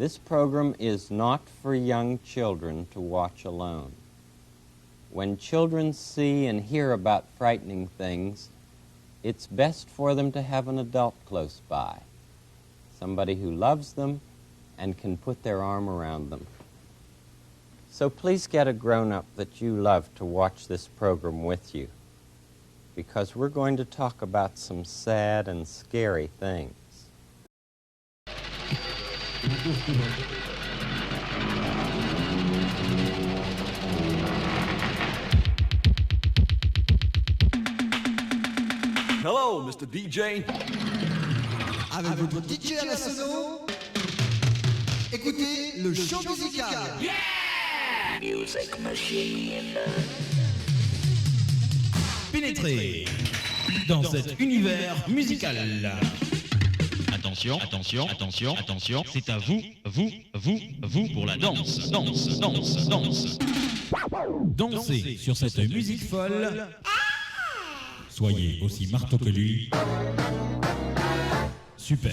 This program is not for young children to watch alone. When children see and hear about frightening things, it's best for them to have an adult close by, somebody who loves them and can put their arm around them. So please get a grown-up that you love to watch this program with you, because we're going to talk about some sad and scary things. Hello, Mr. DJ. Avec votre DJ à la sono, écoutez le show musical. Yeah! Music machine. Pénétrez dans cet univers musical. Attention, attention, attention, attention, c'est à vous, vous pour la danse, danse, danse, danse. Dansez sur cette musique folle. Soyez aussi marteau que lui. Super.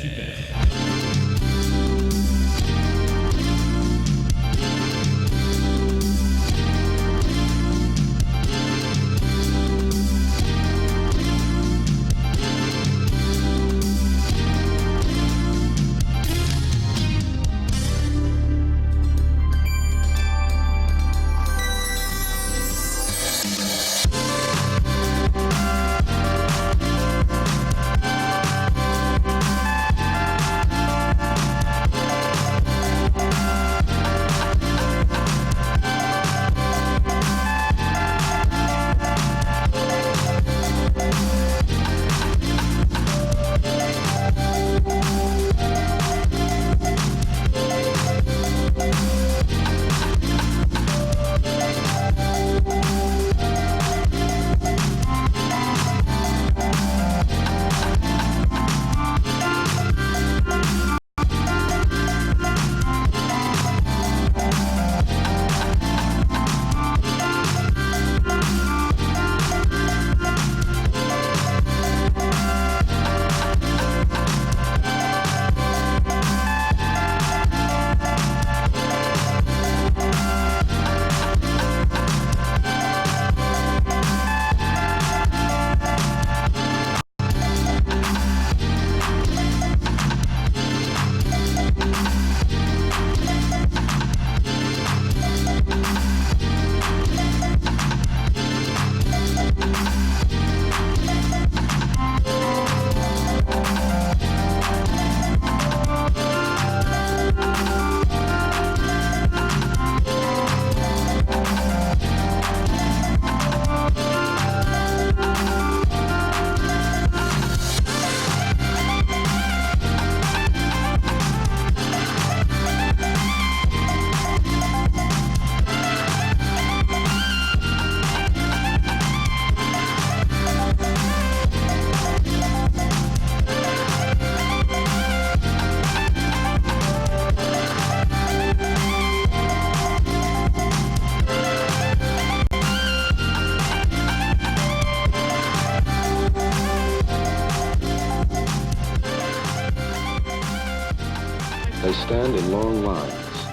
They stand in long lines.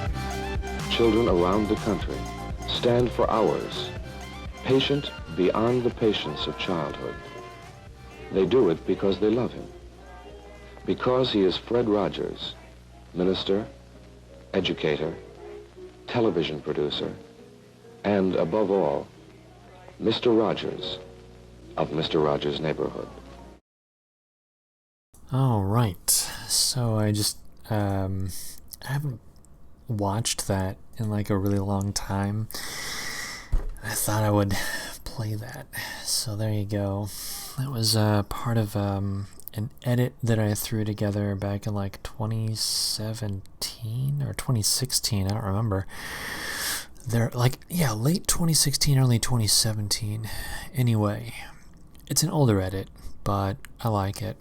Children around the country stand for hours, patient beyond the patience of childhood. They do it because they love him, because he is Fred Rogers, minister, educator, television producer, and above all, Mr. Rogers of Mr. Rogers' Neighborhood. All right, so I haven't watched that in like a really long time. I thought I would play that, so there you go. That was part of an edit that I threw together back in like 2017 or 2016, I don't remember. They're like, yeah, late 2016, early 2017. Anyway, it's an older edit, but I like it.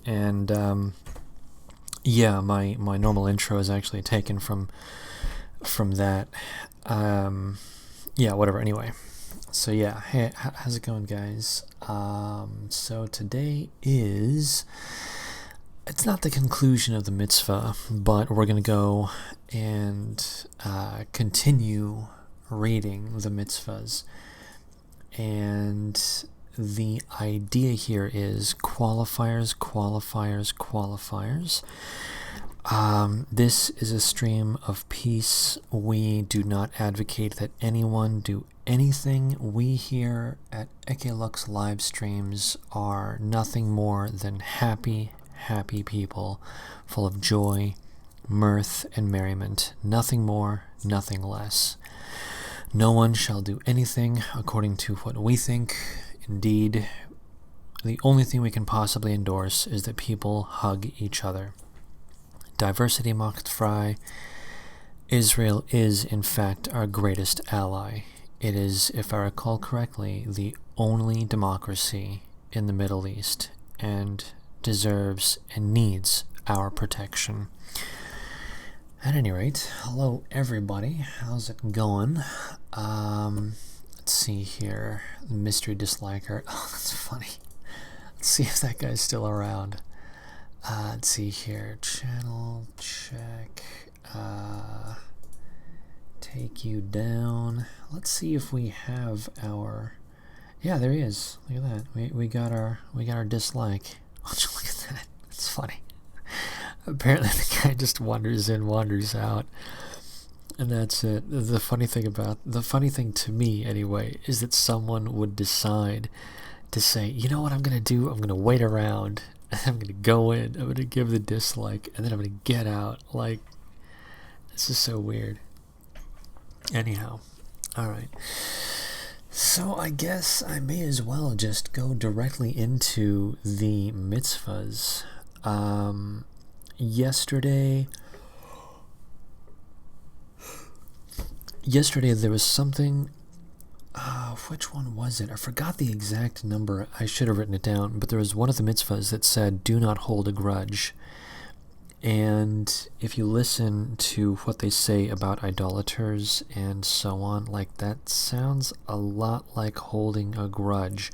And yeah, my normal intro is actually taken from that. Yeah, whatever. Anyway, so yeah, hey, how's it going, guys? So today is it's not the conclusion of the mitzvah, but we're going to go and continue reading the mitzvahs. And the idea here is qualifiers, qualifiers, qualifiers. This is a stream of peace. We do not advocate that anyone do anything. We here at Ekelux live streams are nothing more than happy people, full of joy, mirth, and merriment. Nothing more, nothing less. No one shall do anything according to what we think. Indeed, the only thing we can possibly endorse is that people hug each other. Diversity macht frei. Israel is, in fact, our greatest ally. It is, if I recall correctly, the only democracy in the Middle East, and deserves and needs our protection. At any rate, hello everybody. How's it going? Let's see here. The mystery disliker. Oh, that's funny. Let's see if that guy's still around. Let's see here. Channel check. Take you down. Let's see if we have our. Yeah, there he is. Look at that. We got our dislike. Look at that. It's funny. Apparently the guy just wanders in, wanders out, and that's it. The funny thing to me anyway is that someone would decide to say, you know what I'm gonna do? I'm gonna wait around. I'm gonna go in. I'm gonna give the dislike, and then I'm gonna get out. Like, this is so weird. Anyhow, all right. So I guess I may as well just go directly into the mitzvahs. Yesterday there was something. Which one was it? I forgot the exact number. I should have written it down. But there was one of the mitzvahs that said, "Do not hold a grudge." And if you listen to what they say about idolaters and so on, like, that sounds a lot like holding a grudge.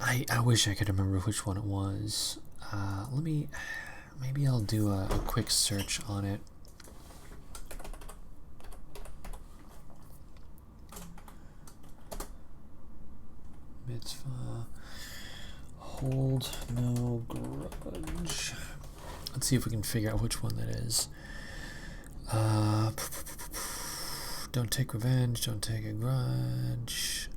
I wish I could remember which one it was. Maybe I'll do a quick search on it. Mitzvah, hold no grudge. Let's see if we can figure out which one that is. Don't take revenge, don't take a grudge.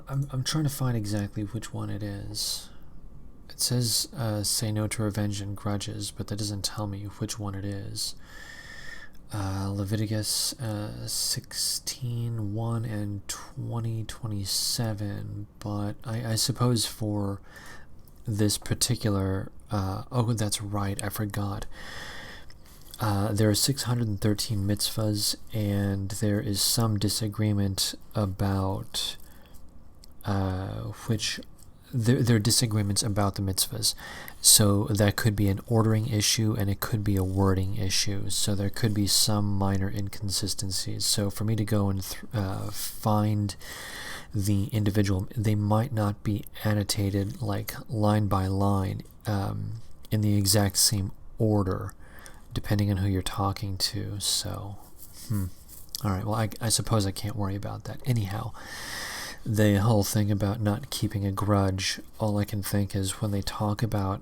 I'm trying to find exactly which one it is. It says say no to revenge and grudges, but that doesn't tell me which one it is. Leviticus 16:1 and 20:27, but I suppose for this particular oh, that's right, I forgot. There are 613 mitzvahs, and there is some disagreement about which there are disagreements about the mitzvahs. So that could be an ordering issue, and it could be a wording issue. So there could be some minor inconsistencies. So for me to go and find the individual, they might not be annotated like line by line in the exact same order, depending on who you're talking to. So, all right. Well, I suppose I can't worry about that. Anyhow, the whole thing about not keeping a grudge, all I can think is when they talk about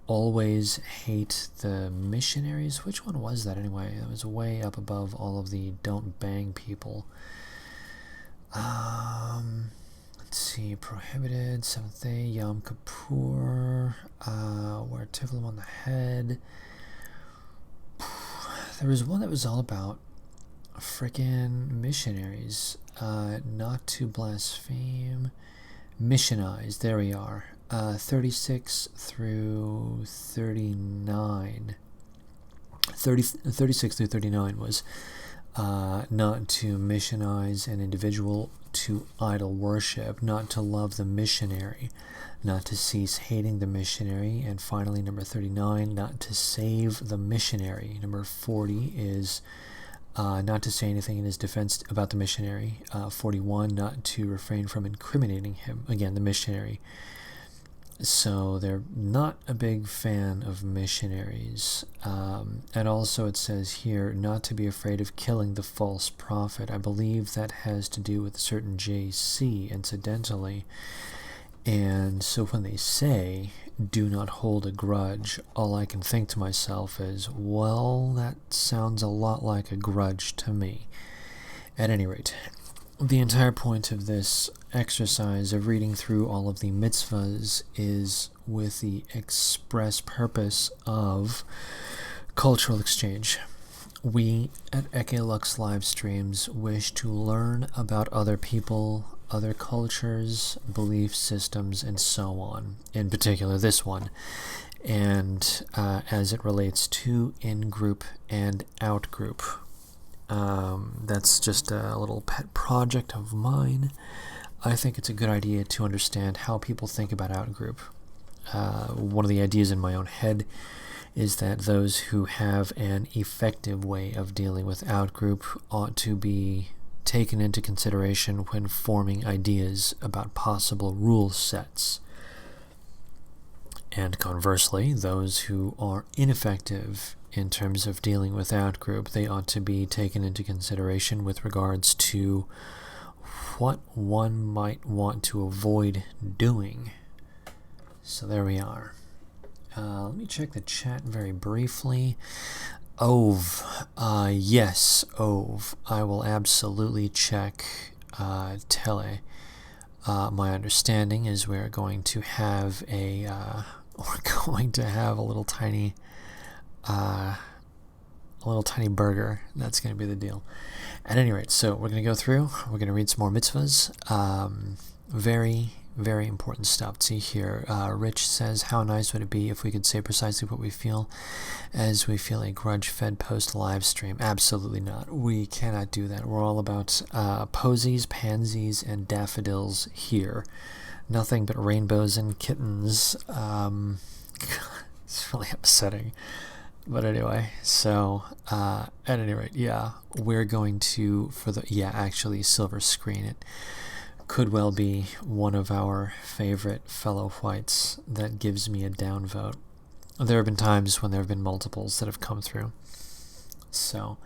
always hate the missionaries. Which one was that anyway? It was way up above all of the don't bang people. Let's see, prohibited, seventh day, Yom Kippur, wear tefillin on the head. There was one that was all about frickin' missionaries, not to blaspheme, missionize, there we are, 36 through 39, 36 through 39 was not to missionize an individual to idol worship, not to love the missionary, not to cease hating the missionary, and finally number 39, not to save the missionary. Number 40 is not to say anything in his defense about the missionary. 41, not to refrain from incriminating him. Again, the missionary. So they're not a big fan of missionaries. And also it says here, not to be afraid of killing the false prophet. I believe that has to do with a certain JC, incidentally. And so when they say, do not hold a grudge, all I can think to myself is, well, that sounds a lot like a grudge to me. At any rate, the entire point of this exercise of reading through all of the mitzvahs is with the express purpose of cultural exchange. We at Ekelux live streams wish to learn about other people, other cultures, belief systems, and so on. In particular, this one. And as it relates to in-group and out-group. That's just a little pet project of mine. I think it's a good idea to understand how people think about out-group. One of the ideas in my own head is that those who have an effective way of dealing with out-group ought to be taken into consideration when forming ideas about possible rule sets. And conversely, those who are ineffective in terms of dealing with out-group, they ought to be taken into consideration with regards to what one might want to avoid doing. So there we are. Let me check the chat very briefly. Ove. Yes, Ove. I will absolutely check Tele. My understanding is we're going to have a little tiny burger. That's going to be the deal. At any rate, so we're going to go through. We're going to read some more mitzvahs. Very, very important stuff to see here. Rich says, how nice would it be if we could say precisely what we feel as we feel a grudge-fed post-live stream? Absolutely not. We cannot do that. We're all about posies, pansies, and daffodils here. Nothing but rainbows and kittens. It's really upsetting. But anyway, so at any rate, yeah, we're going to, actually silver screen it. Could well be one of our favorite fellow whites that gives me a downvote. There have been times when there have been multiples that have come through. So,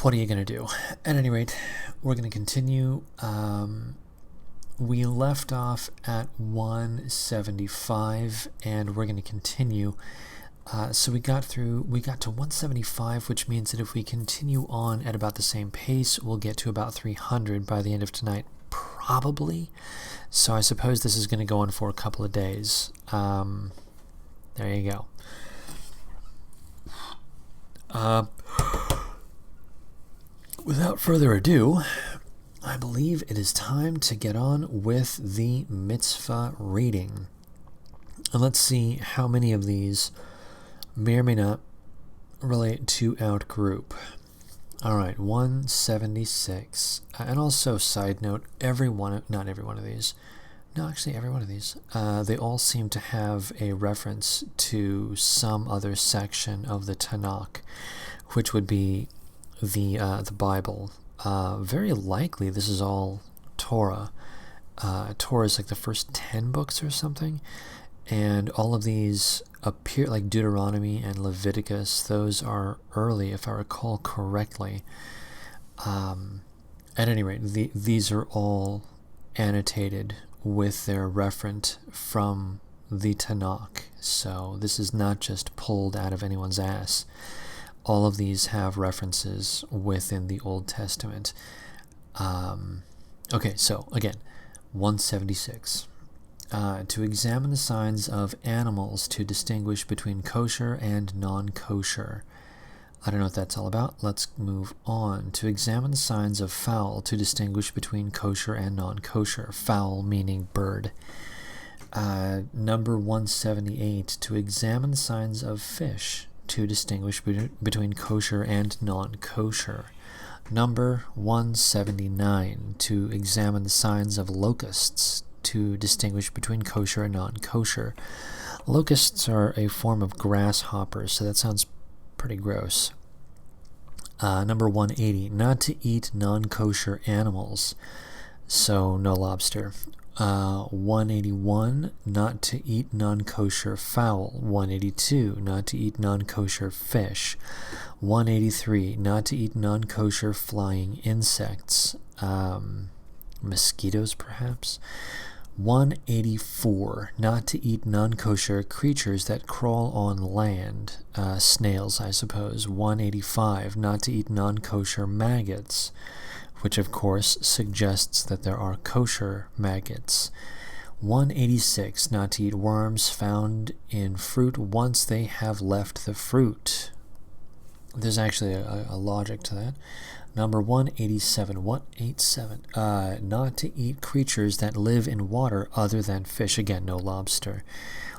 what are you going to do? At any rate, we're going to continue. We left off at 175, and we're going to continue. So we got to 175, which means that if we continue on at about the same pace, we'll get to about 300 by the end of tonight, probably. So I suppose this is going to go on for a couple of days. There you go. Without further ado, I believe it is time to get on with the mitzvah reading. And let's see how many of these may or may not relate to out-group. Alright, 176. And also, side note, every one of these, they all seem to have a reference to some other section of the Tanakh, which would be the Bible. Very likely this is all Torah. Torah is like the first 10 books or something. And all of these appear, like Deuteronomy and Leviticus, those are early, if I recall correctly. At any rate, these are all annotated with their referent from the Tanakh. So this is not just pulled out of anyone's ass. All of these have references within the Old Testament. Okay, so again, 176. To examine the signs of animals to distinguish between kosher and non-kosher. I don't know what that's all about. Let's move on. To examine the signs of fowl to distinguish between kosher and non-kosher. Fowl meaning bird. Number 178. To examine the signs of fish to distinguish between kosher and non-kosher. Number 179. To examine the signs of locusts to distinguish between kosher and non-kosher. Locusts are a form of grasshoppers, so that sounds pretty gross. Number 180, not to eat non-kosher animals, so no lobster. 181, not to eat non-kosher fowl. 182, not to eat non-kosher fish. 183, not to eat non-kosher flying insects. Mosquitoes, perhaps. 184, not to eat non-kosher creatures that crawl on land. Snails, I suppose. 185, not to eat non-kosher maggots, which of course suggests that there are kosher maggots. 186, not to eat worms found in fruit once they have left the fruit. There's actually a logic to that. Number 187, not to eat creatures that live in water other than fish. Again, no lobster.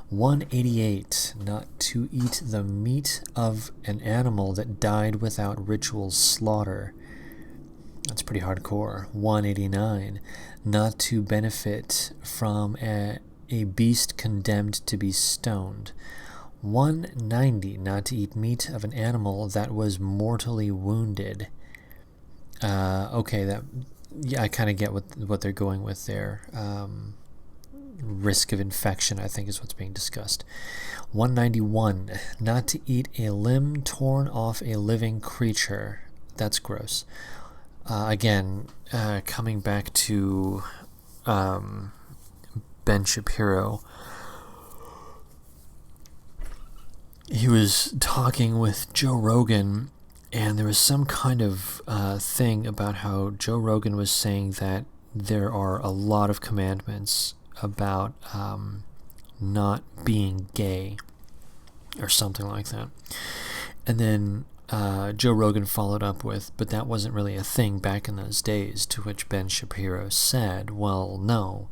188, not to eat the meat of an animal that died without ritual slaughter. That's pretty hardcore. 189, not to benefit from a beast condemned to be stoned. 190, not to eat meat of an animal that was mortally wounded. Okay, I kind of get what they're going with there. Risk of infection, I think, is what's being discussed. 191, not to eat a limb torn off a living creature. That's gross. Again, coming back to Ben Shapiro, he was talking with Joe Rogan, and there was some kind of thing about how Joe Rogan was saying that there are a lot of commandments about not being gay, or something like that. And then Joe Rogan followed up with, but that wasn't really a thing back in those days, to which Ben Shapiro said, well, no,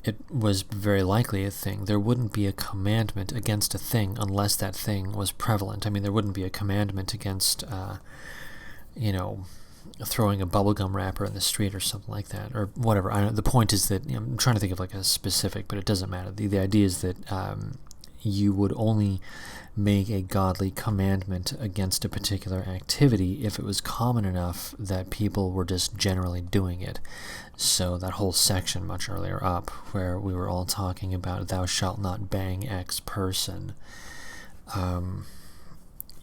it was very likely a thing. There wouldn't be a commandment against a thing unless that thing was prevalent. I mean, there wouldn't be a commandment against, throwing a bubblegum wrapper in the street or something like that, or whatever. The point is that, I'm trying to think of like a specific, but it doesn't matter. The idea is that you would only make a godly commandment against a particular activity if it was common enough that people were just generally doing it. So that whole section much earlier up, where we were all talking about thou shalt not bang X person,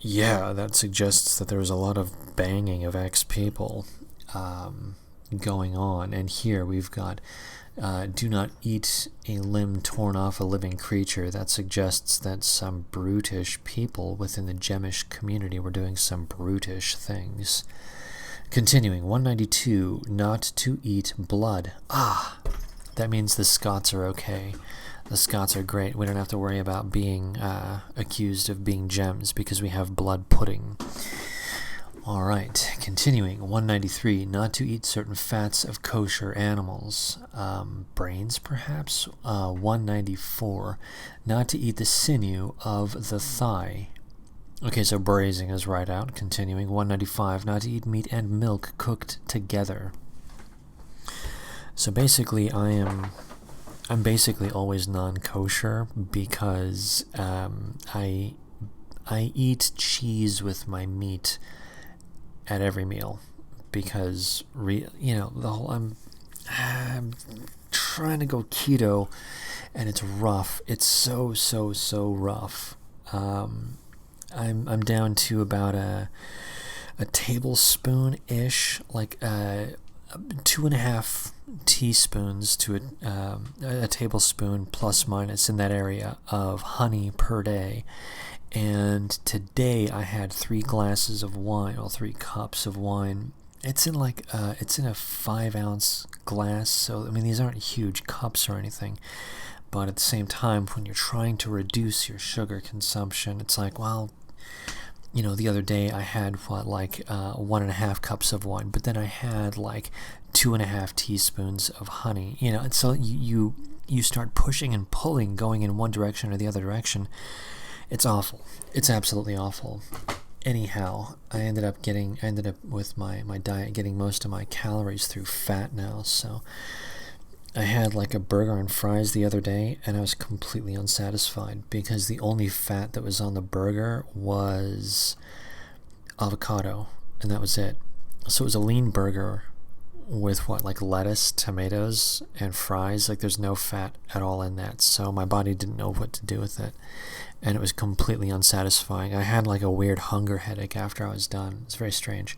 that suggests that there was a lot of banging of X people going on. And here we've got do not eat a limb torn off a living creature. That suggests that some brutish people within the Gemish community were doing some brutish things. Continuing, 192, not to eat blood. That means the Scots are okay. The Scots are great. We don't have to worry about being accused of being gems because we have blood pudding. Alright, continuing, 193, not to eat certain fats of kosher animals. Brains, perhaps? 194, not to eat the sinew of the thigh. Okay, so braising is right out. Continuing, 195, not to eat meat and milk cooked together. So basically, I'm basically always non-kosher because I eat cheese with my meat at every meal, because I'm trying to go keto, and it's rough. It's so rough. I'm down to about a tablespoon-ish, like 2.5 teaspoons to a tablespoon plus minus in that area of honey per day. And today I had 3 glasses of wine, or 3 cups of wine. It's in a 5-ounce glass, so I mean these aren't huge cups or anything. But at the same time, when you're trying to reduce your sugar consumption, it's like, well, the other day I had 1.5 cups of wine, but then I had 2.5 teaspoons of honey. And so you start pushing and pulling, going in one direction or the other direction. It's awful. It's absolutely awful. Anyhow, I ended up with my diet getting most of my calories through fat now. So I had a burger and fries the other day, and I was completely unsatisfied because the only fat that was on the burger was avocado. and that was it. So it was a lean burger with what, like lettuce, tomatoes, and fries. Like there's no fat at all in that, so my body didn't know what to do with it, and it was completely unsatisfying. I had like a weird hunger headache after I was done. It's very strange.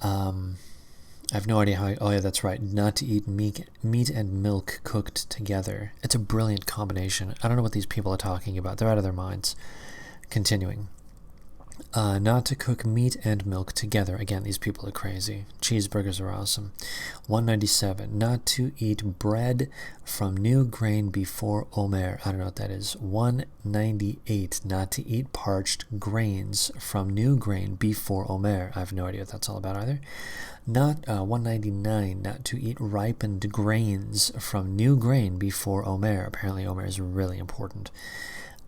I have no idea how. Oh yeah, that's right. Not to eat meat and milk cooked together. It's a brilliant combination. I don't know what these people are talking about. They're out of their minds. Continuing. Not to cook meat and milk together. Again, these people are crazy. Cheeseburgers are awesome. 197. Not to eat bread from new grain before Omer. I don't know what that is. 198. Not to eat parched grains from new grain before Omer. I have no idea what that's all about either. 199. Not to eat ripened grains from new grain before Omer. Apparently Omer is really important.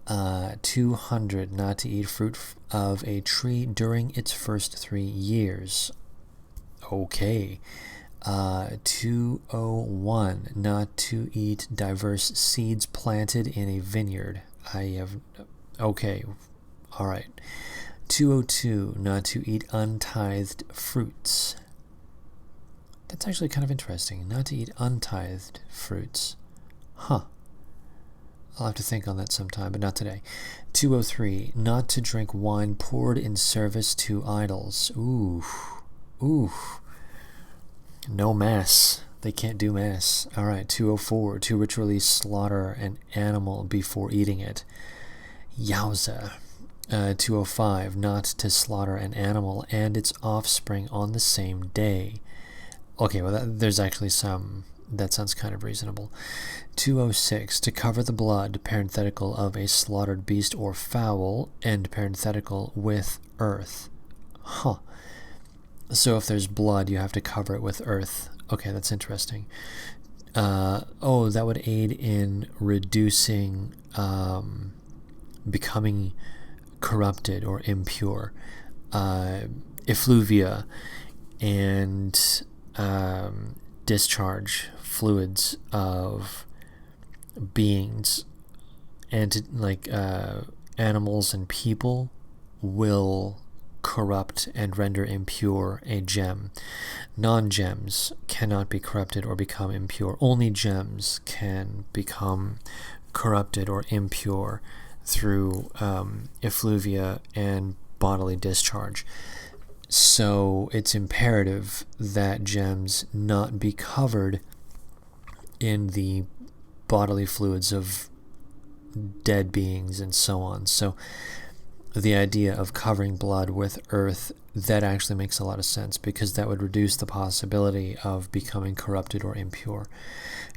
200. Not to eat fruit of a tree during its first 3 years. Okay. 201. Not to eat diverse seeds planted in a vineyard. Okay. All right. 202. Not to eat untithed fruits. That's actually kind of interesting. Not to eat untithed fruits. Huh. I'll have to think on that sometime, but not today. 203. Not to drink wine poured in service to idols. Ooh. No mass. They can't do mass. All right. 204. To ritually slaughter an animal before eating it. Yowza. 205. Not to slaughter an animal and its offspring on the same day. Okay, well, there's actually some. That sounds kind of reasonable. 206. To cover the blood, parenthetical, of a slaughtered beast or fowl, end parenthetical, with earth. Huh. So if there's blood, you have to cover it with earth. Okay, that's interesting. That would aid in reducing becoming corrupted or impure. Effluvia and discharge fluids of beings and animals and people will corrupt and render impure a gem. Non-gems cannot be corrupted or become impure. Only gems can become corrupted or impure through effluvia and bodily discharge. So it's imperative that gems not be covered in the bodily fluids of dead beings and so on. So the idea of covering blood with earth, that actually makes a lot of sense, because that would reduce the possibility of becoming corrupted or impure.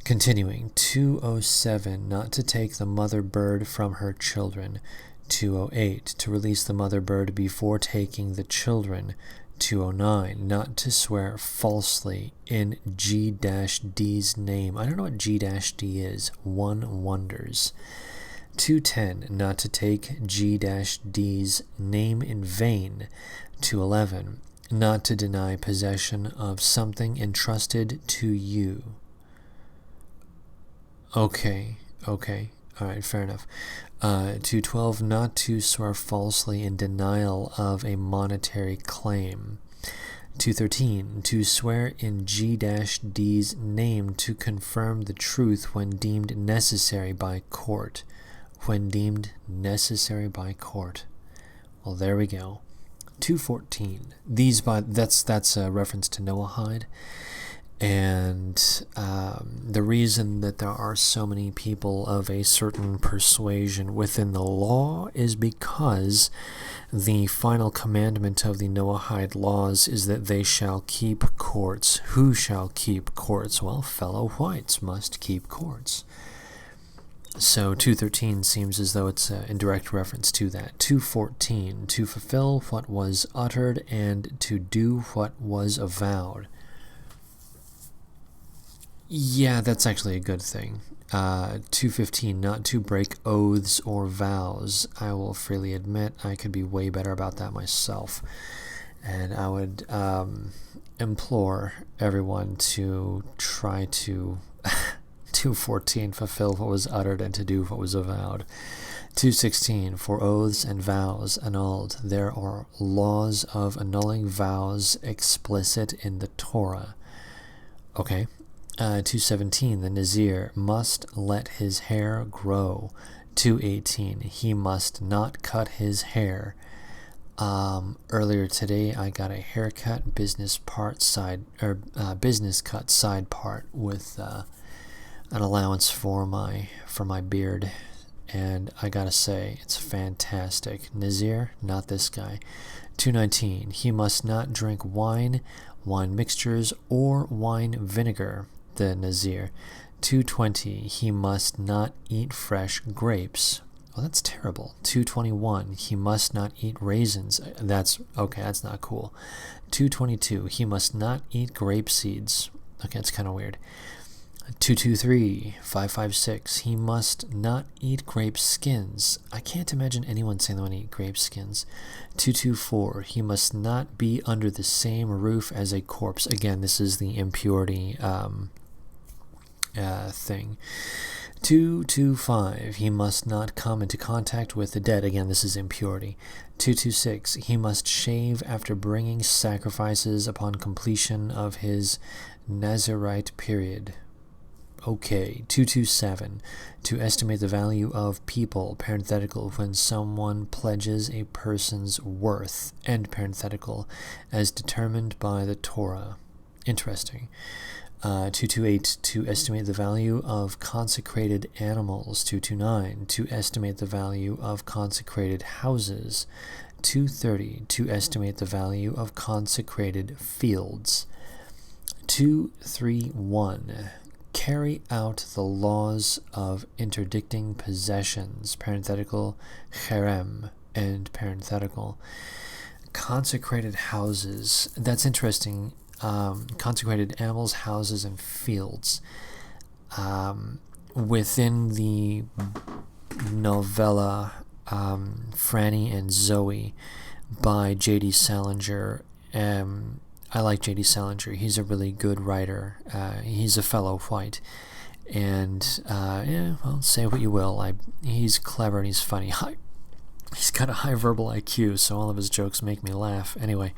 Continuing. 207. Not to take the mother bird from her children. 208. To release the mother bird before taking the children. 209. Not to swear falsely in G-D's name. I don't know what G-D is. One wonders. 210. Not to take G-D's name in vain. 211. Not to deny possession of something entrusted to you. Okay. Alright, fair enough. 212. Not to swear falsely in denial of a monetary claim. 213. To swear in G-D's name to confirm the truth when deemed necessary by court. When deemed necessary by court. Well, there we go. 214. That's a reference to Noahide. And the reason that there are so many people of a certain persuasion within the law is because the final commandment of the Noahide laws is that they shall keep courts. Who shall keep courts? Well, fellow whites must keep courts. So 213 seems as though it's in direct reference to that. 214. To fulfill what was uttered and to do what was avowed. Yeah, that's actually a good thing. 215, not to break oaths or vows. I will freely admit I could be way better about that myself. And I would implore everyone to try to 214, fulfill what was uttered and to do what was avowed. 216, for oaths and vows annulled, there are laws of annulling vows explicit in the Torah. Okay. 217, the Nazir must let his hair grow. 218, he must not cut his hair. Earlier today, I got a haircut, business cut side part with an allowance for my beard, and I gotta say, it's fantastic. Nazir, not this guy. 219, he must not drink wine mixtures, or wine vinegar. The Nazir. 220, he must not eat fresh grapes. Oh, that's terrible. 221, he must not eat raisins. That's not cool. 222, he must not eat grape seeds. Okay, that's kind of weird. 223, 556, he must not eat grape skins. I can't imagine anyone saying they want to eat grape skins. 224, he must not be under the same roof as a corpse. Again, this is the impurity thing. 225, he must not come into contact with the dead. Again, this is impurity. 226, he must shave after bringing sacrifices upon completion of his Nazirite period. Okay. 227, to estimate the value of people, parenthetical, when someone pledges a person's worth, end parenthetical, as determined by the Torah. Interesting. 228, to estimate the value of consecrated animals. 229, to estimate the value of consecrated houses. 230, to estimate the value of consecrated fields. 231, carry out the laws of interdicting possessions, parenthetical, cherem, end parenthetical. Consecrated houses, that's interesting. Consecrated animals, houses, and fields. Within the novella Franny and Zoe by J.D. Salinger, I like J.D. Salinger. He's a really good writer. He's a fellow white. And, say what you will. He's clever and he's funny. He's got a high verbal IQ, so all of his jokes make me laugh. Anyway,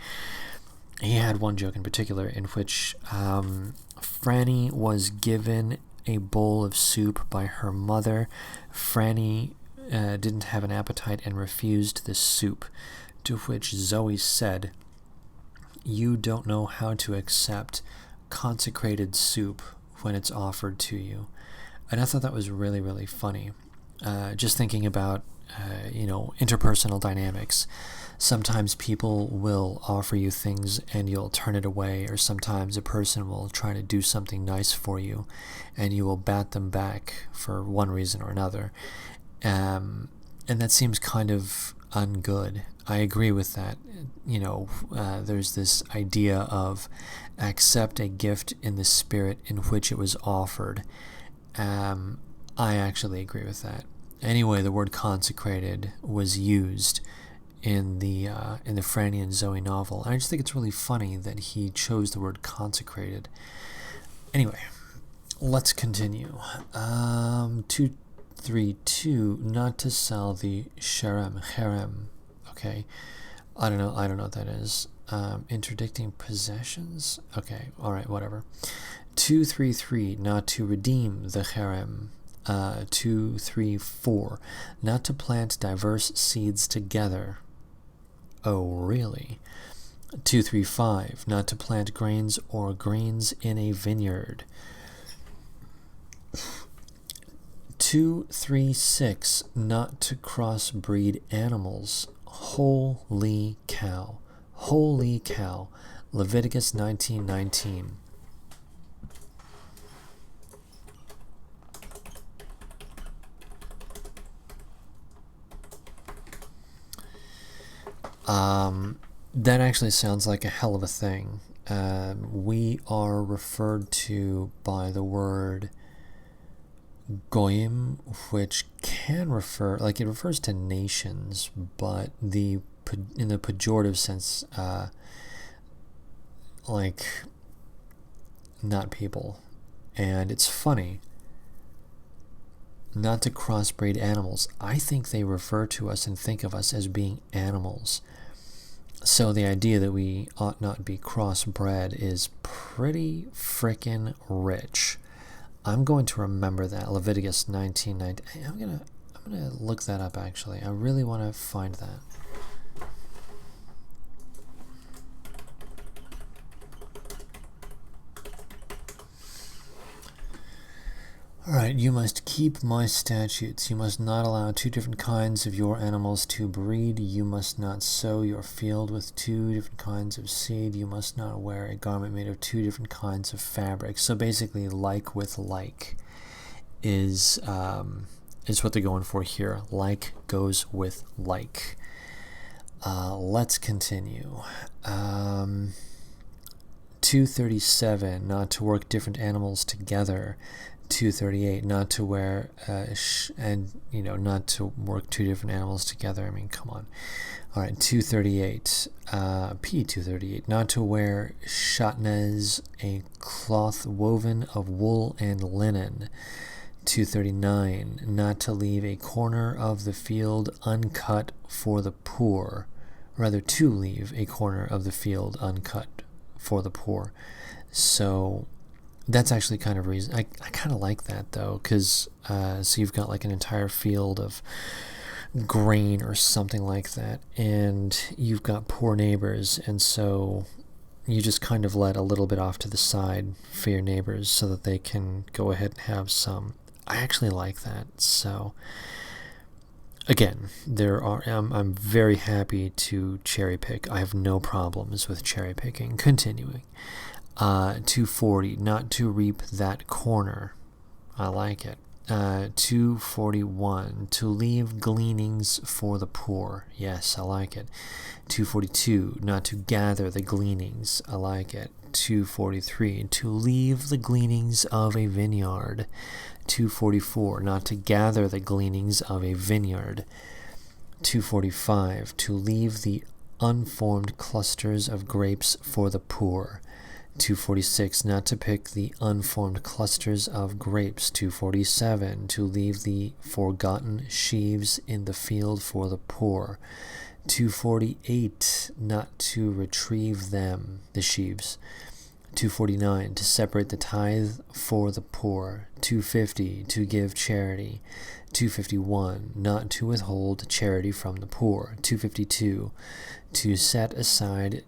he had one joke in particular in which Franny was given a bowl of soup by her mother. Franny didn't have an appetite and refused the soup, to which Zoe said, "You don't know how to accept consecrated soup when it's offered to you." And I thought that was really, really funny. Just thinking about, interpersonal dynamics. Sometimes people will offer you things and you'll turn it away, or sometimes a person will try to do something nice for you and you will bat them back for one reason or another. And that seems kind of ungood. I agree with that. There's this idea of accept a gift in the spirit in which it was offered. I actually agree with that. Anyway, the word consecrated was used in the Franny and Zoe novel. And I just think it's really funny that he chose the word consecrated. Anyway, let's continue. 232, not to sell the cherem. Okay, I don't know what that is. Interdicting possessions. Okay, all right, whatever. 233, not to redeem the cherem. 234, not to plant diverse seeds together. Oh, really? 235, not to plant grains or greens in a vineyard. 236, not to crossbreed animals. Holy cow. Holy cow. Leviticus 19:19. That actually sounds like a hell of a thing. We are referred to by the word goyim, which can refer, it refers to nations, but in the pejorative sense, not people. And it's funny. not to crossbreed animals. I think they refer to us and think of us as being animals. So the idea that we ought not be crossbred is pretty frickin' rich. I'm going to remember that. Leviticus 19:19. I'm gonna look that up, actually. I really want to find that. Alright, you must keep my statutes. You must not allow two different kinds of your animals to breed. You must not sow your field with two different kinds of seed. You must not wear a garment made of two different kinds of fabric. So basically, like with like is what they're going for here. Like goes with like. Let's continue. 237, not to work different animals together. 238, not to wear not to work two different animals together. I mean, come on. All right, 238, P238, not to wear shatnez, a cloth woven of wool and linen. 239, not to leave a corner of the field uncut for the poor. Rather, to leave a corner of the field uncut for the poor. So that's actually kind of reason. I kind of like that, though, because so you've got like an entire field of grain or something like that, and you've got poor neighbors, and so you just kind of let a little bit off to the side for your neighbors so that they can go ahead and have some. I actually like that. So again, I'm very happy to cherry pick. I have no problems with cherry picking. Continuing. 240, not to reap that corner. I like it. 241, to leave gleanings for the poor. Yes, I like it. 242, not to gather the gleanings. I like it. 243, to leave the gleanings of a vineyard. 244, not to gather the gleanings of a vineyard. 245, to leave the unformed clusters of grapes for the poor. 246, not to pick the unformed clusters of grapes. 247, to leave the forgotten sheaves in the field for the poor. 248, not to retrieve them, the sheaves. 249, to separate the tithe for the poor. 250, to give charity. 251, not to withhold charity from the poor. 252, to set aside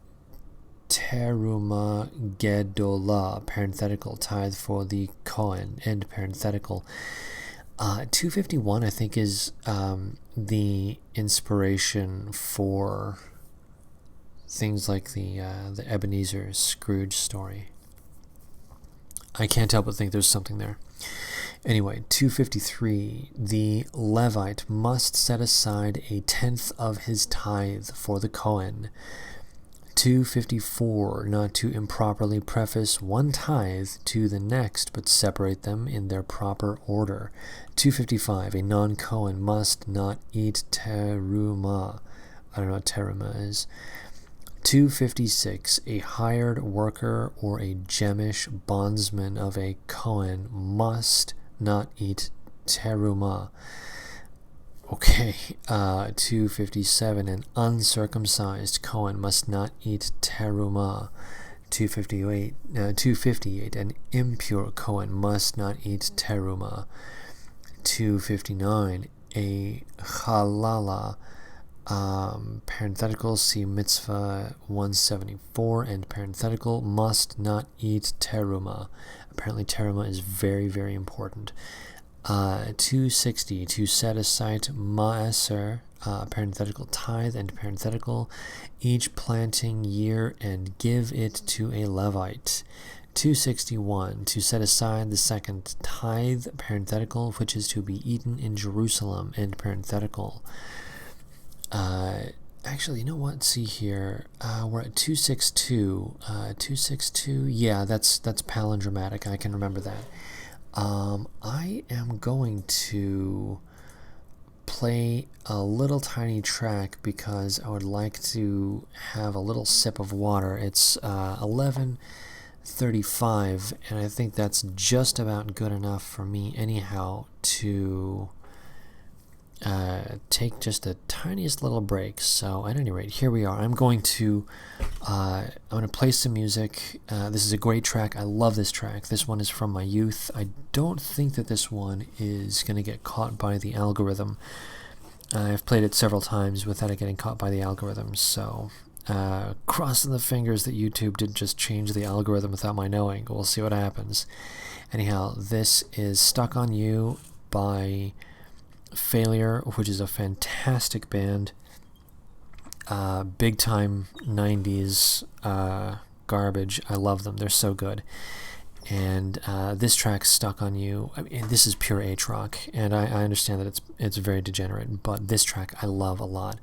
teruma gedolah, parenthetical, tithe for the Kohen, end parenthetical. 251, I think, is the inspiration for things like the Ebenezer Scrooge story. I can't help but think there's something there. Anyway, 253, the Levite must set aside a tenth of his tithe for the Kohen. 254, not to improperly preface one tithe to the next, but separate them in their proper order. 255, a non-Kohen must not eat teruma. I don't know what teruma is. 256, a hired worker or a gemish bondsman of a Kohen must not eat teruma. Okay, 257, an uncircumcised Kohen must not eat teruma. 258, an impure Kohen must not eat teruma. 259, a halala, parenthetical, see mitzvah 174, and parenthetical, must not eat teruma. Apparently teruma is very, very important. 260, to set aside maaser, parenthetical, tithe, and parenthetical, each planting year, and give it to a Levite. 261, to set aside the second tithe, parenthetical, which is to be eaten in Jerusalem, end parenthetical. Actually, you know what? See here. We're at 262. 262. Yeah, that's palindromatic. I can remember that. I am going to play a little tiny track because I would like to have a little sip of water. It's 11 35, and I think that's just about good enough for me anyhow to take just the tiniest little break. So at any rate, here we are. I'm going to play some music. This is a great track. I love this track. This one is from my youth. I don't think that this one is going to get caught by the algorithm. I've played it several times without it getting caught by the algorithm, so crossing the fingers that YouTube didn't just change the algorithm without my knowing. We'll see what happens. Anyhow, this is Stuck on You by Failure, which is a fantastic band. Big time 90s garbage. I love them. They're so good. And this track, Stuck on You, I mean, this is pure H-rock, and I understand that it's very degenerate, but this track I love a lot.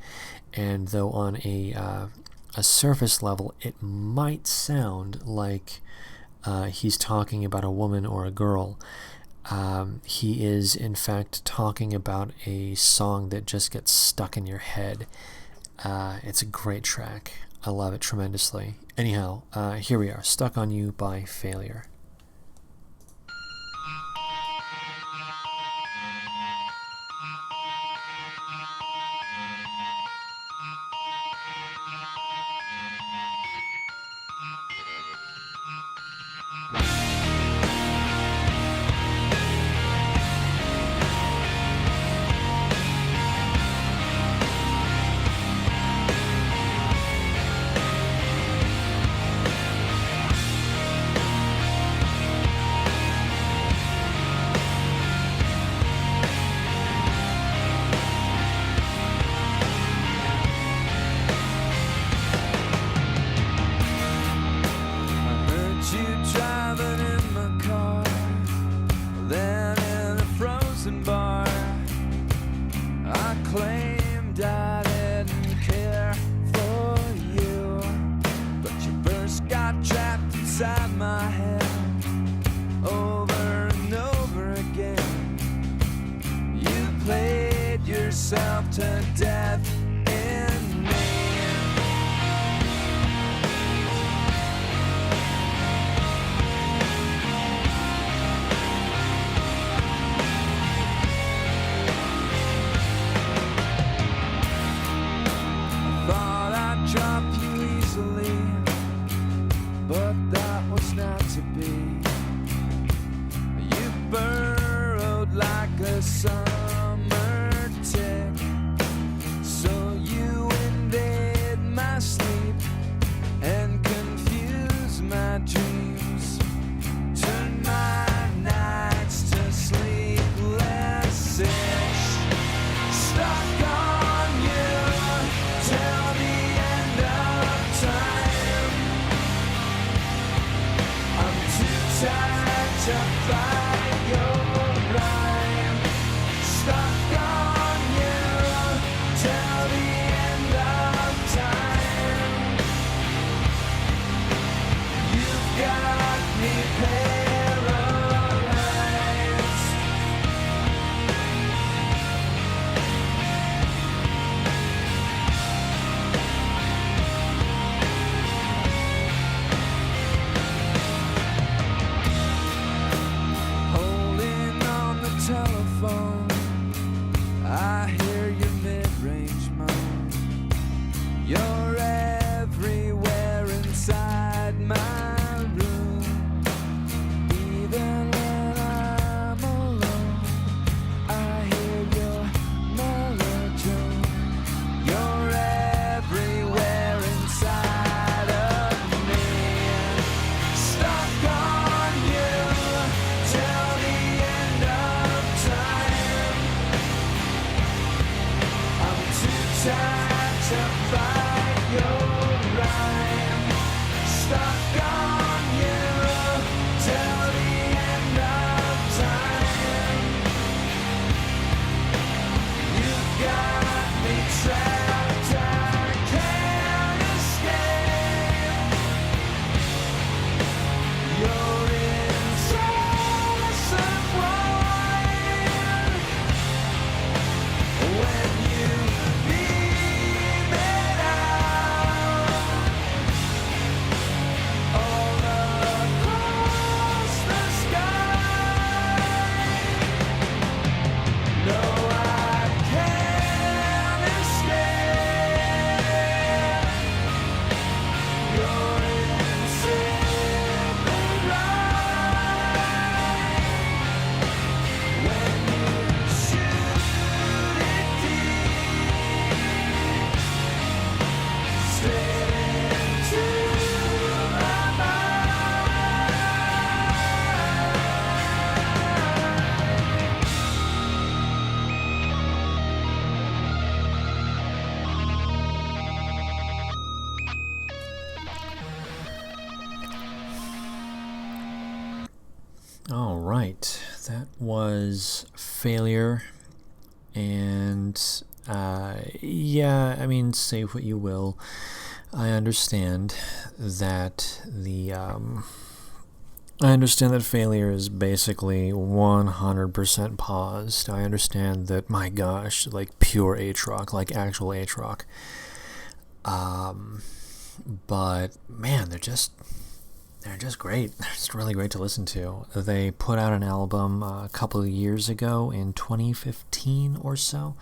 And though on a surface level it might sound like he's talking about a woman or a girl, he is in fact talking about a song that just gets stuck in your head. It's a great track. I love it tremendously. Anyhow, here we are, Stuck on You by Failure. To death in me. I thought I'd drop you easily, but that was not to be. You burrowed like a summer tick. So you invade my sleep and confuse my dreams. Turn my nights to sleepless-ish. Stuck on you till the end of time. I'm too tired to fight your rhyme. Stuck on you till the end of time. You've got me paralyzed. Holding All right, that was Failure, and yeah, I mean, say what you will. I understand that Failure is basically 100% paused. I understand that, my gosh, like pure H-Rock, like actual H-Rock. But man, they're just great. They're just really great to listen to. They put out an album a couple of years ago in 2015 or so.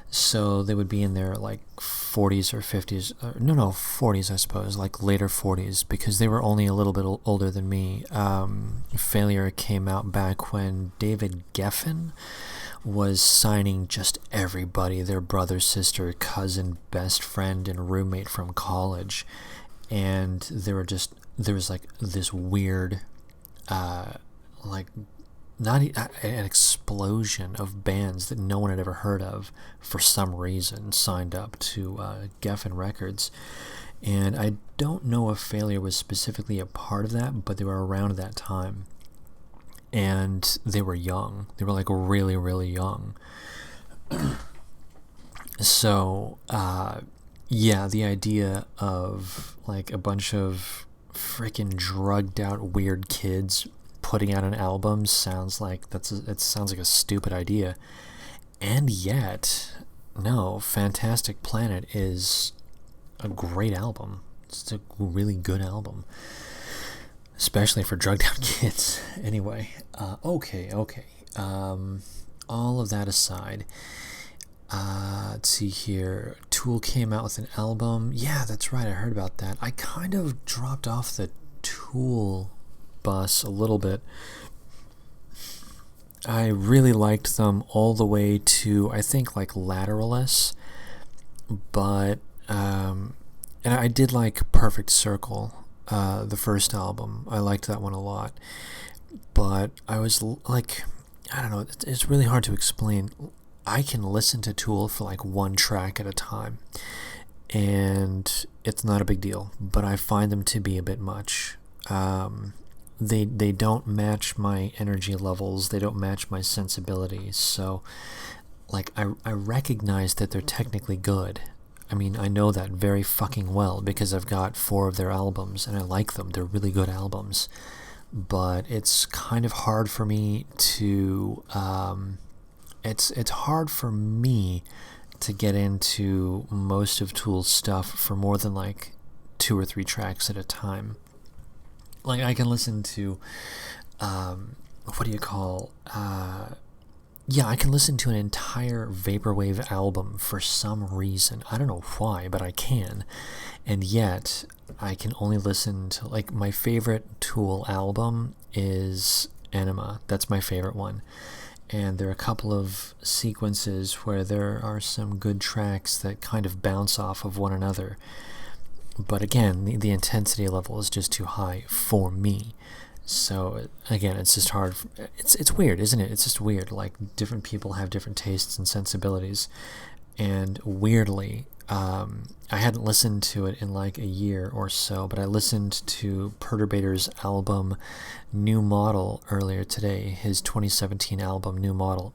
So they would be in their like 40s or 50s. No, 40s, I suppose, like later 40s, because they were only a little bit older than me. Failure came out back when David Geffen was signing just everybody, their brother, sister, cousin, best friend, and roommate from college. And there was like this weird, like, not an explosion of bands that no one had ever heard of for some reason signed up to Geffen Records. And I don't know if Failure was specifically a part of that, but they were around at that time. And they were young. They were like really, really young. So, yeah, the idea of like a bunch of freaking drugged out weird kids putting out an album sounds like it sounds like a stupid idea. And yet, no, Fantastic Planet is a great album. It's a really good album, especially for drugged out kids. Anyway, okay. All of that aside, let's see here. Tool came out with an album. Yeah, that's right, I heard about that. I kind of dropped off the Tool bus a little bit. I really liked them all the way to, I think, like Lateralus, but and I did like Perfect Circle, the first album. I liked that one a lot, but I was like, I don't know, it's really hard to explain. I can listen to Tool for like one track at a time, and it's not a big deal, but I find them to be a bit much. They don't match my energy levels, they don't match my sensibilities, so like I recognize that they're technically good. I mean, I know that very fucking well because I've got 4 of their albums and I like them. They're really good albums, but it's kind of hard for me to it's hard for me to get into most of Tool's stuff for more than like 2 or 3 tracks at a time. Like, I can listen to, I can listen to an entire Vaporwave album for some reason. I don't know why, but I can. And yet, I can only listen to, like, my favorite Tool album is Enema. That's my favorite one. And there are a couple of sequences where there are some good tracks that kind of bounce off of one another. But again, the intensity level is just too high for me. So again, it's just hard. It's weird, isn't it? It's just weird. Like, different people have different tastes and sensibilities. And weirdly, I hadn't listened to it in like a year or so, but I listened to Perturbator's album New Model earlier today, his 2017 album New Model.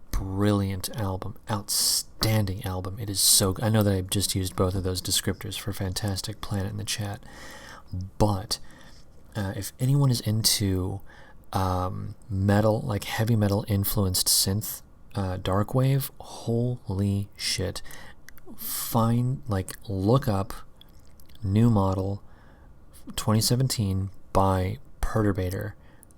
Brilliant album, outstanding album. It is so good. I know that I just used both of those descriptors for Fantastic Planet in the chat, but if anyone is into metal, like heavy metal influenced synth, darkwave, holy shit, look up New Model 2017 by Perturbator.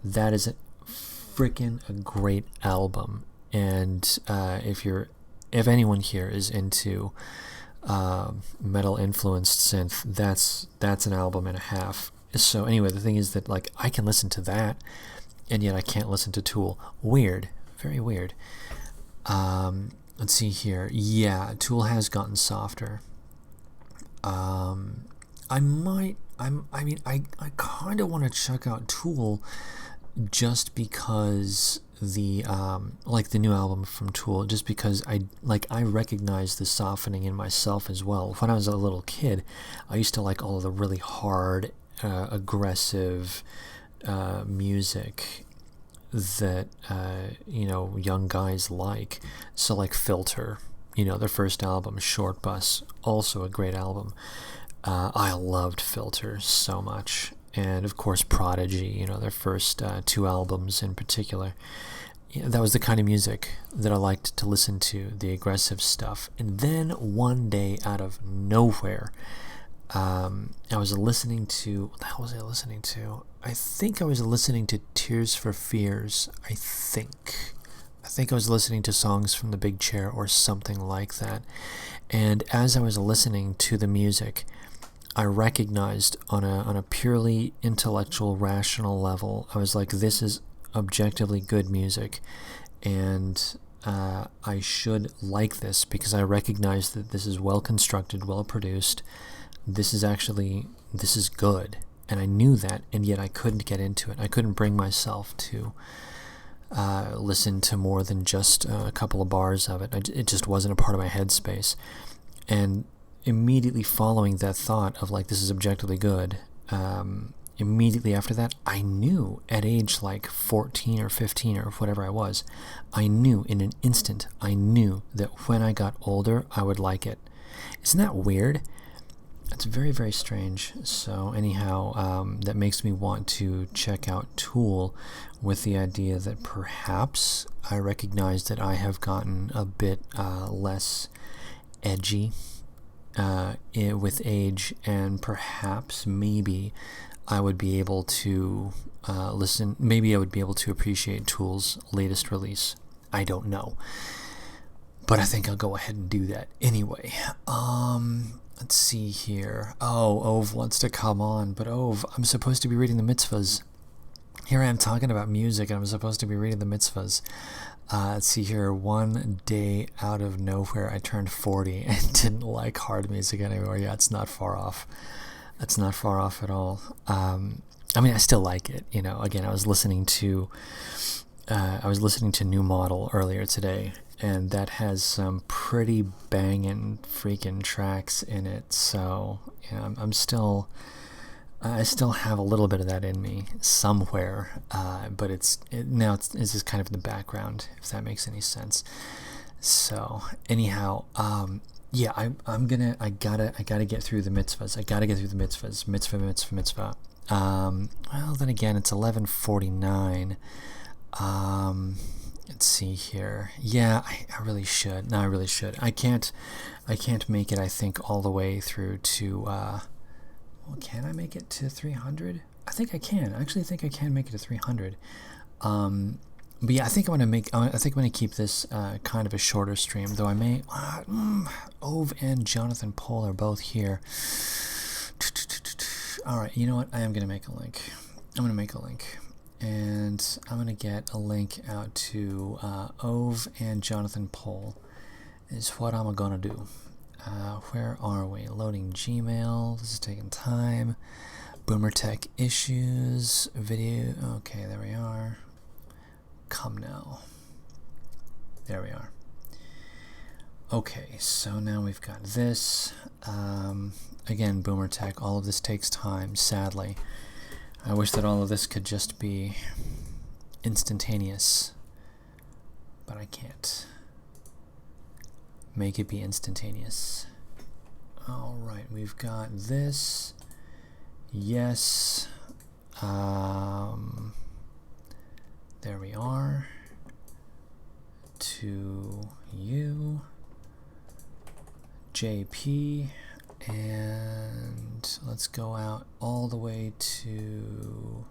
That is freaking a great album. And if anyone here is into metal influenced synth, that's an album and a half. So anyway, the thing is that, like, I can listen to that, and yet I can't listen to Tool. Weird, very weird. Let's see here. Yeah, Tool has gotten softer. I kind of want to check out Tool just because the new album from Tool, just because I recognize the softening in myself as well. When I was a little kid, I used to like all of the really hard, aggressive music, that young guys like. So like Filter, their first album, Short Bus, also a great album. I loved Filter so much. And of course Prodigy, their first 2 albums in particular. That was the kind of music that I liked to listen to, the aggressive stuff. And then one day, out of nowhere, I was listening to... What the hell was I listening to? I think I was listening to Tears for Fears, I think I was listening to Songs from the Big Chair or something like that. And as I was listening to the music, I recognized on a purely intellectual, rational level, I was like, this is objectively good music, and I should like this because I recognize that this is well constructed, well produced. This is good, and I knew that, and yet I couldn't get into it. I couldn't bring myself to listen to more than just a couple of bars of it. It just wasn't a part of my headspace. And immediately following that thought of like, this is objectively good, immediately after that, I knew at age like 14 or 15 or whatever I was, I knew in an instant, I knew that when I got older, I would like it. Isn't that weird? It's very, very strange. So anyhow, that makes me want to check out Tool with the idea that perhaps I recognize that I have gotten a bit less edgy with age, and perhaps maybe I would be able to maybe I would be able to appreciate Tool's latest release. I don't know. But I think I'll go ahead and do that anyway. Let's see here. Oh, Ove wants to come on, but Ove, I'm supposed to be reading the mitzvahs. Here I am talking about music, and I'm supposed to be reading the mitzvahs. Let's see here. One day out of nowhere, I turned 40 and didn't like hard music anymore. Yeah, it's not far off. It's not far off at all. I mean, I still like it. Again, I was listening to New Model earlier today, and that has some pretty banging freaking tracks in it. So yeah, I still have a little bit of that in me somewhere, but it's just kind of in the background, if that makes any sense. So anyhow, yeah, I gotta get through the mitzvahs. I gotta get through the mitzvahs. Mitzvah. Well, then again, it's 11:49. Let's see here. Yeah, I really should. No, I really should. I can't make it, I think, all the way through to, well, can I make it to 300? I think I can. I actually think I can make it to 300. But yeah, I think I'm gonna keep this kind of a shorter stream, though I may. Ove and Jonathan Pohl are both here. All right, you know what? I am gonna make a link. I'm gonna make a link, and I'm gonna get a link out to Ove and Jonathan Pohl. Is what I'm gonna do. Where are we? Loading Gmail. This is taking time. Boomer Tech issues. Video. Okay, there we are. Come now. There we are. Okay, so now we've got this. Again, Boomer Tech. All of this takes time, sadly. I wish that all of this could just be instantaneous, but I can't make it be instantaneous. Alright, we've got this. Yes. There we are. To you. JP. And let's go out all the way to...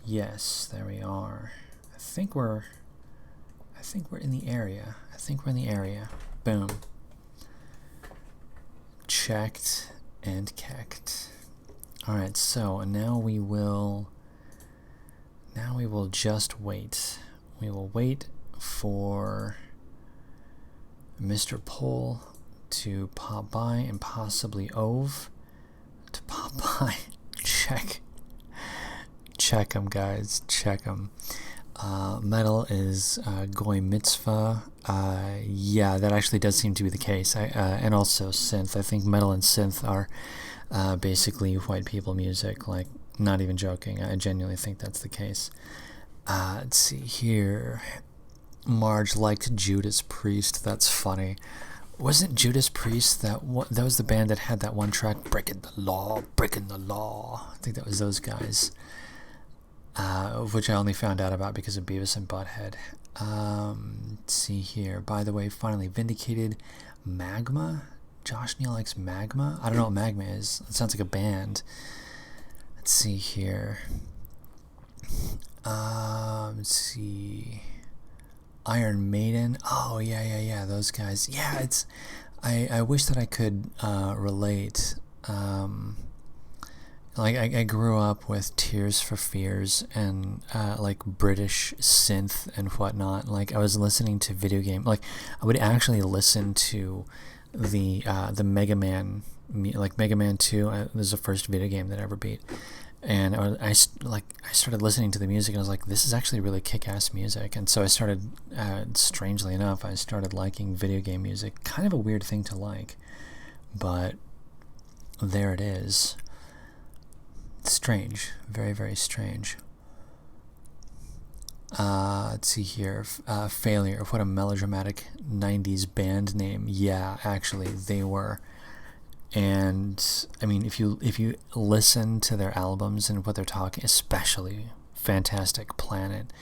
Yes, there we are. I think we're in the area. Boom. Checked and kecked. Alright, so now we will just wait. We will wait for Mr. Pohl to pop by, and possibly Ove to pop by. Check them, guys. Check them. Metal is Goy Mitzvah. Yeah, that actually does seem to be the case. And also synth. I think metal and synth are basically white people music. Like, not even joking. I genuinely think that's the case. Let's see here. Marge liked Judas Priest. That's funny. Wasn't Judas Priest that was the band that had that one track, Breaking the Law, Breaking the Law? I think that was those guys. Which I only found out about because of Beavis and Butthead. Let's see here. By the way, finally vindicated. Magma? Josh Neal likes Magma? I don't know what Magma is. It sounds like a band. Let's see here. Let's see. Iron Maiden. Oh, yeah, those guys. Yeah, it's... I wish that I could relate. Like, I grew up with Tears for Fears and, like, British synth and whatnot. Like, I was listening to video game. Like, I would actually listen to the Mega Man, like, Mega Man 2. This was the first video game that I ever beat. And I started listening to the music, and I was like, this is actually really kick-ass music. And so I started, strangely enough, I started liking video game music. Kind of a weird thing to like. But there it is. Strange. Very, very strange. Let's see here. Failure. What a melodramatic 90s band name. Yeah, actually, they were. And, I mean, if you listen to their albums and what they're talking, especially Fantastic Planet,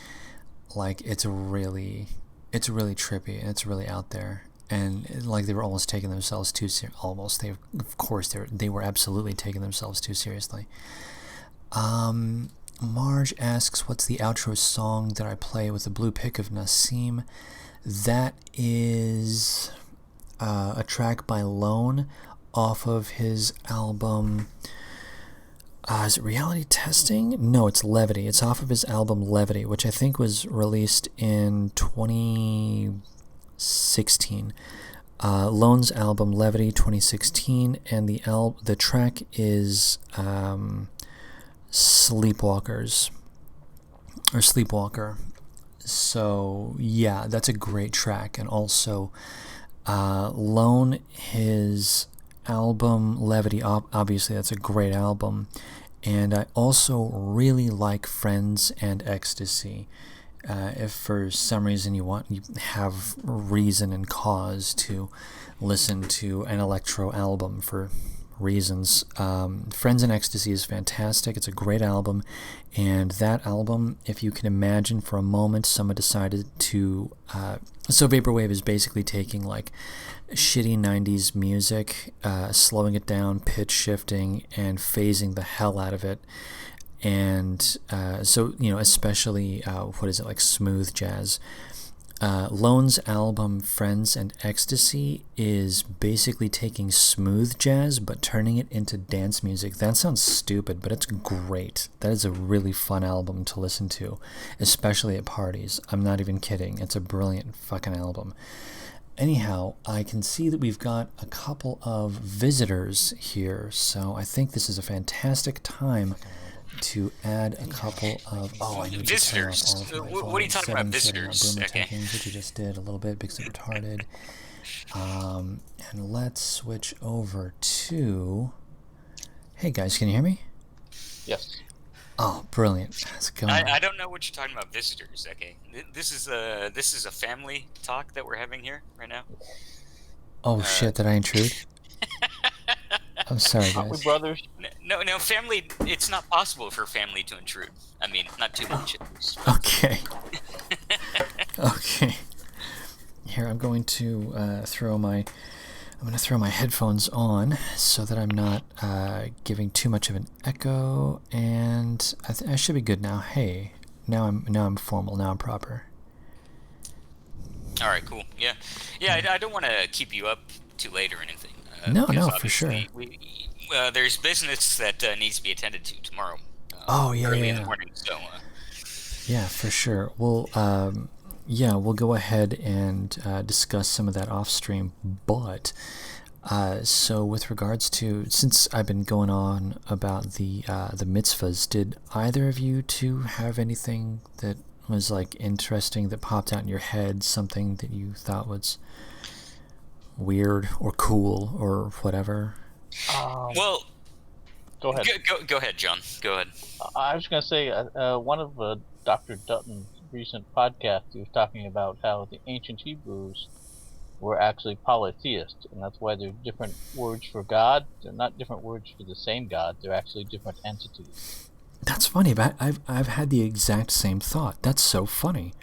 like, it's really trippy, and it's really out there. And, like, they were almost taking themselves too seriously. Almost. They were absolutely taking themselves too seriously. Marge asks, what's the outro song that I play with the blue pick of Nassim? That is a track by Lone off of his album. Is it Reality Testing? No, it's Levity. It's off of his album Levity, which I think was released in 2016. Lone's album Levity 2016, and the track is Sleepwalkers, or Sleepwalker. So yeah, that's a great track. And also Lone, his album Levity, obviously that's a great album. And I also really like Friends and Ecstasy. If for some reason you have reason and cause to listen to an electro album for reasons, Friends and Ecstasy is fantastic. It's a great album, and that album, if you can imagine for a moment someone decided to so Vaporwave is basically taking like shitty 90s music, slowing it down, pitch shifting, and phasing the hell out of it. And so, especially what is it, like smooth jazz. Lone's album Friends and Ecstasy is basically taking smooth jazz but turning it into dance music. That sounds stupid, but it's great. That is a really fun album to listen to, especially at parties. I'm not even kidding. It's a brilliant fucking album. Anyhow, I can see that we've got a couple of visitors here, so I think this is a fantastic time to add a couple of... Oh, I need visitors. To turn off all of my What are you talking about, visitors? Boomer Okay. Techings, which you just did a little bit because it's retarded. And let's switch over to... Hey guys, can you hear me? Yes. Oh, brilliant. How's it going? I don't know what you're talking about, visitors. Okay, this is a family talk that we're having here right now. Oh shit! Did I intrude? I'm sorry, Aren't we guys. brothers? No, family. It's not possible for family to intrude. I mean, not too much at least. Okay. Okay. Here, I'm going to throw my headphones on so that I'm not giving too much of an echo, and I should be good now. Hey, now I'm formal. Now I'm proper. All right, cool. Yeah. I don't want to keep you up too late or anything. No, because for sure. There's business that needs to be attended to tomorrow. Early in the morning. So. Yeah, for sure. We'll go ahead and discuss some of that off stream. But so with regards to, since I've been going on about the mitzvahs, did either of you two have anything that was like interesting that popped out in your head? Something that you thought was weird or cool or whatever? Well, go ahead. Go ahead, John. Go ahead. I was going to say one of Dr. Dutton's recent podcast, he was talking about how the ancient Hebrews were actually polytheists, and that's why they're different words for God. They're not different words for the same God. They're actually different entities. That's funny, but I've had the exact same thought. That's so funny.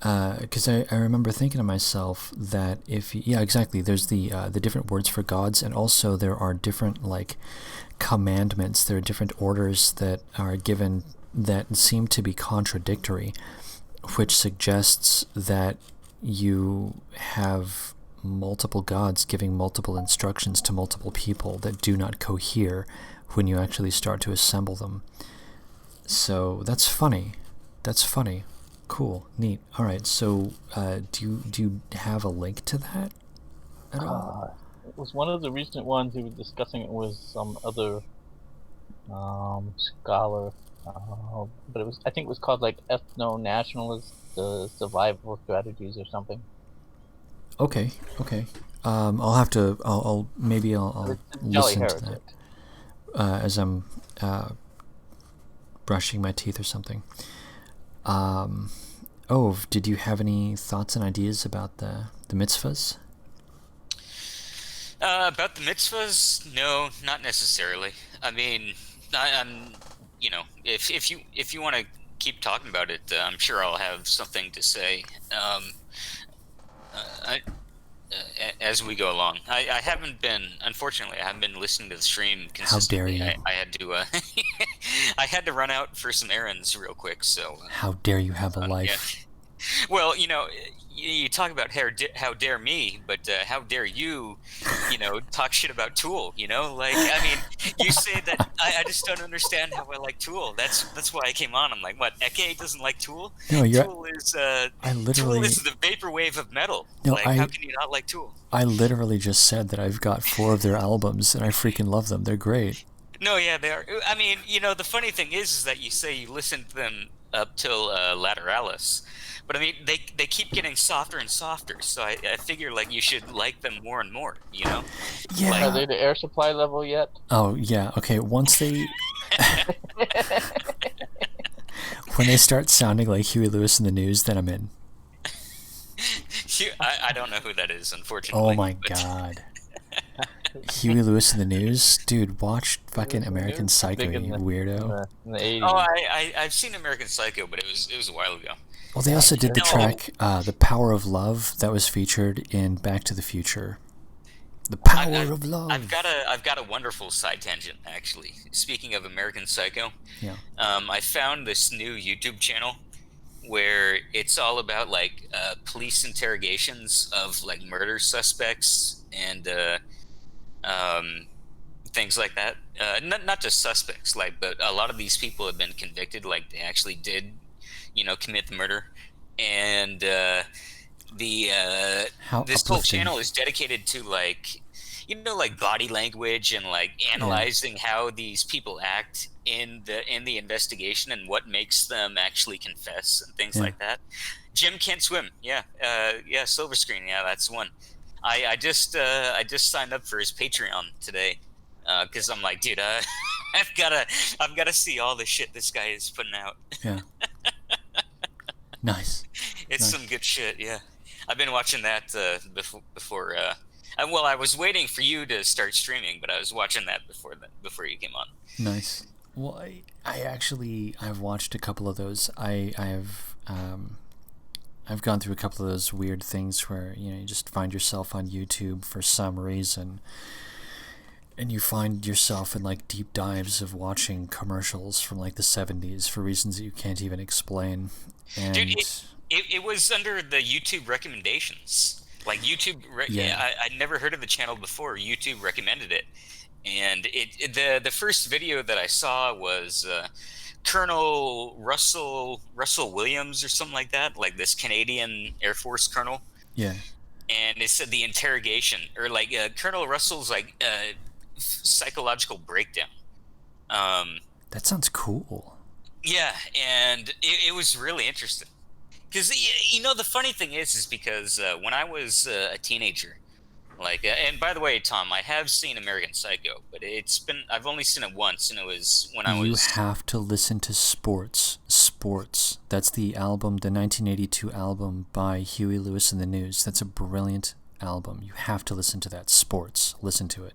Because I remember thinking to myself that yeah, exactly, there's the different words for gods, and also there are different, like, commandments. There are different orders that are given that seem to be contradictory, which suggests that you have multiple gods giving multiple instructions to multiple people that do not cohere when you actually start to assemble them. So that's funny. That's funny. Cool. Neat. All right. So do you have a link to that at all? It was one of the recent ones he was discussing. It was some other scholar, but I think it was called like ethno-nationalist survival strategies or something. Okay. I'll have to. I'll listen to that as I'm brushing my teeth or something. Did you have any thoughts and ideas about the mitzvahs? About the mitzvahs? No, not necessarily. I mean, I'm if you want to keep talking about it, I'm sure I'll have something to say. As we go along. I haven't been, unfortunately, I haven't been listening to the stream consistently. How dare you? I had to, I had to run out for some errands real quick, so. How dare you have a life? Yeah. Well, you talk about how dare me, but how dare you, talk shit about Tool, Like, I mean, you say that, I just don't understand how I like Tool. That's why I came on. I'm like, what, Eke doesn't like Tool? No, Tool is, Tool is the vaporwave of metal. No, like, how can you not like Tool? I literally just said that I've got 4 of their albums, and I freaking love them. They're great. No, yeah, they are. I mean, the funny thing is that you say you listen to them up till Lateralis. But I mean, they keep getting softer and softer, so I figure like you should like them more and more, Yeah. Like, are they the air supply level yet? Oh yeah. Okay. Once they, when they start sounding like Huey Lewis in the News, then I'm in. I don't know who that is, unfortunately. Oh my god. Huey Lewis in the News, dude. Watch fucking American Psycho, you weirdo. In the 80s. Oh, I've seen American Psycho, but it was a while ago. Well, they also did the track "The Power of Love" that was featured in Back to the Future. The power of love. I've got a wonderful side tangent, actually. Speaking of American Psycho, yeah. I found this new YouTube channel where it's all about like police interrogations of like murder suspects and things like that. Not just suspects, but a lot of these people have been convicted, like they actually did, commit the murder. And this whole channel is dedicated to like body language and like analyzing how these people act in the investigation and what makes them actually confess and things like that. Jim Can't Swim, Silver Screen, that's the one. I just signed up for his Patreon today because I'm like, dude, I've gotta see all the shit this guy is putting out. Yeah. Nice. It's some good shit. Yeah, I've been watching that before. Well, I was waiting for you to start streaming, but I was watching that before you came on. Nice. Well, I've watched a couple of those. I've gone through a couple of those weird things where you just find yourself on YouTube for some reason, and you find yourself in like deep dives of watching commercials from like the 70s for reasons that you can't even explain. And dude, it was under the YouTube recommendations. Like YouTube, I'd never heard of the channel before. YouTube recommended it, and the first video that I saw was Colonel Russell Williams or something like that, like this Canadian Air Force colonel. Yeah. And it said the interrogation, or like Colonel Russell's like psychological breakdown. That sounds cool. Yeah, and it was really interesting. Because, the funny thing is because when I was a teenager, like, and by the way, Tom, I have seen American Psycho, but I've only seen it once, and it was when I was... You have to listen to Sports. Sports. That's the album, the 1982 album by Huey Lewis and the News. That's a brilliant album. You have to listen to that. Sports. Listen to it.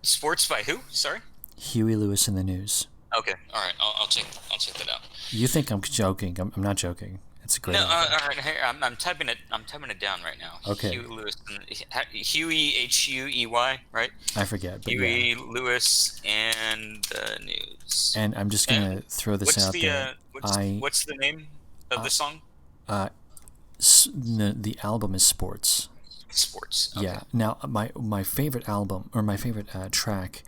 Sports by who? Sorry? Huey Lewis and the News. Okay, all right. I'll check that out. You think I'm joking? I'm not joking. It's a great. No, album. all right. Here, I'm typing it. I'm typing it down right now. Okay. Huey Lewis, Huey Huey, right? I forget. But Huey yeah. Lewis and the News. And I'm just gonna throw this out there. What's the name of the song? The album is Sports. Sports. Okay. Yeah. Now my favorite album or my favorite track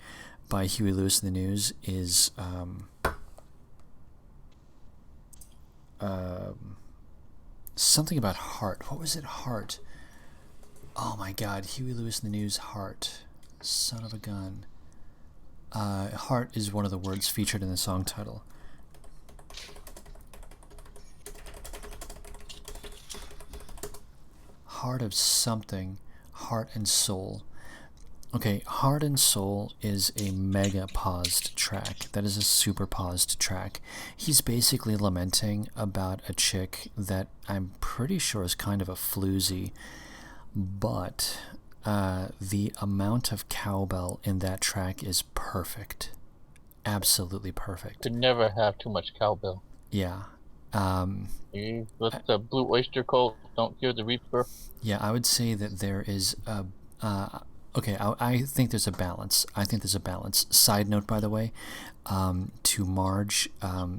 by Huey Lewis and the News is something about Heart. What was it? Heart. Oh my God, Huey Lewis and the News, Heart. Son of a gun. Heart is one of the words featured in the song title. Heart of something. Heart and Soul. Okay, Heart and Soul is a mega paused track. That is a super paused track. He's basically lamenting about a chick that I'm pretty sure is kind of a floozy, but the amount of cowbell in that track is perfect. Absolutely perfect. Could never have too much cowbell. Yeah. Let the Blue Oyster Cult, Don't Fear the Reaper. Yeah, I would say that there is a... okay, I think there's a balance. Side note, by the way, to Marge,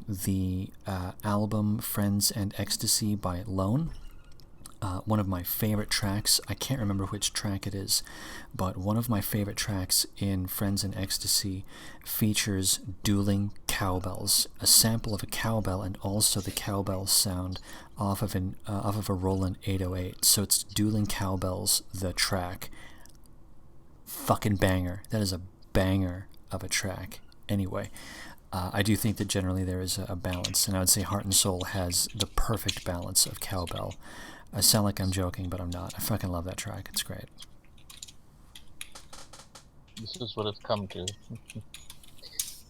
the album Friends and Ecstasy by Lone, one of my favorite tracks, I can't remember which track it is, but one of my favorite tracks in Friends and Ecstasy features dueling cowbells, a sample of a cowbell and also the cowbell sound off of a Roland 808. So it's dueling cowbells, the track. Fucking banger. That is a banger of a track. Anyway, I do think that generally there is a balance, and I would say Heart and Soul has the perfect balance of cowbell. I sound like I'm joking, but I'm not. I fucking love that track. It's great. This is what it's come to.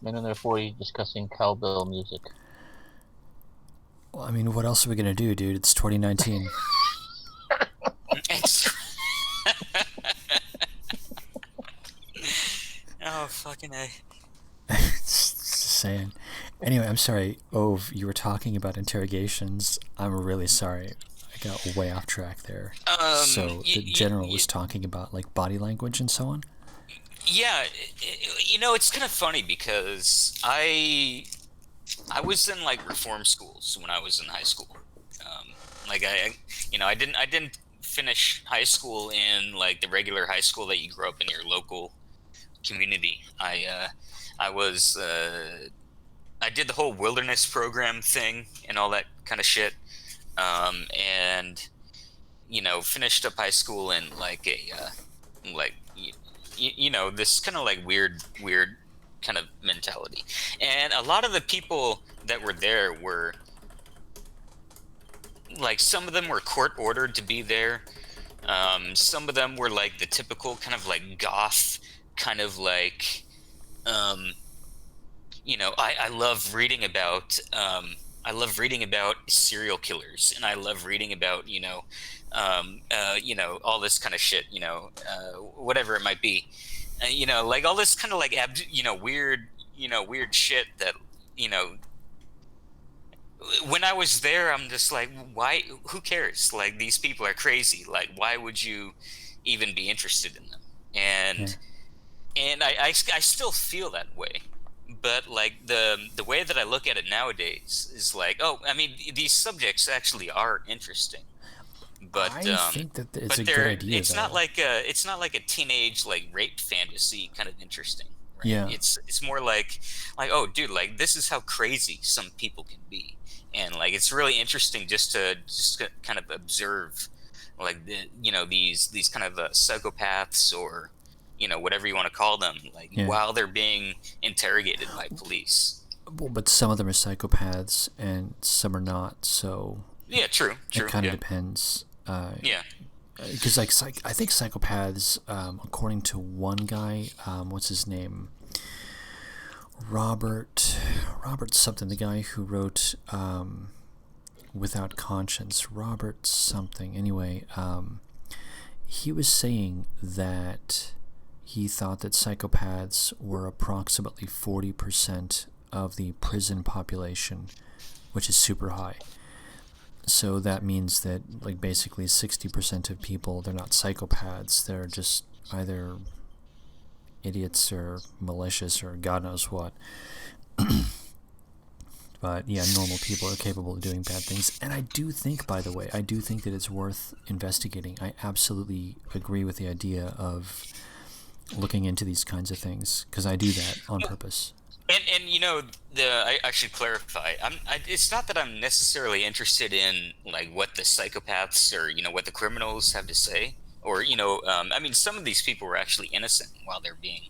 Men in their 40s discussing cowbell music. Well, I mean, what else are we gonna do, dude? It's 2019. Oh, fucking A. Just saying. Anyway, I'm sorry, Ove, you were talking about interrogations. I'm really sorry. I got way off track there. So the general was talking about like body language and so on? Yeah, it's kind of funny because I was in like reform schools when I was in high school. I didn't finish high school in like the regular high school that you grew up in your local community. I did the whole wilderness program thing and all that kind of shit, and finished up high school in like a this kind of like weird kind of mentality. And a lot of the people that were there were like, some of them were court ordered to be there. Some of them were like the typical kind of like goth kind of like, I love reading about serial killers, and I love reading about, all this kind of shit, whatever it might be, like all this kind of like, weird shit that, when I was there, I'm just like, why, who cares? Like, these people are crazy. Like, why would you even be interested in them? And, and I still feel that way. But like the way that I look at it nowadays is like, oh, I mean, these subjects actually are interesting, but I think that it's a good idea. It's not like a teenage like rape fantasy kind of interesting. Right? Yeah. It's more like, oh, dude, like this is how crazy some people can be, and like it's really interesting just to kind of observe, like these kind of psychopaths, or whatever you want to call them, like while they're being interrogated by police. Well, but some of them are psychopaths and some are not. So yeah, true. It kind of depends. Because like I think psychopaths, according to one guy, what's his name? Robert Robert something, the guy who wrote Without Conscience, Robert something. Anyway, he was saying that he thought that psychopaths were approximately 40% of the prison population, which is super high. So that means that, like, basically 60% of people, they're not psychopaths, they're just either idiots or malicious or God knows what. But yeah, normal people are capable of doing bad things. And I do think, by the way, I do think that it's worth investigating. I absolutely agree with the idea of looking into these kinds of things, because I do that on purpose. And you know, I should clarify. It's not that I'm necessarily interested in like what the psychopaths or what the criminals have to say, or I mean, some of these people were actually innocent while they're being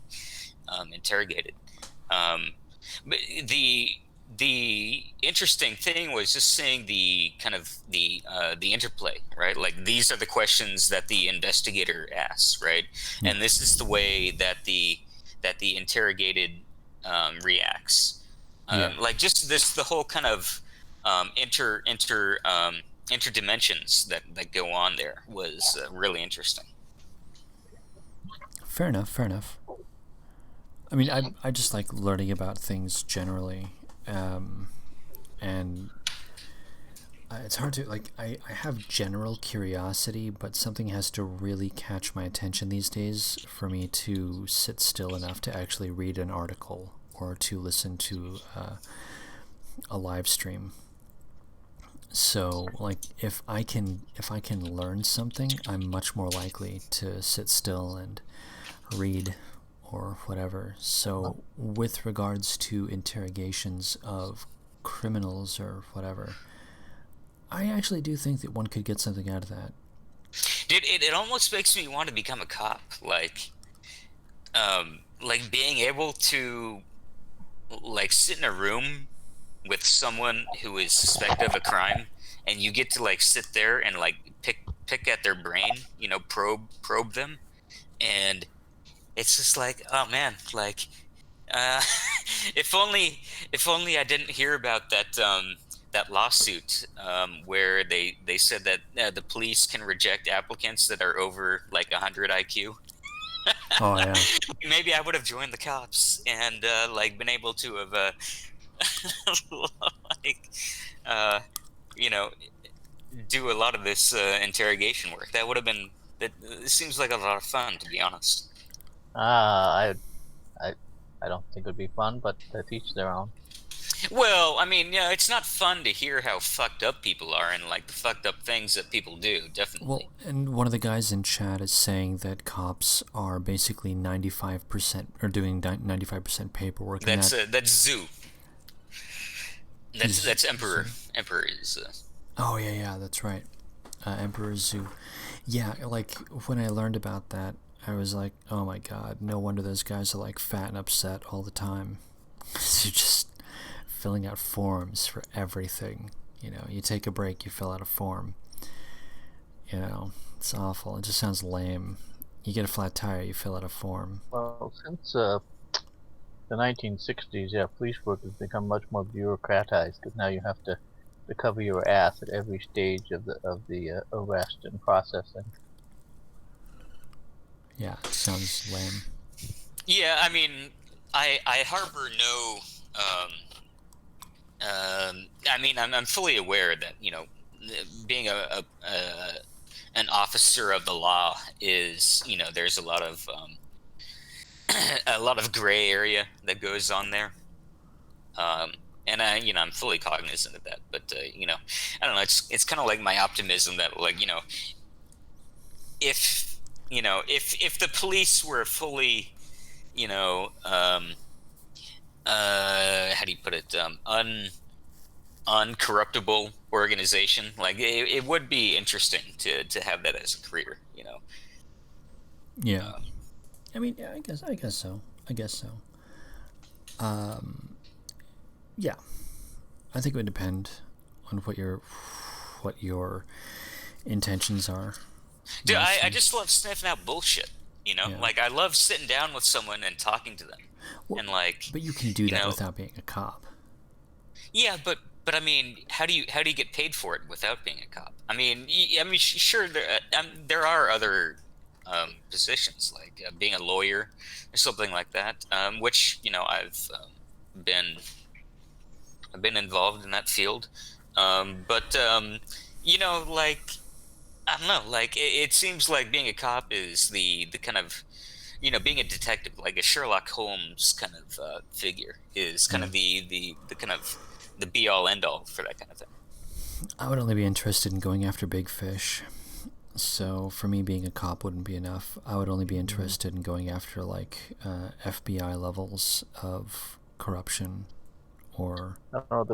interrogated. But the interesting thing was just seeing the kind of the interplay, right? Like, these are the questions that the investigator asks, right? And this is the way that the interrogated reacts. Like, just the whole kind of interdimensions that go on there was really interesting. Fair enough. I mean, I just like learning about things generally. And it's hard to, like, I have general curiosity, but something has to really catch my attention these days for me to sit still enough to actually read an article or to listen to a live stream. So, like, if I can learn something, I'm much more likely to sit still and read or whatever. So with regards to interrogations of criminals or whatever, I actually do think that one could get something out of that. Dude, it almost makes me want to become a cop. Like being able to like sit in a room with someone who is suspected of a crime, and you get to like sit there and like pick at their brain, probe them, and it's just like, oh man, like, if only I didn't hear about that lawsuit where they said that the police can reject applicants that are over like 100 IQ. Oh yeah. Maybe I would have joined the cops and like been able to have do a lot of this interrogation work. That would have been. It seems like a lot of fun, to be honest. I don't think it would be fun, but to each their own. Well, I mean, yeah, it's not fun to hear how fucked up people are and like the fucked up things that people do. Definitely. Well, and one of the guys in chat is saying that cops are basically 95% or doing 95% paperwork. That's Zoo. That's Emperor. Emperor is. Oh yeah, that's right. Emperor Zoo. Yeah, like when I learned about that, I was like, oh my god, no wonder those guys are like fat and upset all the time. You're just filling out forms for everything. You take a break, you fill out a form. It's awful. It just sounds lame. You get a flat tire, you fill out a form. Well, since the 1960s, police work has become much more bureaucratized, because now you have to cover your ass at every stage of the arrest and processing. Yeah, it sounds lame. Yeah, I mean, I harbor no. I mean, I'm fully aware that being an officer of the law is there's a lot of gray area that goes on there. And I'm fully cognizant of that, but I don't know. It's kind of like my optimism that if the police were fully, how do you put it, uncorruptible organization, like it would be interesting to have that as a career, Yeah. I mean, yeah, I guess so. Yeah, I think it would depend on what your intentions are. Dude, I just love sniffing out bullshit. Yeah. Like I love sitting down with someone and talking to them, Well, and like. But you can do that without being a cop. Yeah, but I mean, how do you get paid for it without being a cop? I mean, sure, there are other positions like being a lawyer or something like that, which been I've been involved in that field, but like I don't know, like it seems like being a cop is the kind of being a detective, like a Sherlock Holmes kind of figure, is kind of the kind of the be all end all for that kind of thing. I would only be interested in going after big fish. So for me, being a cop wouldn't be enough. I would only be interested in going after like FBI levels of corruption, or I don't know,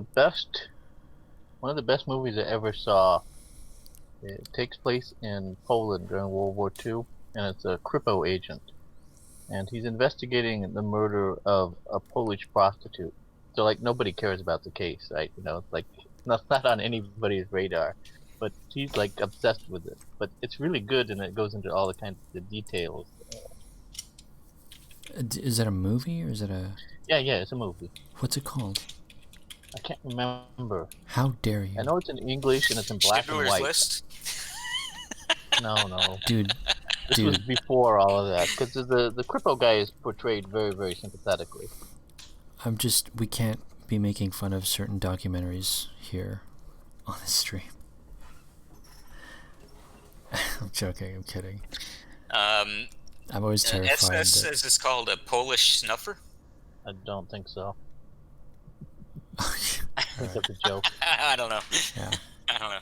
one of the best movies I ever saw. It takes place in Poland during World War II, and it's a Kripo agent, and he's investigating the murder of a Polish prostitute. So like nobody cares about the case, right? It's like not on anybody's radar, but he's like obsessed with it. But it's really good, and it goes into all the kinds of details. Is that a movie or is it a? Yeah, it's a movie. What's it called? I can't remember. How dare you? I know it's in English and it's in black and white. List? No. Dude. This was before all of that, because the Kripo guy is portrayed very, very sympathetically. We can't be making fun of certain documentaries here on the stream. I'm joking, I'm kidding. I'm always terrified. Is this called a Polish snuffer? I don't think so. I think that's a joke. I don't know. Yeah. I don't know.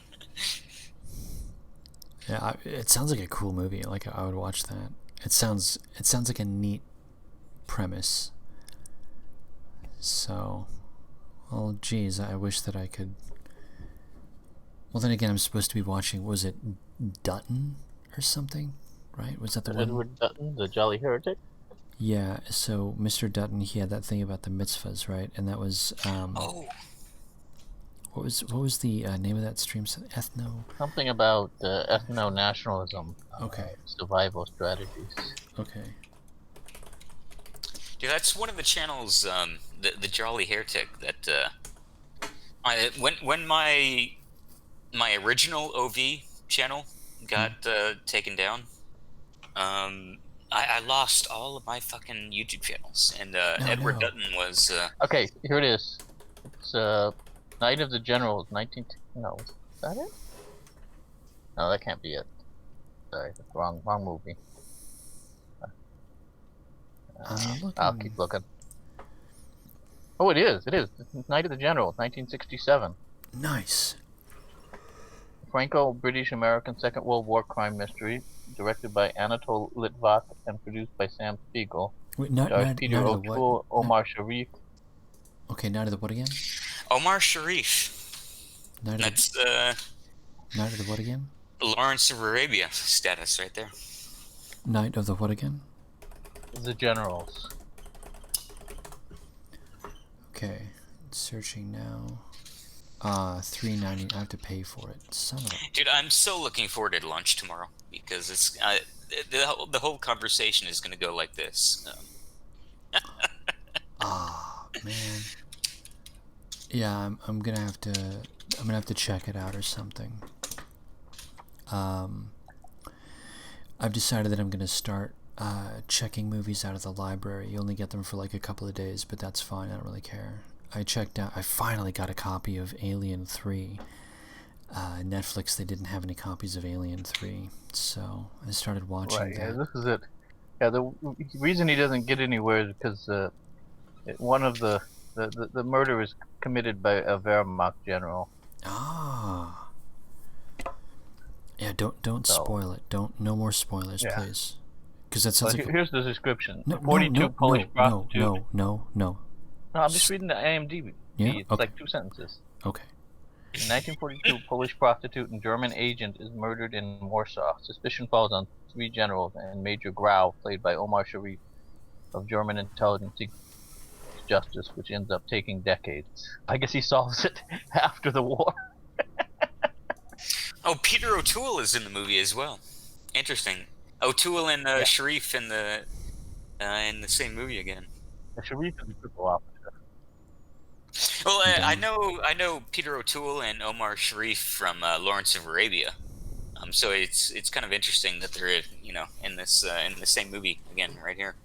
Yeah, it sounds like a cool movie. Like I would watch that. It sounds like a neat premise. So, well, geez, I wish that I could. Well, then again, I'm supposed to be watching. Was it Dutton or something? Right? Was that the one? Edward Dutton, the Jolly Heretic. Yeah. So Mr. Dutton, he had that thing about the mitzvahs, right? And that was. Oh. What was the name of that stream? Something about ethno-nationalism. Okay. Survival strategies. Okay. Dude, that's one of the channels, the Jolly Heretic, that when my original OV channel got taken down, I lost all of my fucking YouTube channels, and Edward Dutton was. Okay, here it is. It's Night of the Generals, 19. No, is that it? No, that can't be it. Sorry, that's wrong movie. I'll keep looking. Oh, it is. It's Night of the Generals, 1967. Nice. Franco-British-American Second World War crime mystery, directed by Anatol Litvak and produced by Sam Spiegel. Wait, Peter O'Toole, Omar Sharif. Okay, Night of the what again? Omar Sharif. That's Night of the what again? Lawrence of Arabia status right there. Night of the what again? The Generals. Okay, searching now. $3.90. I have to pay for it. Son of a... Dude, I'm so looking forward to lunch tomorrow because it's the whole conversation is going to go like this. Man. Yeah, I'm gonna have to check it out or something. I've decided that I'm gonna start checking movies out of the library. You only get them for like a couple of days, but that's fine. I don't really care. I finally got a copy of Alien 3. Netflix, they didn't have any copies of Alien 3, so I started watching that. Yeah, this is it. Yeah, the reason he doesn't get anywhere is because one of the murder is committed by a Wehrmacht general. Ah. Yeah, don't spoil it. No more spoilers, please. Because that sounds like. Here's the description. No, 42 Polish prostitutes. No. No, I'm just reading the IMDb. Yeah? It's Okay. like 2 sentences. Okay. In 1942, Polish prostitute and German agent is murdered in Warsaw. Suspicion falls on 3 generals and Major Grau, played by Omar Sharif, of German intelligence seeks justice, which ends up taking decades. I guess he solves it after the war. Oh, Peter O'Toole is in the movie as well. Interesting. O'Toole and Sharif in the same movie again. Sharif is a triple officer. Well, I Down. know Peter O'Toole and Omar Sharif from Lawrence of Arabia. So it's kind of interesting that they're in the same movie again right here.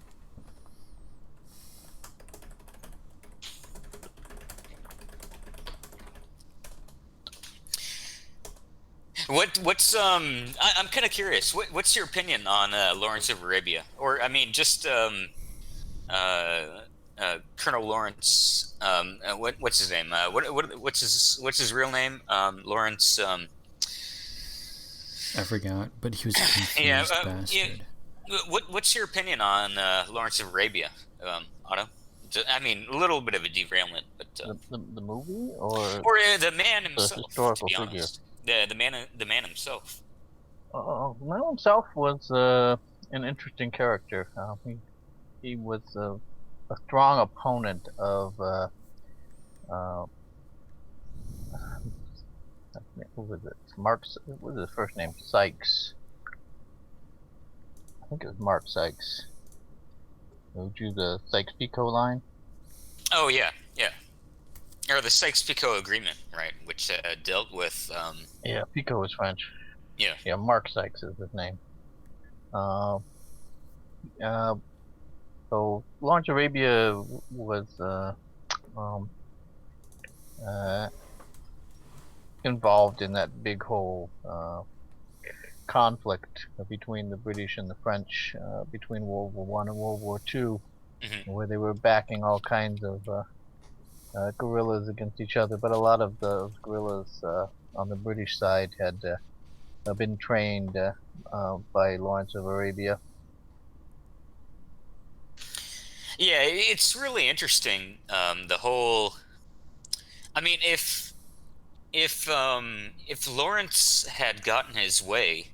I'm kind of curious. What's your opinion on Lawrence of Arabia, or I mean, just Colonel Lawrence? What's his name? What's his real name? Lawrence. I forgot, but he was a confused Yeah. bastard. What's your opinion on Lawrence of Arabia, Otto? I mean, a little bit of a derailment, but The movie or the man the himself, to historical be figure? honest. The man himself. Man himself was an interesting character. He was a strong opponent of who was it? Mark. What was his first name? Sykes. I think it was Mark Sykes. Who drew the Sykes-Picot line? Oh yeah, or the Sykes-Picot Agreement, right? Which dealt with. Yeah, Picot was French. Yeah. Yeah, Mark Sykes is his name. So Lawrence Arabia was involved in that big whole conflict between the British and the French between World War One and World War Two, where they were backing all kinds of guerrillas against each other. But a lot of those guerrillas on the British side had been trained by Lawrence of Arabia. Yeah, it's really interesting. The whole. I mean, if Lawrence had gotten his way,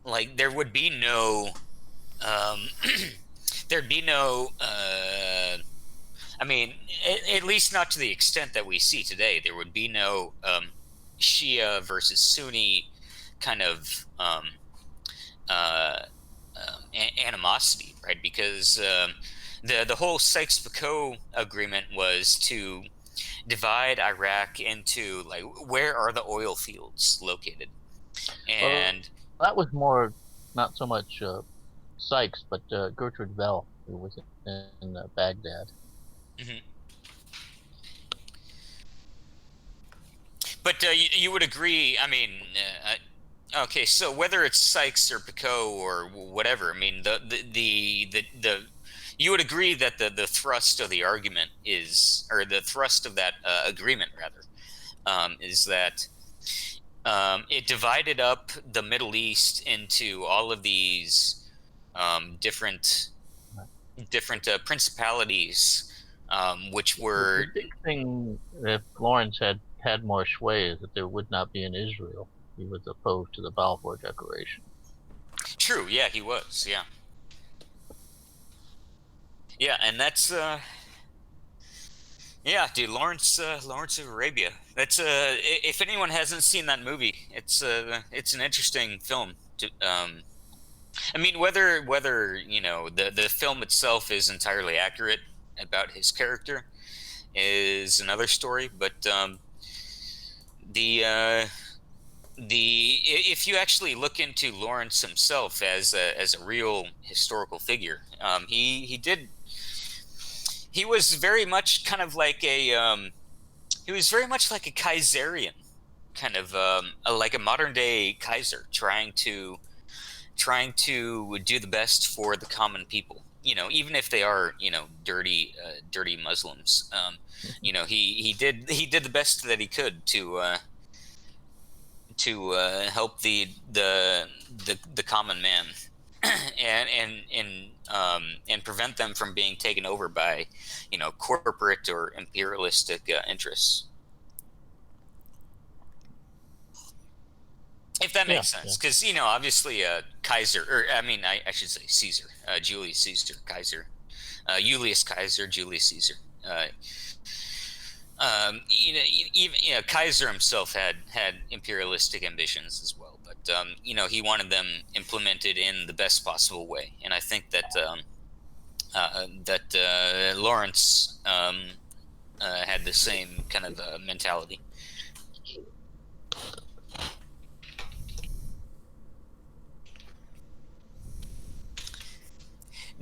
like there would be no, there'd be no. I mean, at least not to the extent that we see today. There would be no Shia versus Sunni kind of animosity, right? Because the whole Sykes-Picot Agreement was to divide Iraq into like where are the oil fields located, and that was more not so much Sykes, but Gertrude Bell, who was in Baghdad. Mm-hmm. But you would agree. I mean, okay. So whether it's Sykes or Picot or whatever, I mean, the you would agree that the thrust of the argument is, or the thrust of that agreement rather, is that it divided up the Middle East into all of these different principalities, which were. The big thing, if Lawrence had more sway, is that there would not be an Israel. He was opposed to the Balfour Declaration. True. Yeah, he was. Yeah. Yeah, and that's yeah, dude, Lawrence of Arabia. That's if anyone hasn't seen that movie, it's an interesting film. I mean, whether the film itself is entirely accurate about his character is another story, but if you actually look into Lawrence himself as a real historical figure, he was very much kind of like he was very much like a Kaiserian, kind of like a modern day Kaiser, trying to do the best for the common people. Even if they are dirty Muslims. He did the best that he could to help the common man and prevent them from being taken over by corporate or imperialistic interests, if that makes sense. Because obviously Kaiser, or I mean I should say Caesar, Julius Caesar, Kaiser, Julius Kaiser, Julius Caesar. Even Kaiser himself had imperialistic ambitions as well, but he wanted them implemented in the best possible way, and I think that Lawrence had the same kind of mentality.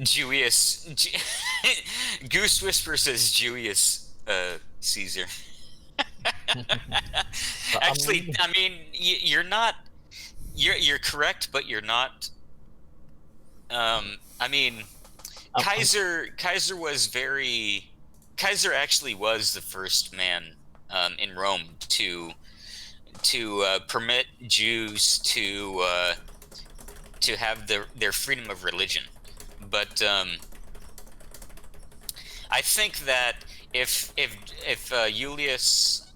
Julius Goose Whisper says Julius Caesar. Actually, I mean, you're not. You're correct, but you're not. I mean, Kaiser was very. Kaiser actually was the first man in Rome to permit Jews to have their freedom of religion. But I think that if Julius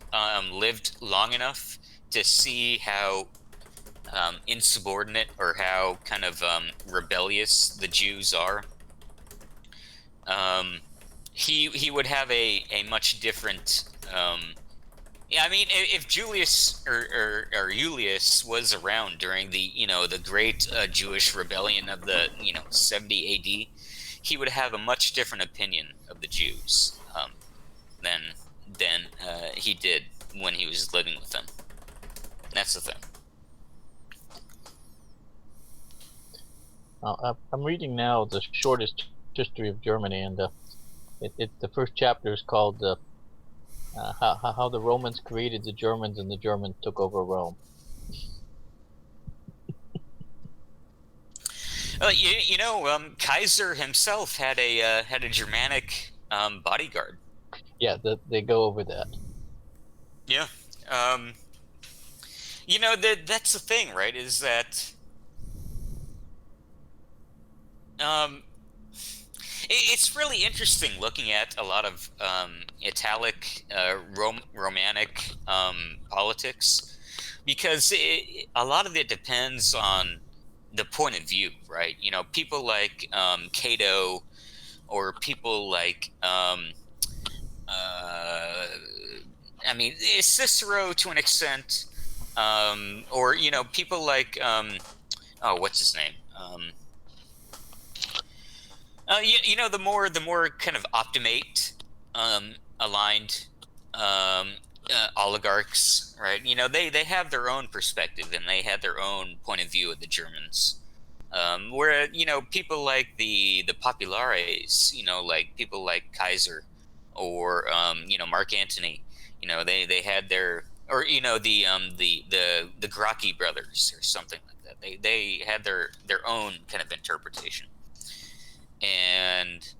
lived long enough to see how insubordinate or how kind of rebellious the Jews are, he would have a much different. Yeah, I mean, if Julius or Julius was around during the the great Jewish rebellion of the 70 A.D., he would have a much different opinion of the Jews than he did when he was living with them. That's the thing. I'm reading now the shortest history of Germany, and the first chapter is called how the Romans created the Germans and the Germans took over Rome. Kaiser himself had a Germanic bodyguard. Yeah, they go over that. Yeah. That's the thing, right? Is that it's really interesting looking at a lot of Italic, Romanic politics, because a lot of it depends on the point of view, right? People like Cato, or people like Cicero to an extent, or people like what's his name? The more kind of optimate aligned oligarchs, right? They have their own perspective and they had their own point of view of the Germans. Where people like the populares, like people like Kaiser or Mark Antony, they had their, or the Gracchi brothers or something like that. They had their own kind of interpretation. And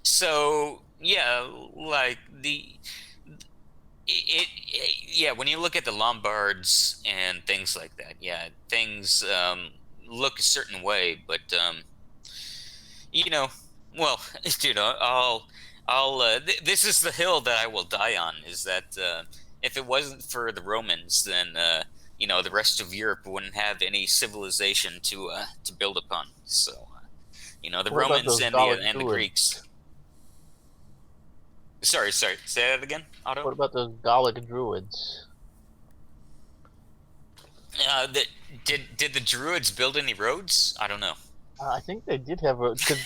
so yeah, like when you look at the Lombards and things like that, yeah, things look a certain way, but well, dude, this is the hill that I will die on, is that if it wasn't for the Romans, then the rest of Europe wouldn't have any civilization to build upon. So the Romans and the Greeks. Sorry, say that again, Otto. What about those Gallic druids? Did the druids build any roads? I don't know. I think they did have because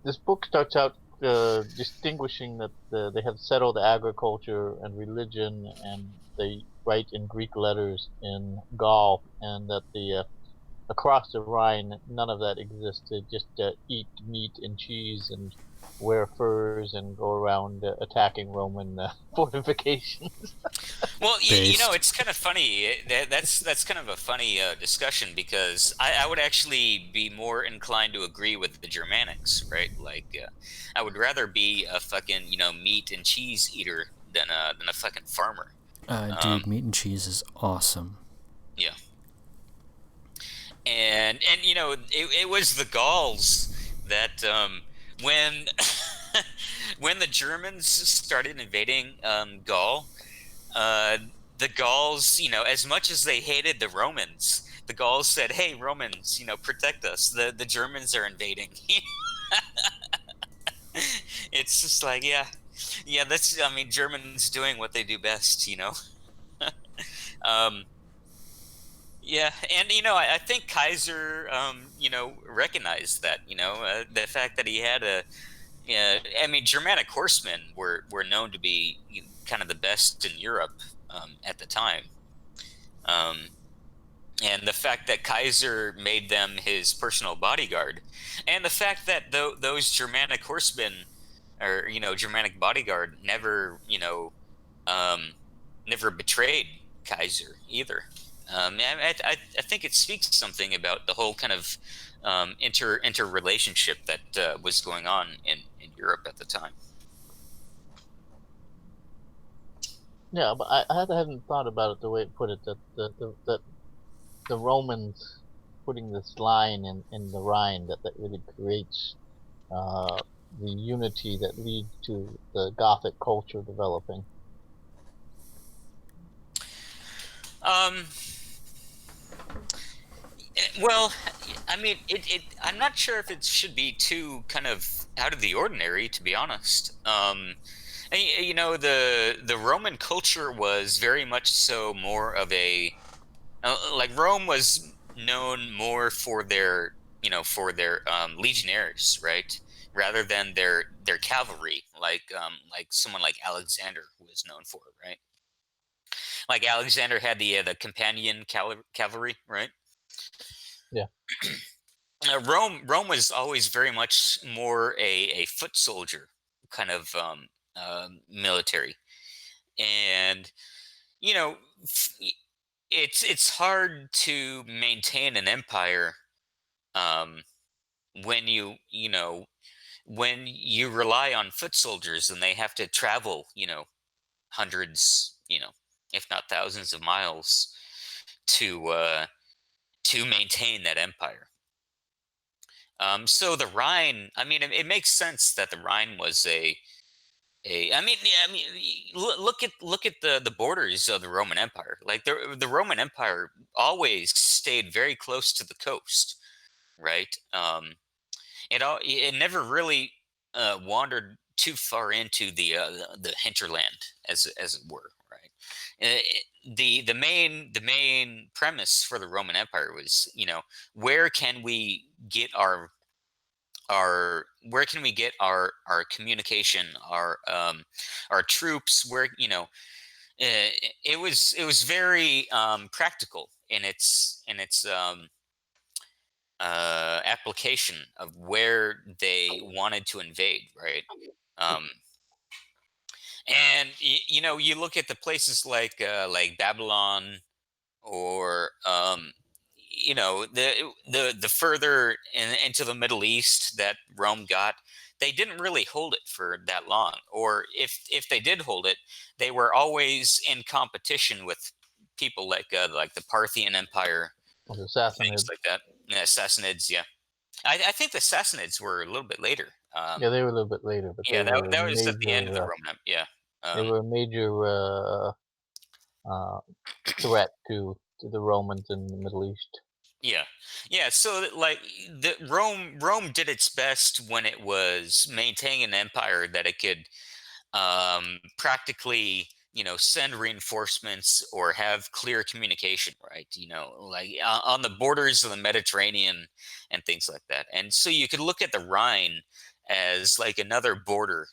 this book starts out distinguishing that they have settled agriculture and religion, and they write in Greek letters in Gaul, and that the across the Rhine none of that exists. They just eat meat and cheese and wear furs and go around attacking Roman fortifications. Well, it's kind of funny. That's kind of a funny discussion, because I would actually be more inclined to agree with the Germanics, right? Like, I would rather be a fucking meat and cheese eater than a fucking farmer. Dude, meat and cheese is awesome. Yeah. And it was the Gauls that when when the Germans started invading Gaul, the Gauls, as much as they hated the Romans, the Gauls said, "Hey, Romans, protect us. The Germans are invading." It's just like, yeah, that's, Germans doing what they do best, Yeah, and I think Kaiser, recognized that. The fact that he had a, yeah, I mean, Germanic horsemen were known to be kind of the best in Europe at the time, um, and the fact that Kaiser made them his personal bodyguard, and the fact that those Germanic horsemen or Germanic bodyguard um, never betrayed Kaiser either. I think it speaks something about the whole kind of interrelationship that was going on in Europe at the time. Yeah, but I hadn't thought about it the way it put it, that the Romans putting this line in the Rhine, that really creates the unity that leads to the Gothic culture developing. Um, well, I mean, I'm not sure if it should be too kind of out of the ordinary, to be honest. The Roman culture was very much so more of a like Rome was known more for their legionaries, right, rather than their cavalry, like someone like Alexander was known for, right? Like Alexander had the companion cavalry, right? Yeah. Rome was always very much more a foot soldier kind of military, and you know it's hard to maintain an empire um, when when you rely on foot soldiers and they have to travel hundreds, if not thousands of miles to maintain that empire. So the Rhine, I mean, it makes sense that the Rhine was I mean, yeah, I mean, look at the borders of the Roman Empire. Like the Roman Empire always stayed very close to the coast, right? It never really wandered too far into the hinterland, as it were, right? The main premise for the Roman Empire was, where can we get where can we get our communication, our troops, where it was very practical in its application of where they wanted to invade, right? um and you look at the places like Babylon, or the further into the Middle East that Rome got, they didn't really hold it for that long. Or if they did hold it, they were always in competition with people like the Parthian Empire, The things Sassanids. like that. Yeah, Sassanids, yeah. I think the Sassanids were a little bit later. Yeah, they were a little bit later, but Yeah, that was at the end of the Roman Yeah. they Um, were a major threat to the Romans in the Middle East. Yeah, yeah. So like the Rome did its best when it was maintaining an empire that it could practically send reinforcements or have clear communication, right? Like on the borders of the Mediterranean and things like that. And so you could look at the Rhine as like another border,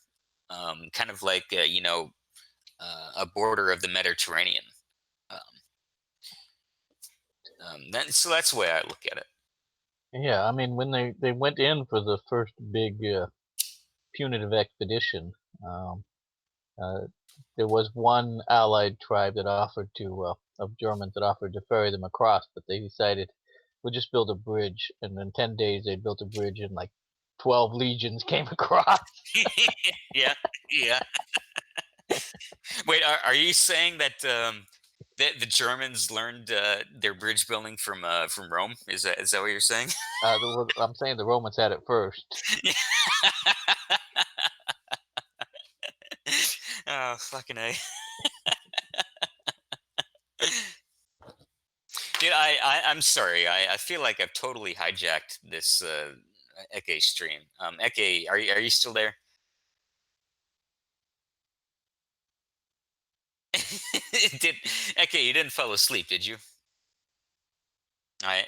kind of like a border of the Mediterranean. Um, so that's the way I look at it. Yeah, I mean, when they went in for the first big punitive expedition, um, uh, there was one allied tribe that offered to of Germans that offered to ferry them across, but they decided we'll just build a bridge, and in 10 days they built a bridge, and like 12 legions came across. Yeah, yeah. Wait, are you saying that the Germans learned their bridge building from Rome? Is that what you're saying? I'm saying the Romans had it first. Oh, fucking A. Dude, I'm sorry. I feel like I've totally hijacked this Eke stream. Eke, are you still there? Did Eke, you didn't fall asleep, did you?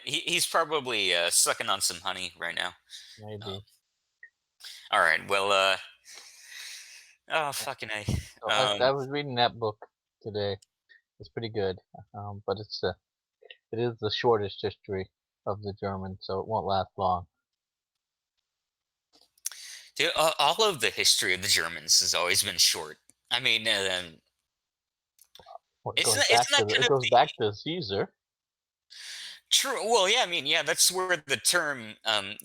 He's probably sucking on some honey right now. Maybe. All right. Well, oh fucking a. So I was reading that book today. It's pretty good, but it is the shortest history of the Germans, so it won't last long. Dude, all of the history of the Germans has always been short. I mean, Well, it isn't goes that kind of the back to Caesar. true? Well, yeah. I mean, yeah. That's where the term,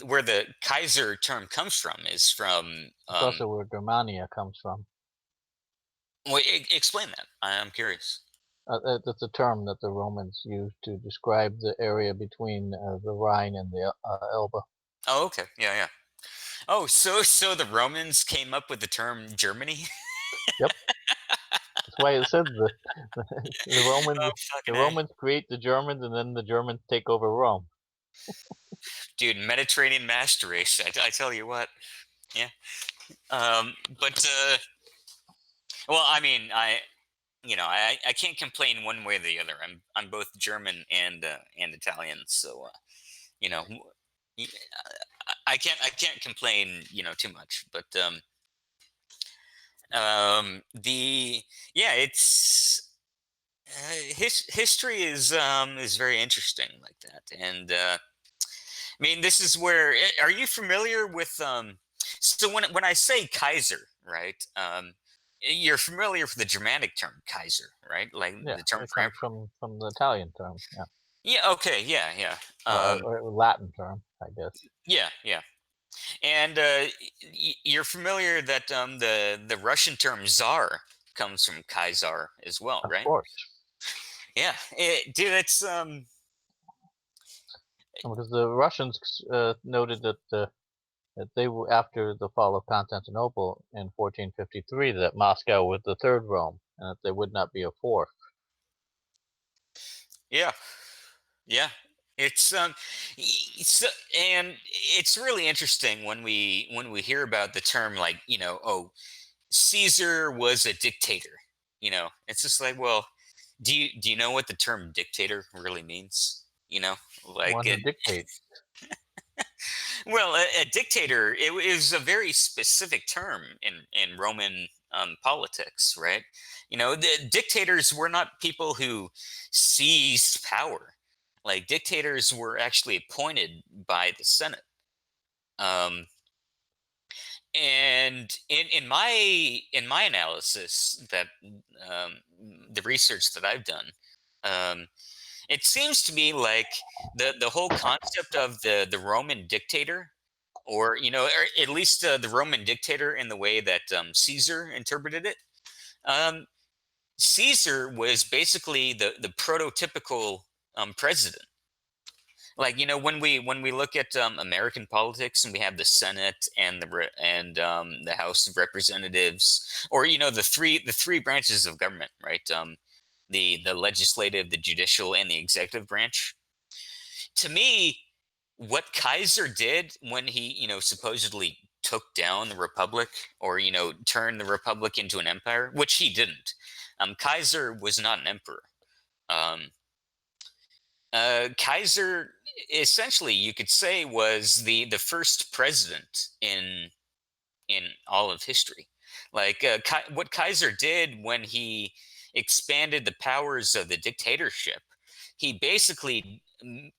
where the Kaiser term comes from, is from. It's also where Germania comes from. Well, explain that. I'm curious. That's a term that the Romans used to describe the area between the Rhine and the Elbe. Oh, okay. Yeah, yeah. Oh, so the Romans came up with the term Germany. Yep. That's why it says the Romans Oh, the fucking A. Romans create the Germans, and then the Germans take over Rome. Dude, Mediterranean master race. I tell you what. Yeah. But well, I mean, I can't complain one way or the other. I'm both German and Italian, so you know, I can't complain, too much. But the yeah, it's history is very interesting like that, and I mean, this is where are you familiar with so when I say Kaiser, right? You're familiar with the Germanic term Kaiser, right? Like Yeah, the term it for comes emperor. from the Italian term. Yeah, Yeah, okay, yeah, yeah. or Latin term, I guess. Yeah, yeah. And you're familiar that the Russian term czar comes from Kaiser as well, Of right? course, Yeah, dude, it's because the Russians noted that they were after the fall of Constantinople in 1453 that Moscow was the third Rome, and that there would not be a fourth. yeah, yeah. It's and it's really interesting when we hear about the term, like, oh, Caesar was a dictator. It's just like, well, do you know what the term dictator really means? Like One who it. dictates. Well, a dictator, it is a very specific term in Roman politics, right? The dictators were not people who seized power. Like, dictators were actually appointed by the Senate. Um, and in my analysis, that the research that I've done, um, it seems to me like the whole concept of the Roman dictator, or at least the Roman dictator in the way that Caesar interpreted it. Um, Caesar was basically the prototypical president. Like, when we look at American politics, and we have the Senate and the House of Representatives, or the three branches of government, right? The legislative, the judicial, and the executive branch. To me, what Kaiser did when he supposedly took down the republic, or turned the republic into an empire, which he didn't. Kaiser was not an emperor. Um, Kaiser, essentially, you could say, was the first president in all of history. Like, what Kaiser did when he expanded the powers of the dictatorship, he basically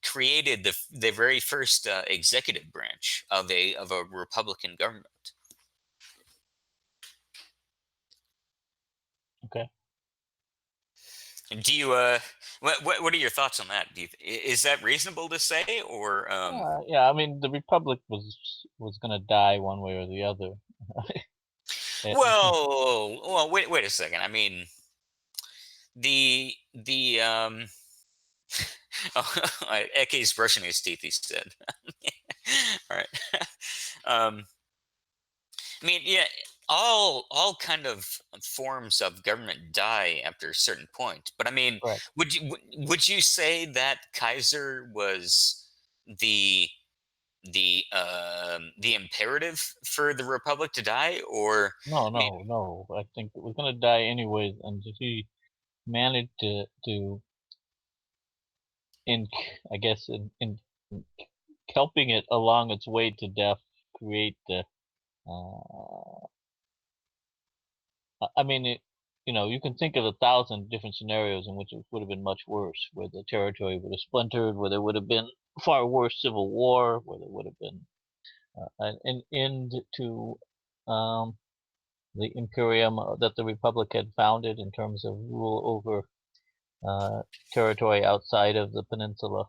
created the very first executive branch of a republican government. Okay. Do you what are your thoughts on that? Is that reasonable to say, or Yeah, I mean the Republic was gonna die one way or the other. well, wait a second. I mean, the oh, Eke's brushing his teeth, he said. All right. um I mean, yeah, all kind of forms of government die after a certain point. But I mean, Right. would you say that Kaiser was the the imperative for the republic to die, or No, I mean, no. I think it was gonna die anyways, and he managed to I guess in helping it along its way to death create the I mean, you can think of 1,000 different scenarios in which it would have been much worse, where the territory would have splintered, where there would have been far worse civil war, where there would have been an end to the imperium that the Republic had founded in terms of rule over territory outside of the peninsula.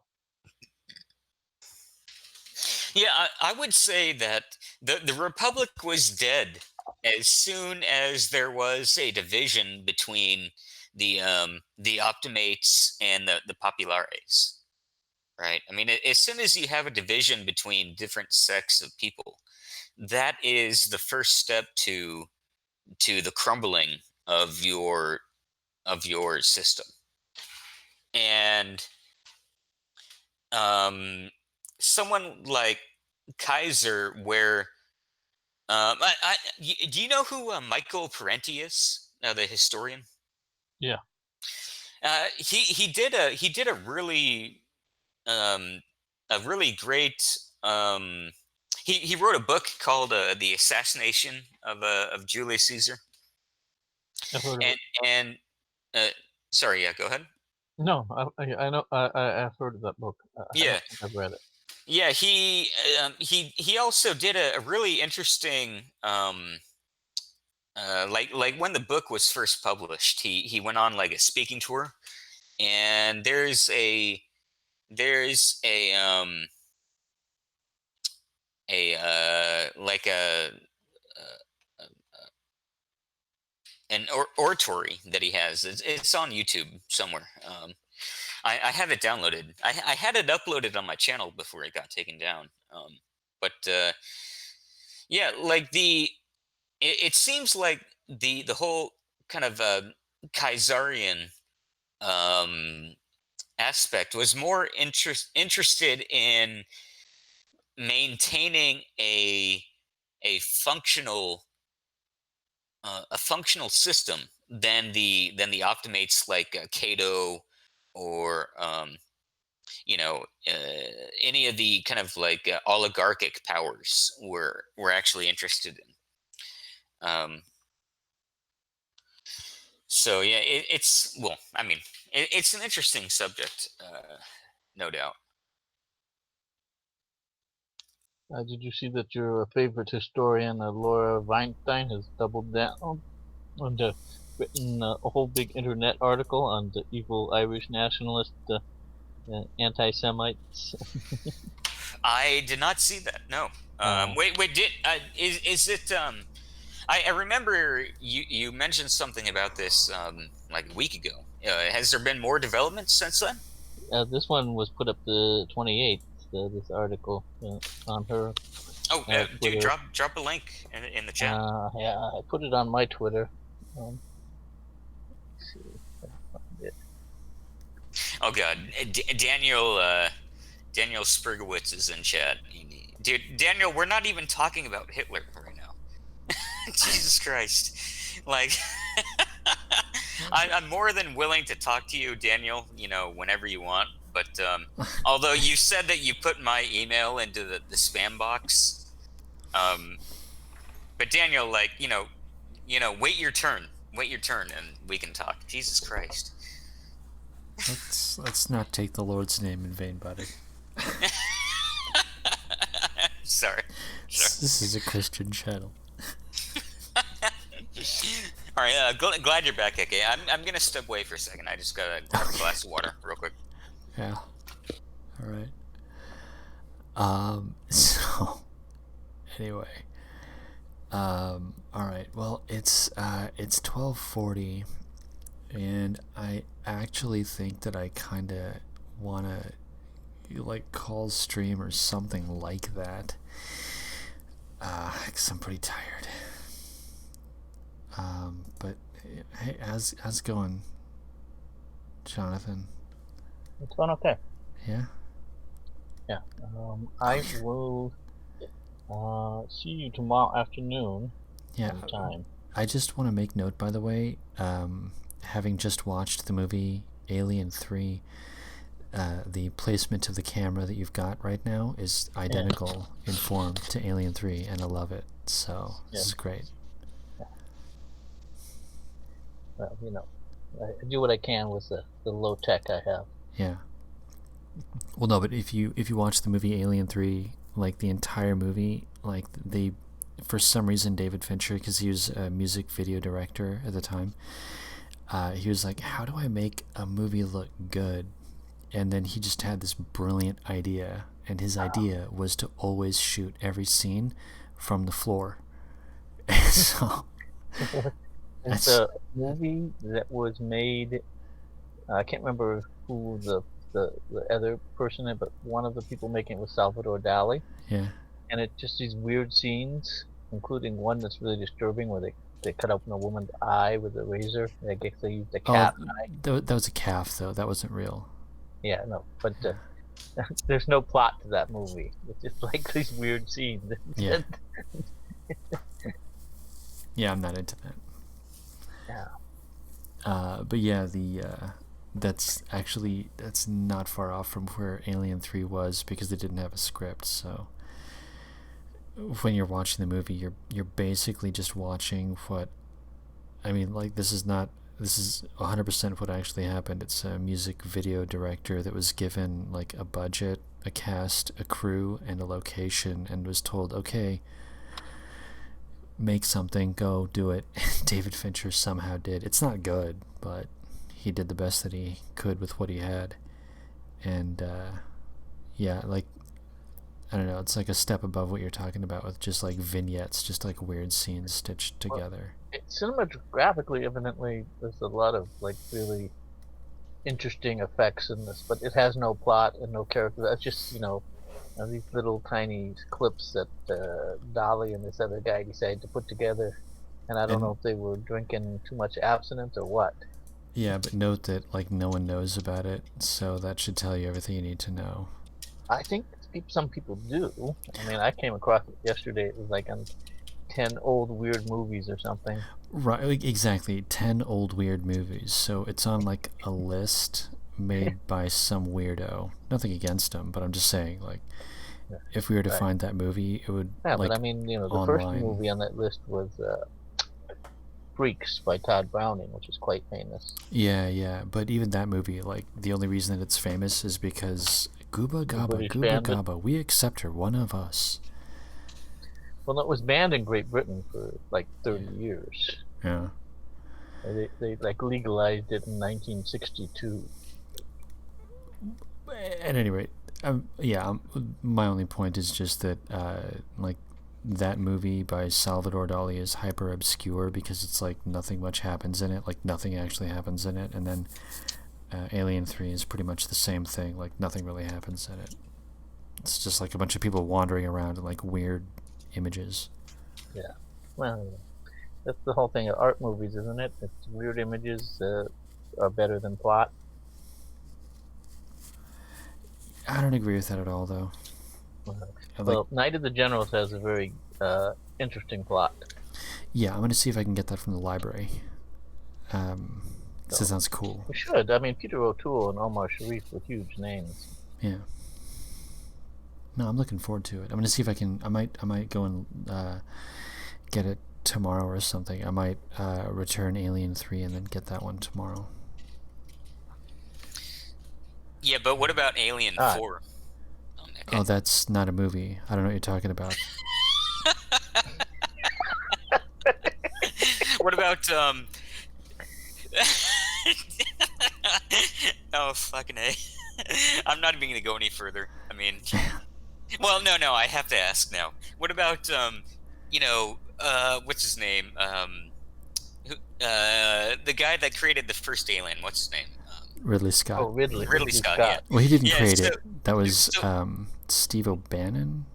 Yeah, I would say that the Republic was dead as soon as there was a division between the Optimates and the Populares, right? I mean, as soon as you have a division between different sects of people, that is the first step to the crumbling of your system. And someone like Kaiser, where do you know who Michael Parenti is? The historian. Yeah. He did a really great. He wrote a book called "The Assassination of Julius Caesar." I've heard of it. And sorry, yeah, go ahead. No, I know. I've heard of that book. I Yeah. don't think I've read it. Yeah, he also did a really interesting like when the book was first published, he went on like a speaking tour, and there's a like an oratory that he has. It's on YouTube somewhere. I have it downloaded. I had it uploaded on my channel before it got taken down. But yeah, like it seems like the whole kind of Kaisarian aspect was more interested in maintaining a functional system than the Optimates like Cato or any of the kind of like oligarchic powers were actually interested in. So yeah, it's well, I mean, it's an interesting subject, no doubt. Did you see that your favorite historian, Laura Weinstein, has doubled down and written a whole big internet article on the evil Irish nationalist anti-Semites? I did not see that. No. Wait. Is it? I remember you mentioned something about this like a week ago. Has there been more developments since then? This one was put up the 28th. This article on her. Oh, dude, drop a link in the chat. Yeah, I put it on my Twitter. Let's see if I can find it. Oh God, Daniel Sprigowitz is in chat. Dude, Daniel, we're not even talking about Hitler right now. Jesus Christ, like. I'm more than willing to talk to you, Daniel, whenever you want. But although you said that you put my email into the spam box, but Daniel, like, wait your turn, and we can talk. Jesus Christ. Let's not take the Lord's name in vain, buddy. Sorry. This is a Christian channel. All right, glad you're back, AK. I'm gonna step away for a second. I just gotta grab a glass of water real quick. Yeah. All right. So anyway, all right. Well, it's 12:40, and I actually think that I kind of wanna like call stream or something like that. 'Cause I'm pretty tired. But hey, how's it going, Jonathan? It's going okay. Yeah. Yeah. I will see you tomorrow afternoon. Yeah. Sometime. I just want to make note, by the way, having just watched the movie Alien 3, the placement of the camera that you've got right now is identical in form to Alien 3, and I love it. So this is great. Well, you know, I do what I can with the low tech I have. Yeah. Well, no, but if you watch the movie Alien 3, like the entire movie, like they, for some reason, David Fincher, because he was a music video director at the time, he was like, how do I make a movie look good? And then he just had this brilliant idea, and his idea was to always shoot every scene from the floor. So it's a movie that was made, I can't remember who the other person in, but one of the people making it was Salvador Dali. Yeah. And it's just these weird scenes, including one that's really disturbing where they cut open a woman's eye with a razor. I guess they used a cat eye. That was a calf, though. That wasn't real. Yeah, no, but there's no plot to that movie. It's just like these weird scenes. Yeah. Yeah, I'm not into that. Yeah. But yeah, that's not far off from where Alien 3 was, because they didn't have a script. So when you're watching the movie, you're basically just watching what, I mean, like this is 100% what actually happened. It's a music video director that was given like a budget, a cast, a crew, and a location, and was told, okay, make something, go do it. David Fincher somehow did. It's not good, but he did the best that he could with what he had. And yeah, like, I don't know, it's like a step above what you're talking about with just like vignettes, just like weird scenes stitched together. Cinematographically, evidently, there's a lot of like really interesting effects in this, but it has no plot and no character. That's just, you know, these little tiny clips that Dolly and this other guy decided to put together, and I don't know if they were drinking too much absinthe or what. Yeah, but note that like no one knows about it, so that should tell you everything you need to know. I think some people do. I mean, I came across it yesterday. It was like on 10 old weird movies or something. Right, exactly. 10 old weird movies. So it's on like a list made by some weirdo. Nothing against him, but I'm just saying, like, if we were to find that movie, it would. Yeah, like, but I mean, you know, the online. first movie on that list was Freaks by Todd Browning, which is quite famous. Yeah, but even that movie, like, the only reason that it's famous is because Gooba Gaba, we accept her, one of us. Well, it was banned in Great Britain for like 30 years. Yeah. They like legalized it in 1962. At any rate, my only point is just that, like, that movie by Salvador Dali is hyper obscure because it's like nothing much happens in it, like nothing actually happens in it, and then Alien 3 is pretty much the same thing, like nothing really happens in it. It's just like a bunch of people wandering around in like weird images. Yeah, well, that's the whole thing of art movies, isn't it? It's weird images are better than plot. I don't agree with that at all, though. Well, Night of the Generals has a very interesting plot. Yeah, I'm going to see if I can get that from the library. It sounds cool. We should. I mean, Peter O'Toole and Omar Sharif were huge names. Yeah. No, I'm looking forward to it. I'm going to see if I can. I might go and get it tomorrow or something. I might return Alien 3 and then get that one tomorrow. Yeah, but what about Alien 4? Oh, that's not a movie. I don't know what you're talking about. What about oh, fucking A. I'm not even gonna go any further. I mean, well, no, I have to ask now. What about you know, what's his name? The guy that created the first Alien. What's his name? Ridley Scott. Oh, Ridley Scott. Yeah. Well, he didn't create it. That was Steve O'Bannon.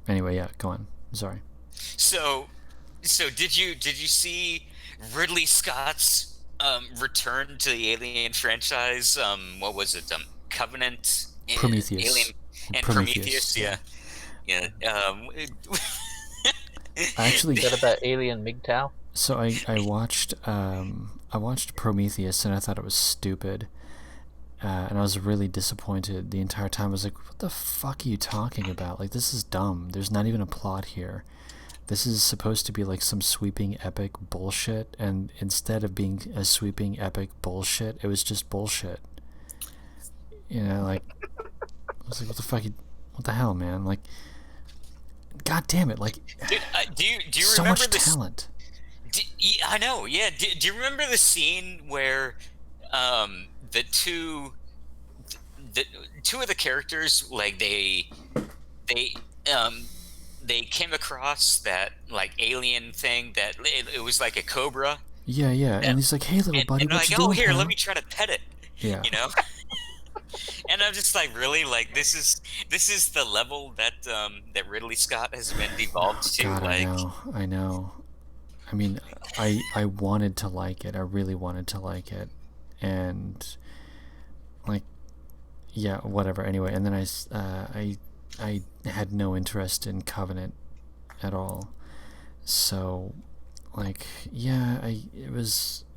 Anyway, yeah, go on. Sorry. So did you see Ridley Scott's return to the Alien franchise? What was it? Covenant, Prometheus, Alien, and Prometheus. Yeah. Actually, is that about Alien MGTOW? So I watched Prometheus and I thought it was stupid. and I was really disappointed the entire time. I was like, what the fuck are you talking about? Like, this is dumb. There's not even a plot here. This is supposed to be like some sweeping epic bullshit, and instead of being a sweeping epic bullshit, it was just bullshit. You know, like, I was like, what the fuck, what the hell, man? Like, god damn it, like, Dude, do you so remember much this? talent. I know, yeah. Do you remember the scene where the two of the characters, like, they came across that, like, alien thing that it was like a cobra. Yeah, and he's like, hey, little buddy, and what like, you doing, here, pal? let me try to pet it. Yeah. You know? And I'm just like, really? Like, this is the level that that Ridley Scott has been devolved to? God, like, I know. I mean, I wanted to like it. I really wanted to like it. And, like, yeah, whatever. Anyway, and then I had no interest in Covenant at all. So, like, yeah,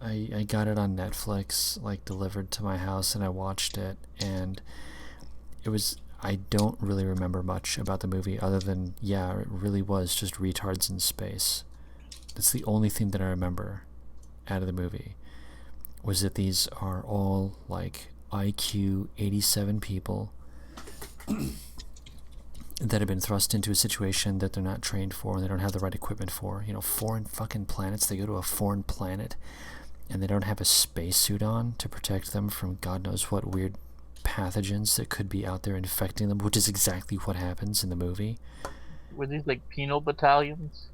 I got it on Netflix, like, delivered to my house, and I watched it, and it was, I don't really remember much about the movie other than, yeah, it really was just retards in space. That's the only thing that I remember out of the movie, was that these are all, like, IQ 87 people that have been thrust into a situation that they're not trained for and they don't have the right equipment for. You know, foreign fucking planets. They go to a foreign planet and they don't have a spacesuit on to protect them from God knows what weird pathogens that could be out there infecting them, which is exactly what happens in the movie. Were these like penal battalions?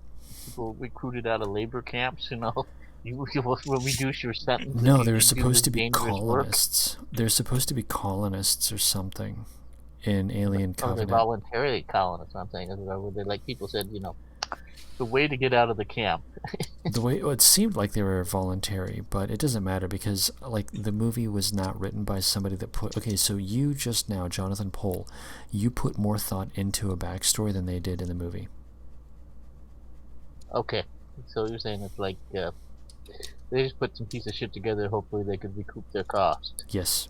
People recruited out of labor camps, you know? You will reduce your sentence. No, they're supposed to be colonists. They're supposed to be colonists or something in Alien Covenant. They voluntarily colonists, I'm saying. They, like people said, you know, the way to get out of the camp. It seemed like they were voluntary, but it doesn't matter because, like, the movie was not written by somebody that put... Okay, so you just now, Jonathan Pohl, you put more thought into a backstory than they did in the movie. Okay, so you're saying it's like... they just put some piece of shit together, hopefully they could recoup their cost. Yes.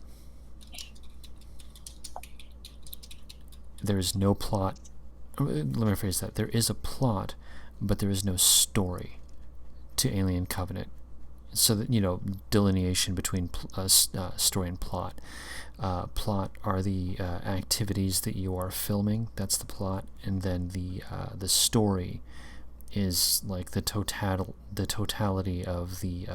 There is no plot. Let me rephrase that. There is a plot, but there is no story to Alien Covenant. So that, you know, delineation between story and plot. Plot are the activities that you are filming. That's the plot, and then the story is like the totality of the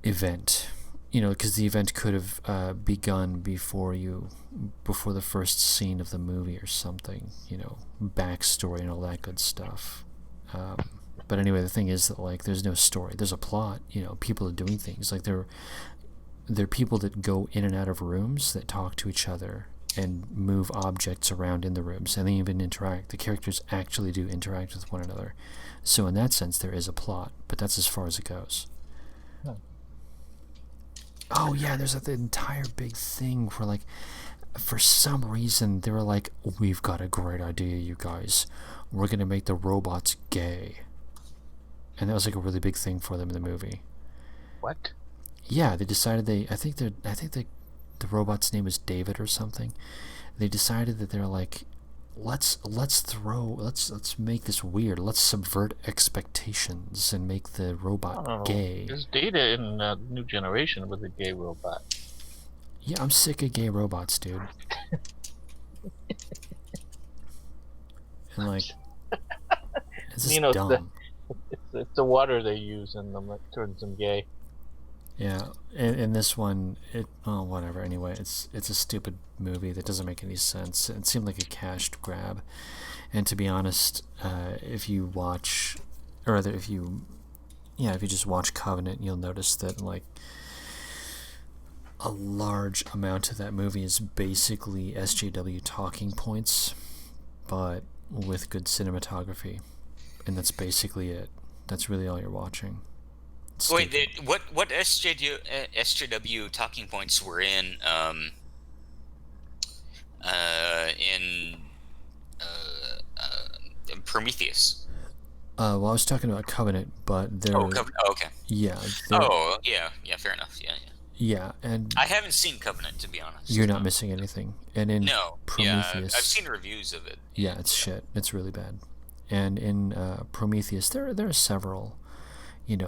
event. You know, because the event could have begun before the first scene of the movie or something. You know, backstory and all that good stuff. But anyway, the thing is that, like, there's no story. There's a plot. You know, people are doing things. Like, they're people that go in and out of rooms that talk to each other and move objects around in the rooms, and they even interact. The characters actually do interact with one another. So in that sense, there is a plot, but that's as far as it goes. Oh yeah, there's the entire big thing where, like, for some reason they were like, we've got a great idea, you guys. We're gonna make the robots gay. And that was like a really big thing for them in the movie. What? Yeah, they decided I think the robot's name was David or something. They decided that they're like, let's make this weird. Let's subvert expectations and make the robot gay. There's Data in New Generation with a gay robot. Yeah, I'm sick of gay robots, dude. And, like, it's just dumb. It's the water they use in them that turns them gay. Yeah, in this one, whatever. Anyway, it's a stupid movie that doesn't make any sense. It seemed like a cash grab, and to be honest, if you just watch Covenant, you'll notice that, like, a large amount of that movie is basically SJW talking points, but with good cinematography, and that's basically it. That's really all you're watching. Wait, what SJW talking points were in Prometheus? Well, I was talking about Covenant, but they're... Oh, okay. Yeah. Oh, yeah, fair enough. Yeah. Yeah, and I haven't seen Covenant, to be honest. you're not missing anything. And in No. Prometheus, Yeah, I've seen reviews of it. yeah, it's shit. It's really bad. And in Prometheus, there are several,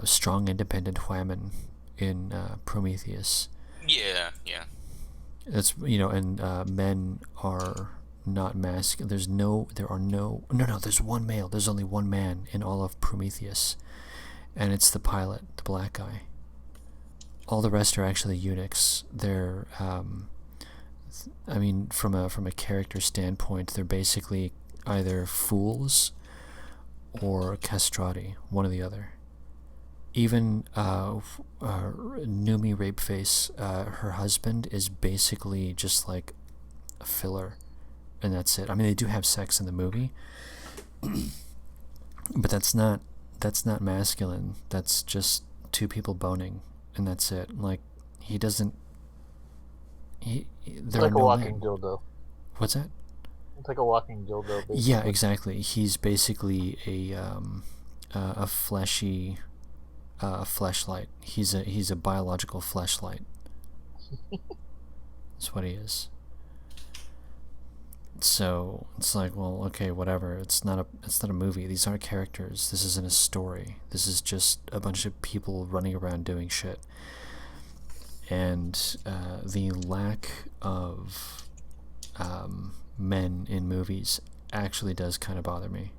strong independent women in Prometheus. Yeah, yeah. That's and men are not masculine. There's one male. There's only one man in all of Prometheus, and it's the pilot, the black guy. All the rest are actually eunuchs. They're, I mean, from a character standpoint, they're basically either fools or castrati, one or the other. Even Numi Rapeface, her husband is basically just like a filler, and that's it. I mean, they do have sex in the movie, but that's not masculine. That's just two people boning, and that's it. Like, he doesn't. They're like a no walking men. dildo. What's that? It's like a walking dildo. Basically. Yeah, exactly. He's basically a fleshy fleshlight. He's a biological fleshlight. That's what he is. So it's like, well, okay, whatever. It's not a movie. These aren't characters. This isn't a story. This is just a bunch of people running around doing shit. And the lack of men in movies actually does kind of bother me.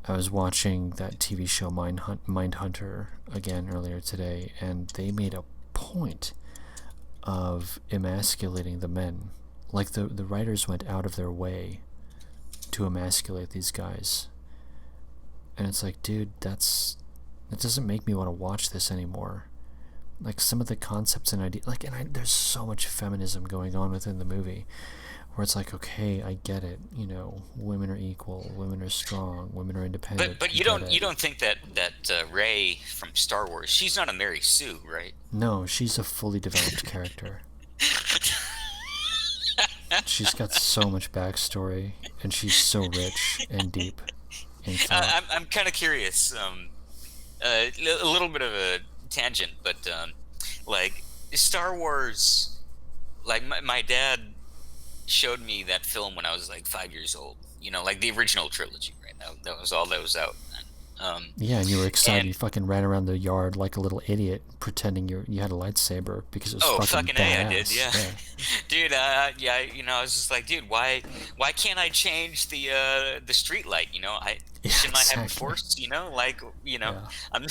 I was watching that TV show Mindhunter again earlier today, and they made a point of emasculating the men. Like, the writers went out of their way to emasculate these guys. And it's like, dude, that doesn't make me want to watch this anymore. Like, some of the concepts and ideas, there's so much feminism going on within the movie, where it's like, okay, I get it, women are equal, women are strong, women are independent. But you don't think that Rey from Star Wars, she's not a Mary Sue, right? No, she's a fully developed character. She's got so much backstory, and she's so rich and deep in thought. I'm kind of curious. A little bit of a tangent, but like Star Wars, like my dad showed me that film when I was like 5 years old. Like the original trilogy, right? That was all that was out then. Yeah, and you were excited. You fucking ran around the yard like a little idiot, pretending you had a lightsaber because it was fucking badass. A, I did, yeah. Dude, I was just like, dude, why can't I change the street light? Shouldn't I have a force? I'm.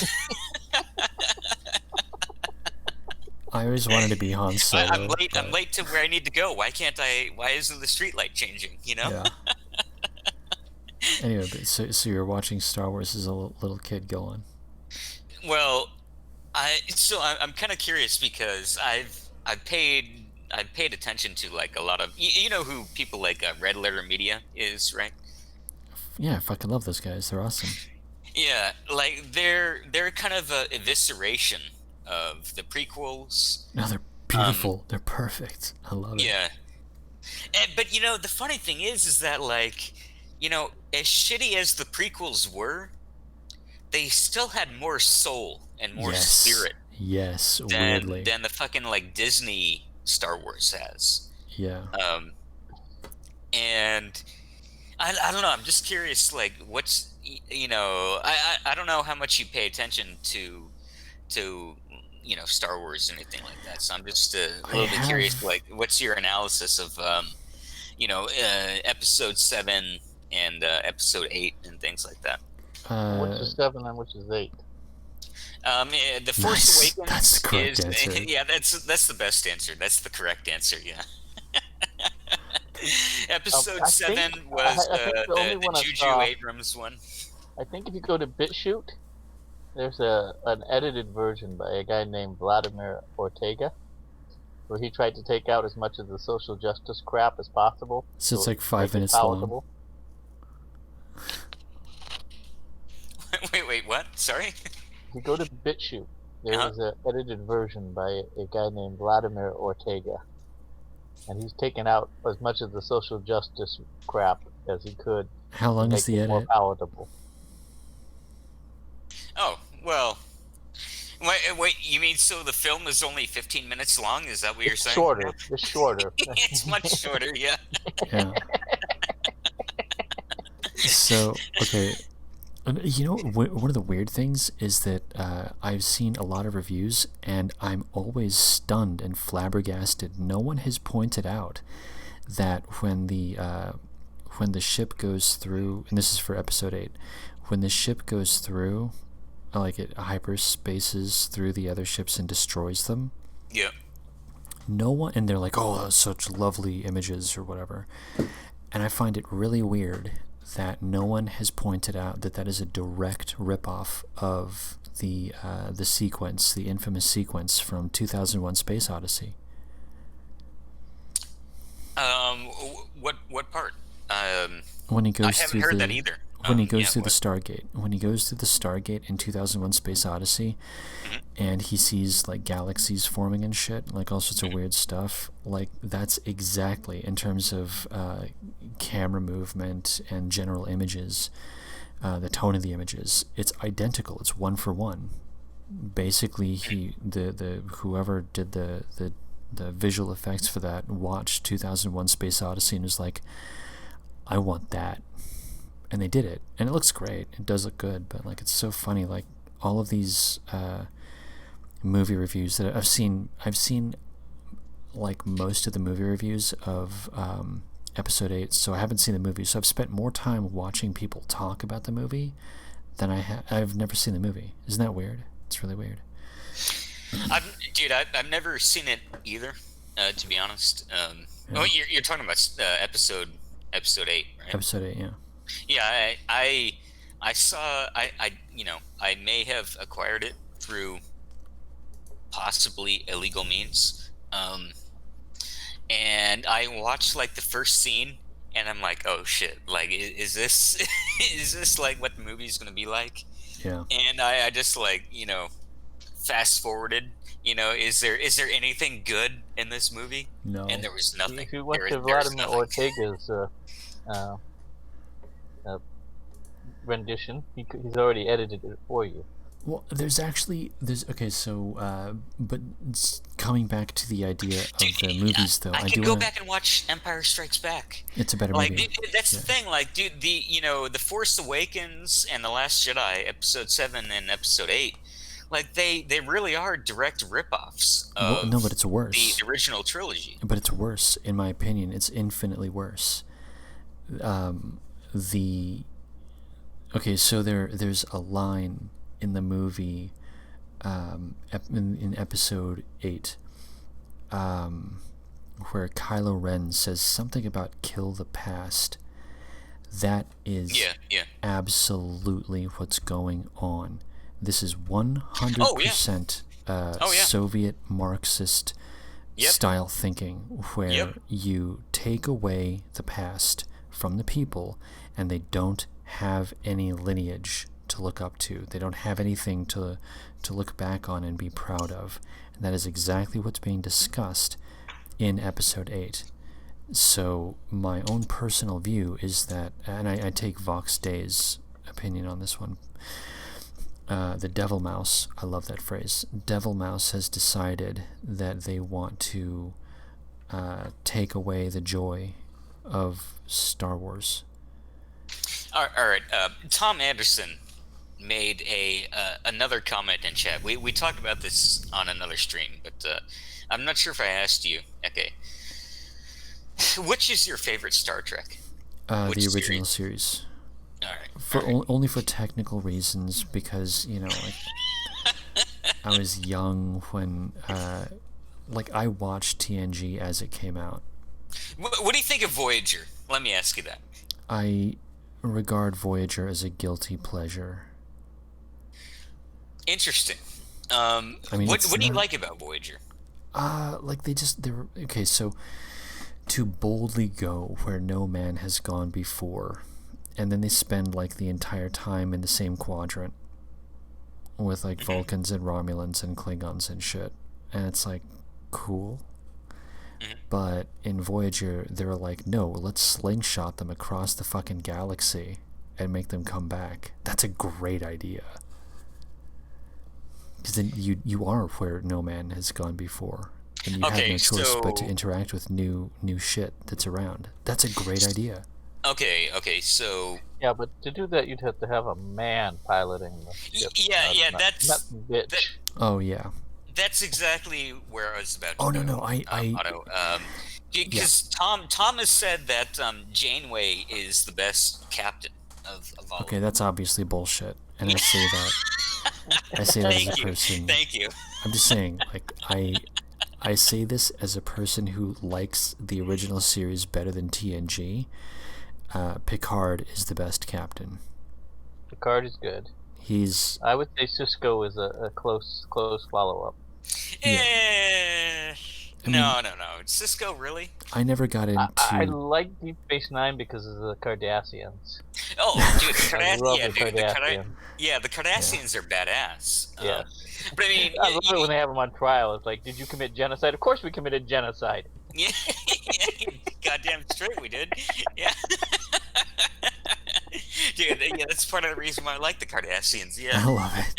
I always wanted to be Han Solo. I'm late to where I need to go. Why isn't the street light changing? Yeah. Anyway, but so you're watching Star Wars as a little kid. Go on. Well, I'm kind of curious because I've paid attention to like a lot of you know who people like Red Letter Media is, right? Yeah, I fucking love those guys. They're awesome. Yeah, like they're kind of a evisceration of the prequels. No, they're beautiful. They're perfect. I love it. Yeah, but the funny thing is that like. As shitty as the prequels were, they still had more soul and more spirit. Yes, weirdly. Than the fucking like Disney Star Wars has. Yeah. And I don't know. I'm just curious. Like, what's I don't know how much you pay attention to Star Wars or anything like that. So I'm just a little bit curious. Like, what's your analysis of Episode 7? And Episode 8 and things like that. Which is 7 and which is 8? The Force Awakens that's the correct answer. Yeah, that's the best answer. That's the correct answer. Yeah. Episode 7 was the Juju Abrams one. I think if you go to BitChute, there's an edited version by a guy named Vladimir Ortega, where he tried to take out as much of the social justice crap as possible. So it's like 5 minutes long. Wait, what? Sorry? If you go to BitChute, there is an edited version by a guy named Vladimir Ortega. And he's taken out as much of the social justice crap as he could. How long is the edit? More palatable. Oh, well, Wait, you mean so the film is only 15 minutes long? Is that what you're saying? Shorter. It's shorter. It's much shorter, yeah. Yeah. So, okay. You know, one of the weird things is that I've seen a lot of reviews, and I'm always stunned and flabbergasted. No one has pointed out that when the ship goes through, and this is for episode 8, when the ship goes through, like it hyperspaces through the other ships and destroys them. Yeah. No one, and they're like, oh, such lovely images or whatever. And I find it really weird that no one has pointed out that that is a direct ripoff of the sequence, the infamous sequence from 2001: Space Odyssey. What part? When he goes I haven't through heard the, that either. When he goes through what? the Stargate, when he goes through the Stargate in 2001: Space Odyssey, and he sees like galaxies forming and shit, like all sorts of weird stuff. Like that's exactly in terms of camera movement and general images, the tone of the images. It's identical. It's one for one. Basically, the whoever did the visual effects for that watched 2001: Space Odyssey and was like, I want that. And they did it, and it looks great. It does look good, but like it's so funny. Like all of these movie reviews that I've seen like most of the movie reviews of episode 8. So I haven't seen the movie, so I've spent more time watching people talk about the movie than I've never seen the movie. Isn't that weird? It's really weird. I've never seen it either, to be honest. Oh, you're talking about episode 8, right? Episode 8, yeah. Yeah, I saw I may have acquired it through possibly illegal means, and I watched like the first scene, and I'm like, oh shit, like is this is this like what the movie's gonna be like? Yeah. And I just like fast forwarded. Is there anything good in this movie? No. And there was nothing. If you went There to was Vladimir nothing. Ortega's rendition, he's already edited it for you. Well, there's okay. So, but coming back to the idea of the movies, though, I do could go wanna, back and watch Empire Strikes Back. It's a better Like, movie. that's the thing. Like, dude, the Force Awakens and The Last Jedi, Episode 7 and Episode 8, like they really are direct ripoffs of No, but it's worse. the original trilogy. But it's worse, in my opinion. It's infinitely worse. Okay, so there's a line in the movie, in episode 8, where Kylo Ren says something about kill the past. That is absolutely what's going on. This is 100% Soviet Marxist style thinking, where you take away the past from the people, and they don't have any lineage to look up to. They don't have anything to look back on and be proud of. And that is exactly what's being discussed in episode 8. So my own personal view is that, and I take Vox Day's opinion on this one, the Devil Mouse, I love that phrase, Devil Mouse has decided that they want to take away the joy of Star Wars. All right. Tom Anderson made another comment in chat. We talked about this on another stream, but I'm not sure if I asked you. Okay. Which is your favorite Star Trek? The original series. All right. Only for technical reasons, because like I was young when I watched TNG as it came out. What do you think of Voyager? Let me ask you that. I regard Voyager as a guilty pleasure. Interesting. What do you like about Voyager? They're okay. So to boldly go where no man has gone before, and then they spend like the entire time in the same quadrant with like Vulcans and Romulans and Klingons and shit, and it's like cool. But in Voyager, they were like, no, let's slingshot them across the fucking galaxy and make them come back. That's a great idea. Because then you are where no man has gone before, and you have no choice but to interact with new shit that's around. That's a great idea. Okay, so... Yeah, but to do that, you'd have to have a man piloting the ship. That's... Not bitch. Oh, yeah. That's exactly where I was about to go. Oh, no, Otto. Because Tom has said that Janeway is the best captain of all. Okay, that's obviously bullshit, and I say that. I say that as a person. Thank you. I'm just saying, like, I say this as a person who likes the original series better than TNG. Picard is the best captain. Picard is good. I would say Cisco is a close follow-up. Yeah. No. Cisco, really? I never got into... I like Deep Space Nine because of the Cardassians. Oh, dude, the Cardassians are badass. Yes. But I mean... I love it when they have them on trial. It's like, did you commit genocide? Of course we committed genocide. Yeah, goddamn straight we did. Yeah. Dude, yeah, that's part of the reason why I like the Cardassians, yeah. I love it.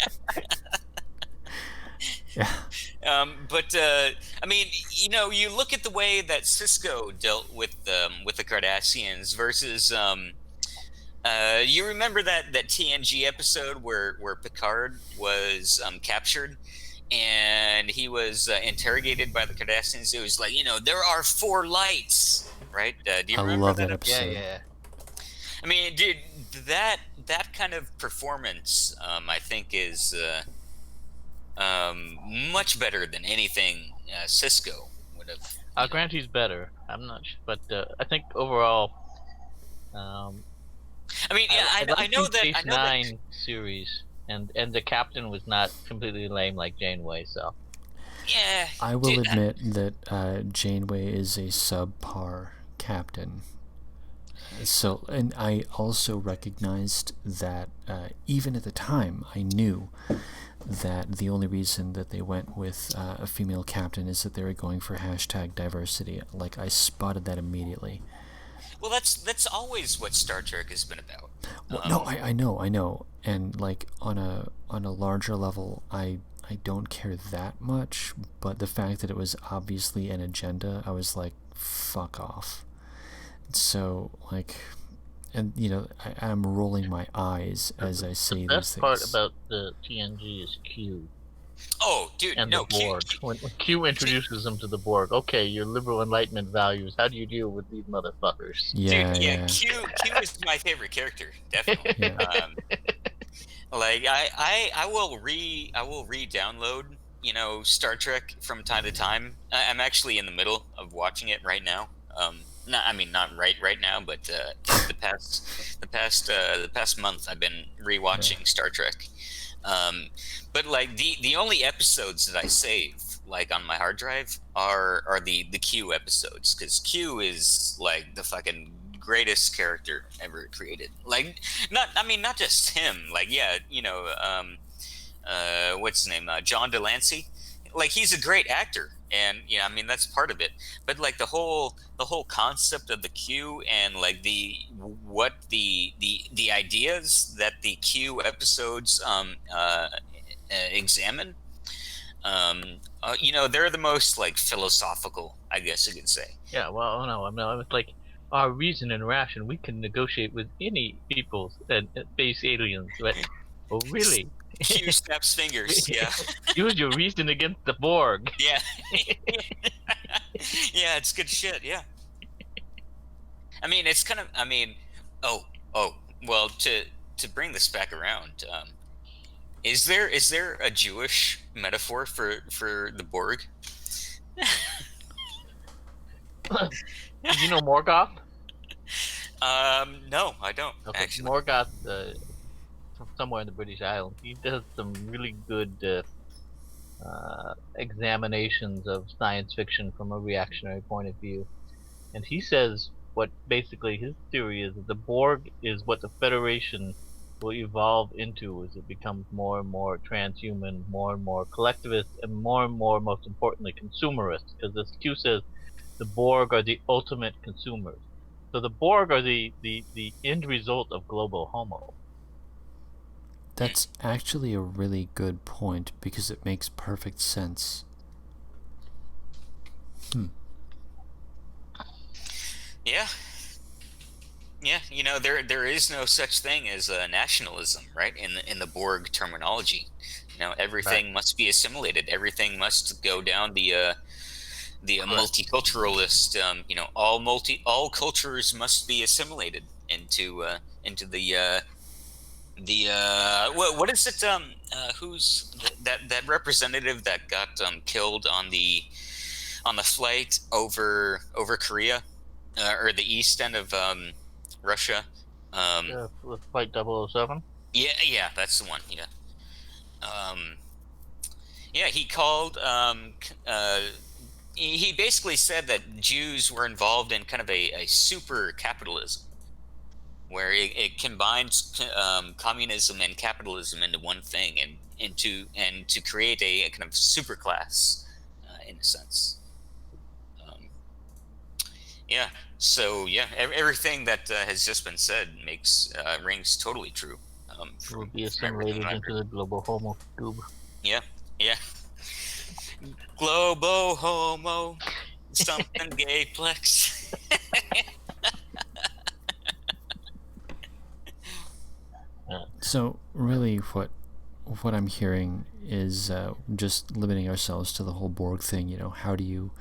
Yeah. But I mean, you know, you look at the way that Cisco dealt with the Cardassians versus you remember that TNG episode where Picard was captured and he was interrogated by the Cardassians. It was like, you know, there are 4 lights, right? Do you remember love that episode? Yeah. I mean, dude, that kind of performance, I think, is much better than anything Cisco would have. I'll grant he's better. I'm not sure, but I think overall. I mean, yeah, I know that. Space Nine series, and the captain was not completely lame like Janeway, so. Yeah. I will admit that Janeway is a subpar captain. So, and I also recognized that even at the time, I knew that the only reason that they went with a female captain is that they were going for #diversity. Like, I spotted that immediately. Well, that's always what Star Trek has been about. Well, no, I know, and like on a larger level, I don't care that much. But the fact that it was obviously an agenda, I was like, fuck off. So, like, and you know, I'm rolling my eyes as I say these things. The best part about the TNG is Q. Oh, dude, and the Borg. When Q introduces them to the Borg, okay, your liberal enlightenment values, how do you deal with these motherfuckers? Yeah, dude, yeah. Q is my favorite character, definitely. Yeah. Like I will re-download, you know, Star Trek from time to time. I'm actually in the middle of watching it right now. Not right now, but the past month I've been rewatching Star Trek. But like the only episodes that I save like on my hard drive are the Q episodes, because Q is like the fucking greatest character ever created. Like not just him. Like what's his name? John Delancey. Like, he's a great actor, and I mean, that's part of it. But like the whole concept of the Q and like the ideas that the Q episodes examine, they're the most like philosophical, I guess you could say. Yeah, well, no, it's like our reason and ration. We can negotiate with any peoples and base aliens, but really. Q snaps fingers. Yeah. Use your reason against the Borg. Yeah. Yeah, it's good shit. Yeah. I mean, it's kind of. I mean, well, to bring this back around, is there a Jewish metaphor for the Borg? Do you know Morgoth? No, I don't. Okay, actually. Morgoth. Somewhere in the British Islands, he does some really good examinations of science fiction from a reactionary point of view, and he says what basically his theory is that the Borg is what the Federation will evolve into as it becomes more and more transhuman, more and more collectivist, and more, most importantly, consumerist. Because as Q says, the Borg are the ultimate consumers. So the Borg are the end result of global homo. That's actually a really good point because it makes perfect sense. Yeah. Yeah, there is no such thing as nationalism, right? In the Borg terminology, everything must be assimilated. Everything must go down the multiculturalist. All cultures must be assimilated into the what is it? Who's that representative that got killed on the flight over Korea, or the east end of Russia? With Flight 007. Yeah, that's the one. Yeah. Yeah, he called. He basically said that Jews were involved in kind of a super capitalism, where it combines communism and capitalism into one thing, and to create a kind of super class, in a sense. Yeah. So yeah, everything that has just been said rings totally true. Will be assimilated into the global homo tube. Yeah. Globo homo, something gayplex. So really, what I'm hearing is just limiting ourselves to the whole Borg thing. How do you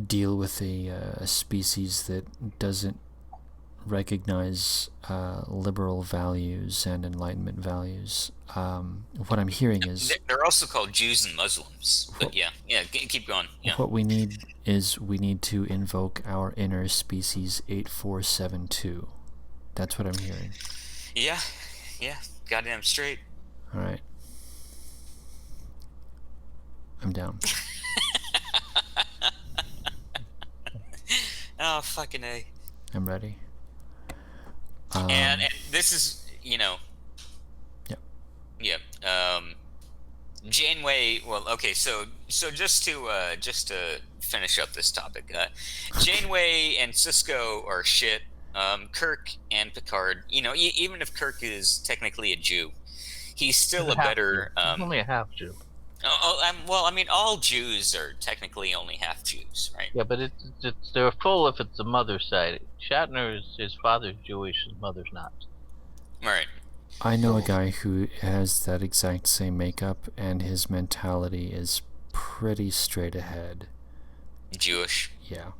deal with a species that doesn't recognize liberal values and Enlightenment values? What I'm hearing is they're also called Jews and Muslims. But yeah, keep going. Yeah. What we need to invoke our inner species 8472. That's what I'm hearing. Yeah, goddamn straight. All right, I'm down. Oh, fucking A. I'm ready. And this is, Yep. Yep. Janeway. Well, okay. So just to finish up this topic, Janeway and Cisco are shit. Kirk and Picard. Even if Kirk is technically a Jew, he's still a better. He's only a half Jew. Well, I mean, all Jews are technically only half Jews, right? Yeah, but they're full if it's the mother's side. His father's Jewish, his mother's not. Right. I know a guy who has that exact same makeup, and his mentality is pretty straight ahead. Jewish. Yeah.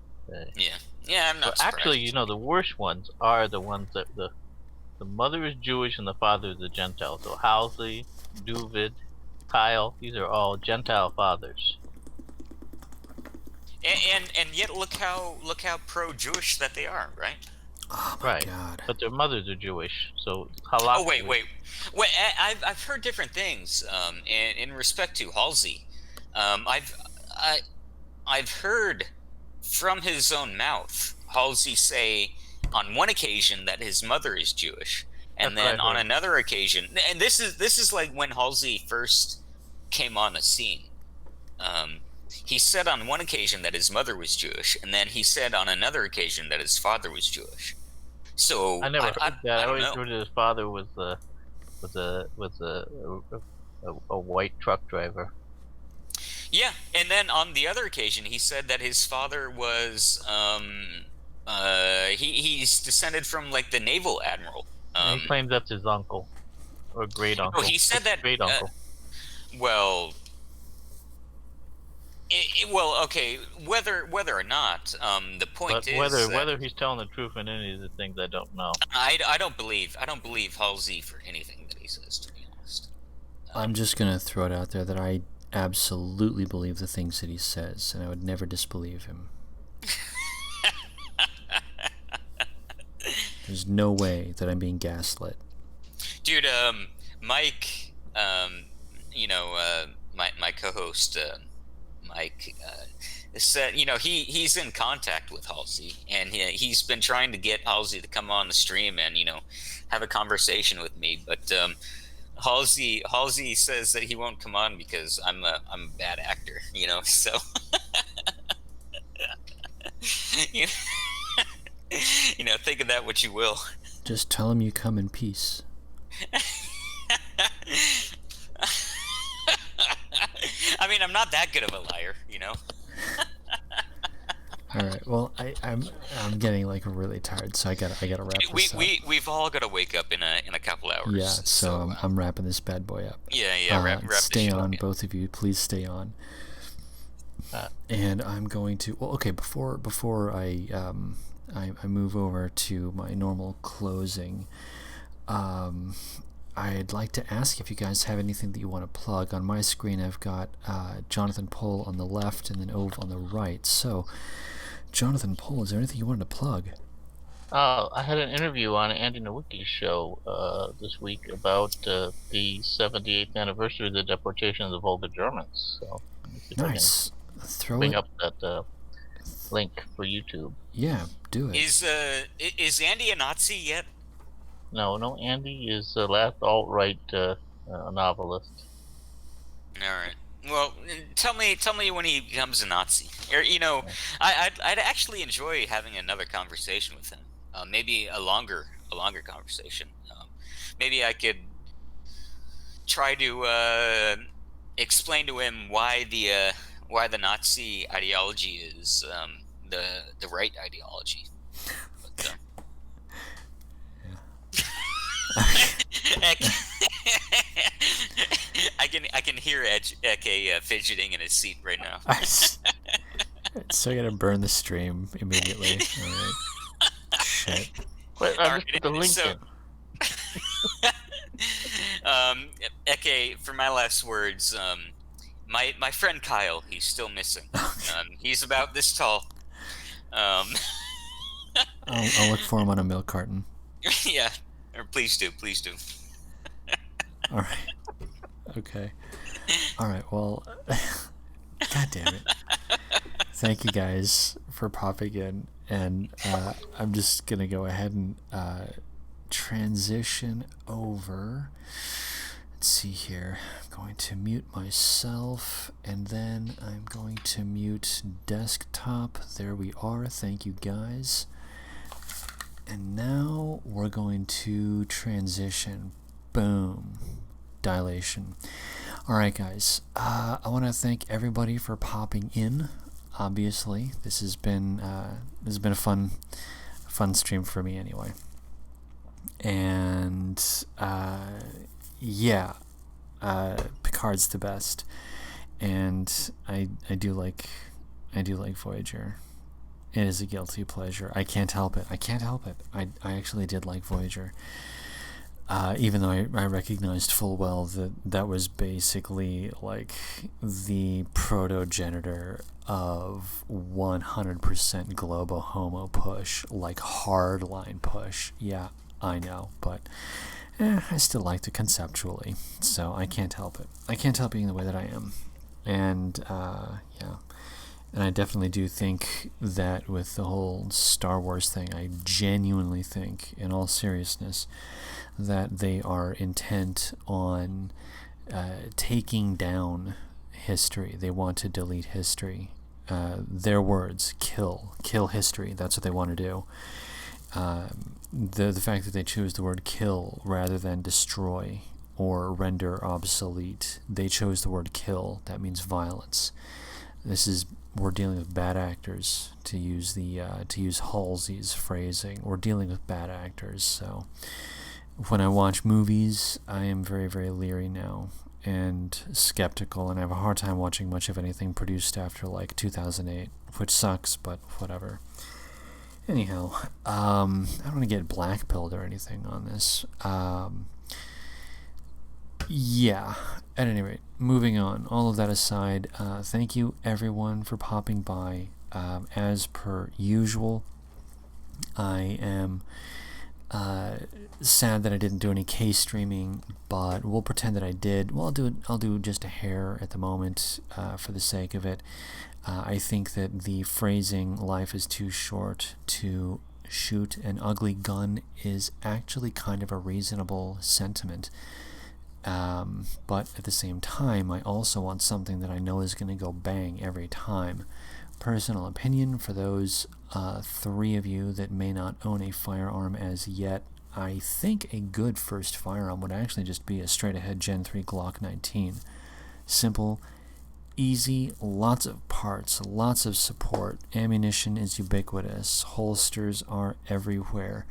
Yeah, I'm not surprised. Actually, the worst ones are the ones that the mother is Jewish and the father is a Gentile. So Halsey, Duvid, Kyle, these are all Gentile fathers. And yet look how pro-Jewish that they are, right? Oh my God! But their mothers are Jewish, so halakha. Oh wait. I've heard different things. In respect to Halsey, I've heard from his own mouth Halsey say on one occasion that his mother is Jewish, and then on another occasion, and this is like when Halsey first came on the scene. He said on one occasion that his mother was Jewish, and then he said on another occasion that his father was Jewish. So I never heard that. I always know. heard that his father was a white truck driver. Yeah, and then on the other occasion, he said that his father was he's descended from like the naval admiral. He claims that's his uncle or great uncle. Oh, he said that great uncle. Well, okay. Whether or not, the point is whether he's telling the truth in any of the things, I don't know. I don't believe Halsey for anything that he says, to be honest. I'm just gonna throw it out there that I absolutely believe the things that he says, and I would never disbelieve him. There's no way that I'm being gaslit. Dude, Mike, my co-host, Mike, said, he's in contact with Halsey, and he's been trying to get Halsey to come on the stream and, have a conversation with me, but Halsey says that he won't come on because I'm a bad actor, so think of that what you will. Just tell him you come in peace. I mean, I'm not that good of a liar, you know. All right. Well, I'm getting like really tired, so I gotta wrap this up. We've all got to wake up in a couple hours. Yeah. So I'm wrapping this bad boy up. Yeah. Wrap stay this on, up, both of you. Please stay on. And I'm going to. Well, okay. Before I move over to my normal closing. I'd like to ask if you guys have anything that you want to plug. On my screen, I've got Jonathan Pohl on the left and then Ove on the right. So, Jonathan Pohl, is there anything you wanted to plug? I had an interview on Andy Nowicki's show this week about the 78th anniversary of the deportation of the Volga Germans. So, nice. Bring up that link for YouTube. Yeah, do it. Is Andy a Nazi yet? No, Andy is the last alt-right novelist. All right. Well, tell me when he becomes a Nazi. Or, you know, I'd actually enjoy having another conversation with him. Maybe a longer conversation. Maybe I could try to explain to him why the Nazi ideology is the right ideology. But, I can hear Eke fidgeting in his seat right now. So I gotta burn the stream immediately. All right. Shit. Wait, I just put the link in. Eke, for my last words, my friend Kyle, he's still missing. He's about this tall. I'll look for him on a milk carton. Yeah, or please do. All right. Okay. All right. Well, God damn it. Thank you guys for popping in, and I'm just gonna go ahead and transition over. Let's see here. I'm going to mute myself, and then I'm going to mute desktop. There we are. Thank you guys. And now we're going to transition. Boom. Dilation. Alright guys, I want to thank everybody for popping in. Obviously, this has been a fun stream for me anyway. And yeah, Picard's the best. And I do like Voyager. It is a guilty pleasure. I can't help it. I actually did like Voyager. Even though I recognized full well that was basically like the protogenitor of 100% globo homo push, like hardline push. Yeah, I know, but I still liked it conceptually, so I can't help it. I can't help being the way that I am. And yeah. And I definitely do think that with the whole Star Wars thing, I genuinely think, in all seriousness, that they are intent on taking down history. They want to delete history. Their words, kill history. That's what they want to do. The fact that they choose the word kill rather than destroy or render obsolete, they chose the word kill. That means violence. We're dealing with bad actors, to use Halsey's phrasing. We're dealing with bad actors. So when I watch movies, I am very, very leery now and skeptical, and I have a hard time watching much of anything produced after like 2008, which sucks, but whatever. Anyhow, I don't want to get blackpilled or anything on this. Yeah, at any rate, moving on. All of that aside, thank you everyone for popping by. As per usual, I am sad that I didn't do any case streaming, but we'll pretend that I did. Well, I'll do just a hair at the moment for the sake of it. I think that the phrasing "life is too short to shoot an ugly gun" is actually kind of a reasonable sentiment. But at the same time, I also want something that I know is going to go bang every time. Personal opinion, for those 3 of you that may not own a firearm as yet, I think a good first firearm would actually just be a straight-ahead Gen 3 Glock 19. Simple, easy, lots of parts, lots of support. Ammunition is ubiquitous. Holsters are everywhere.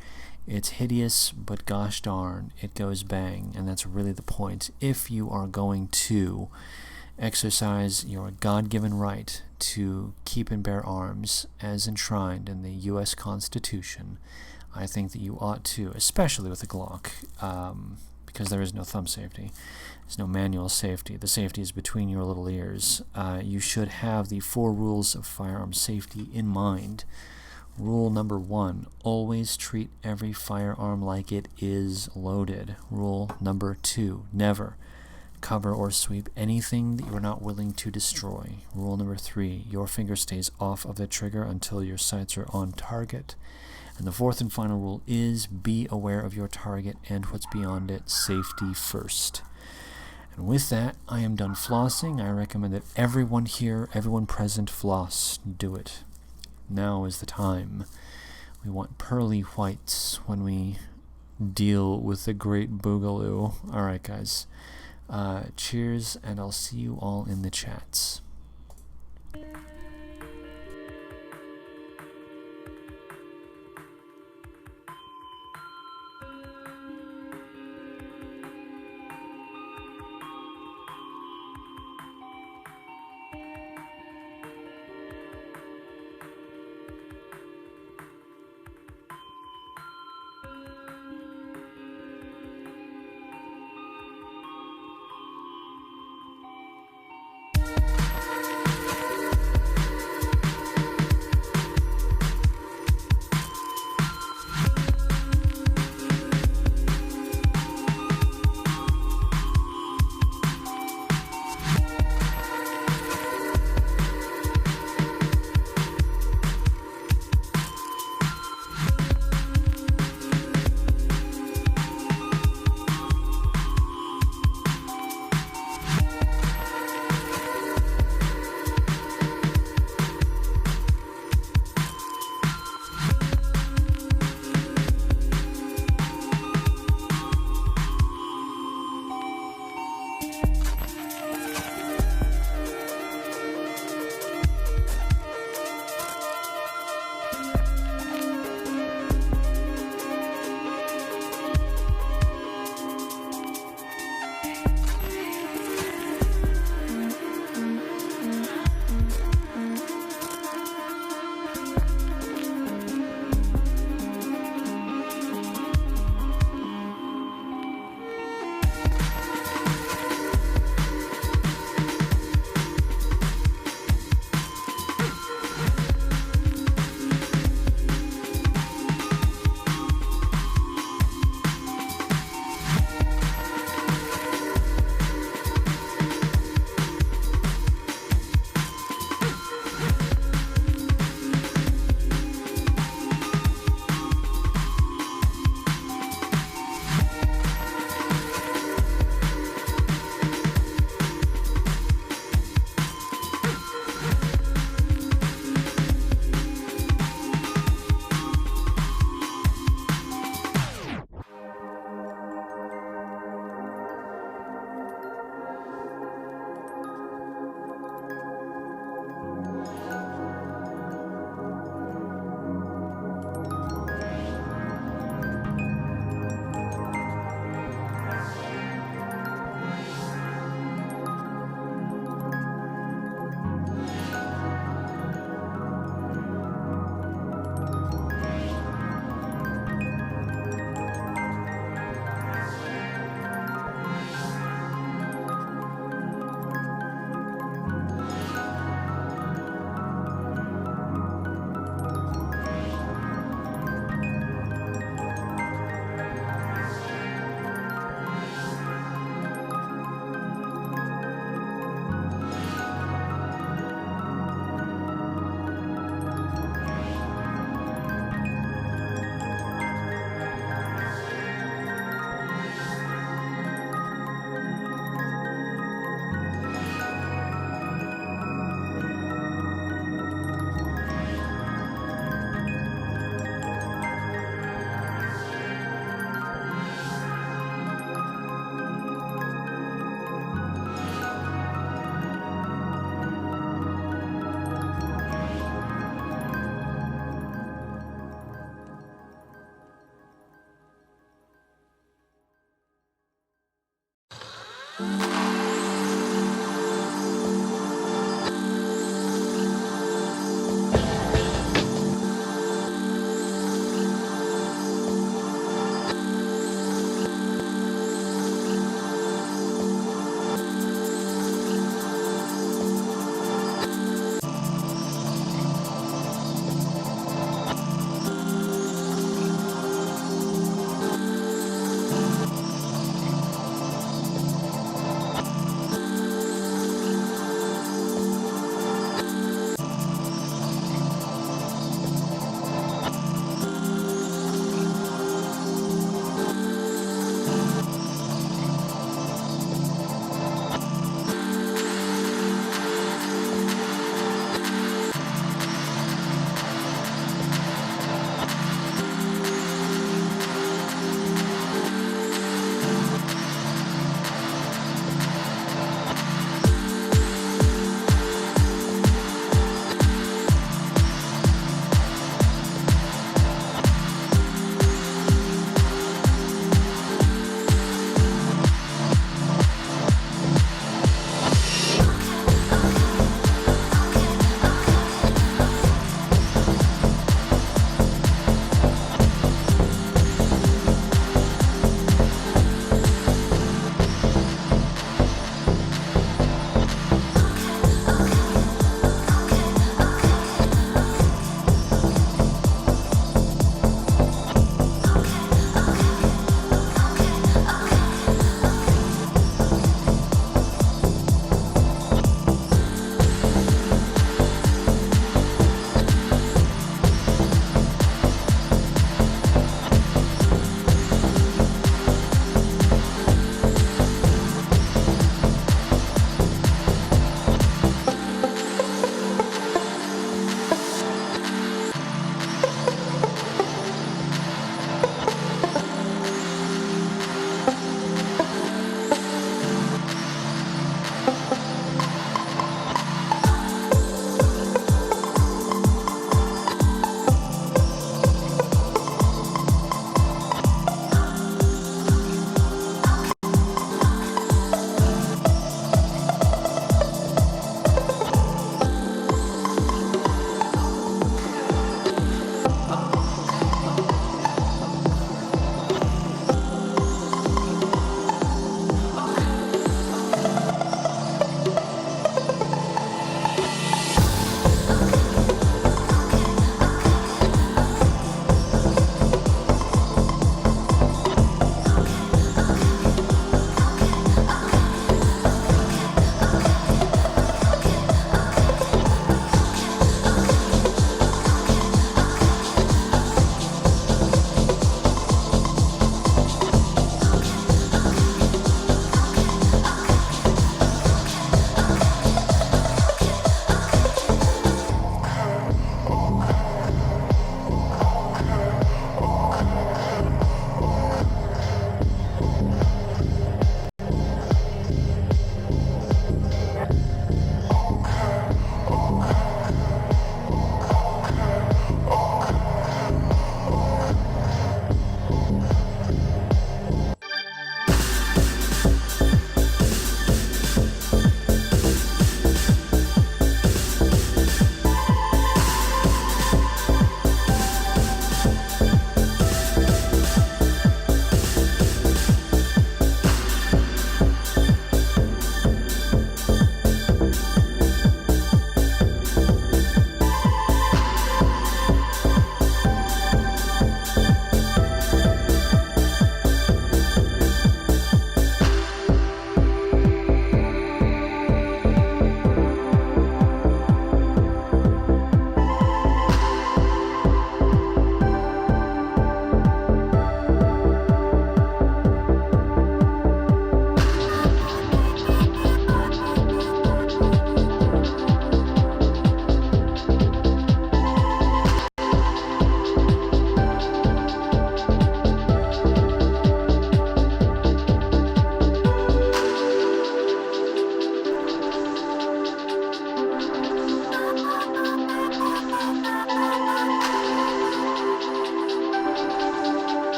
It's hideous, but gosh darn, it goes bang, and that's really the point. If you are going to exercise your God-given right to keep and bear arms as enshrined in the U.S. Constitution, I think that you ought to, especially with a Glock, because there is no thumb safety. There's no manual safety. The safety is between your little ears. You should have the 4 rules of firearm safety in mind. Rule number 1, always treat every firearm like it is loaded. Rule number 2, never cover or sweep anything that you are not willing to destroy. Rule number 3, your finger stays off of the trigger until your sights are on target. And the 4th and final rule is be aware of your target and what's beyond it. Safety first. And with that, I am done flossing. I recommend that everyone here, everyone present, floss. Do it. Now is the time. We want pearly whites when we deal with the great Boogaloo. Alright, guys. Cheers, and I'll see you all in the chats.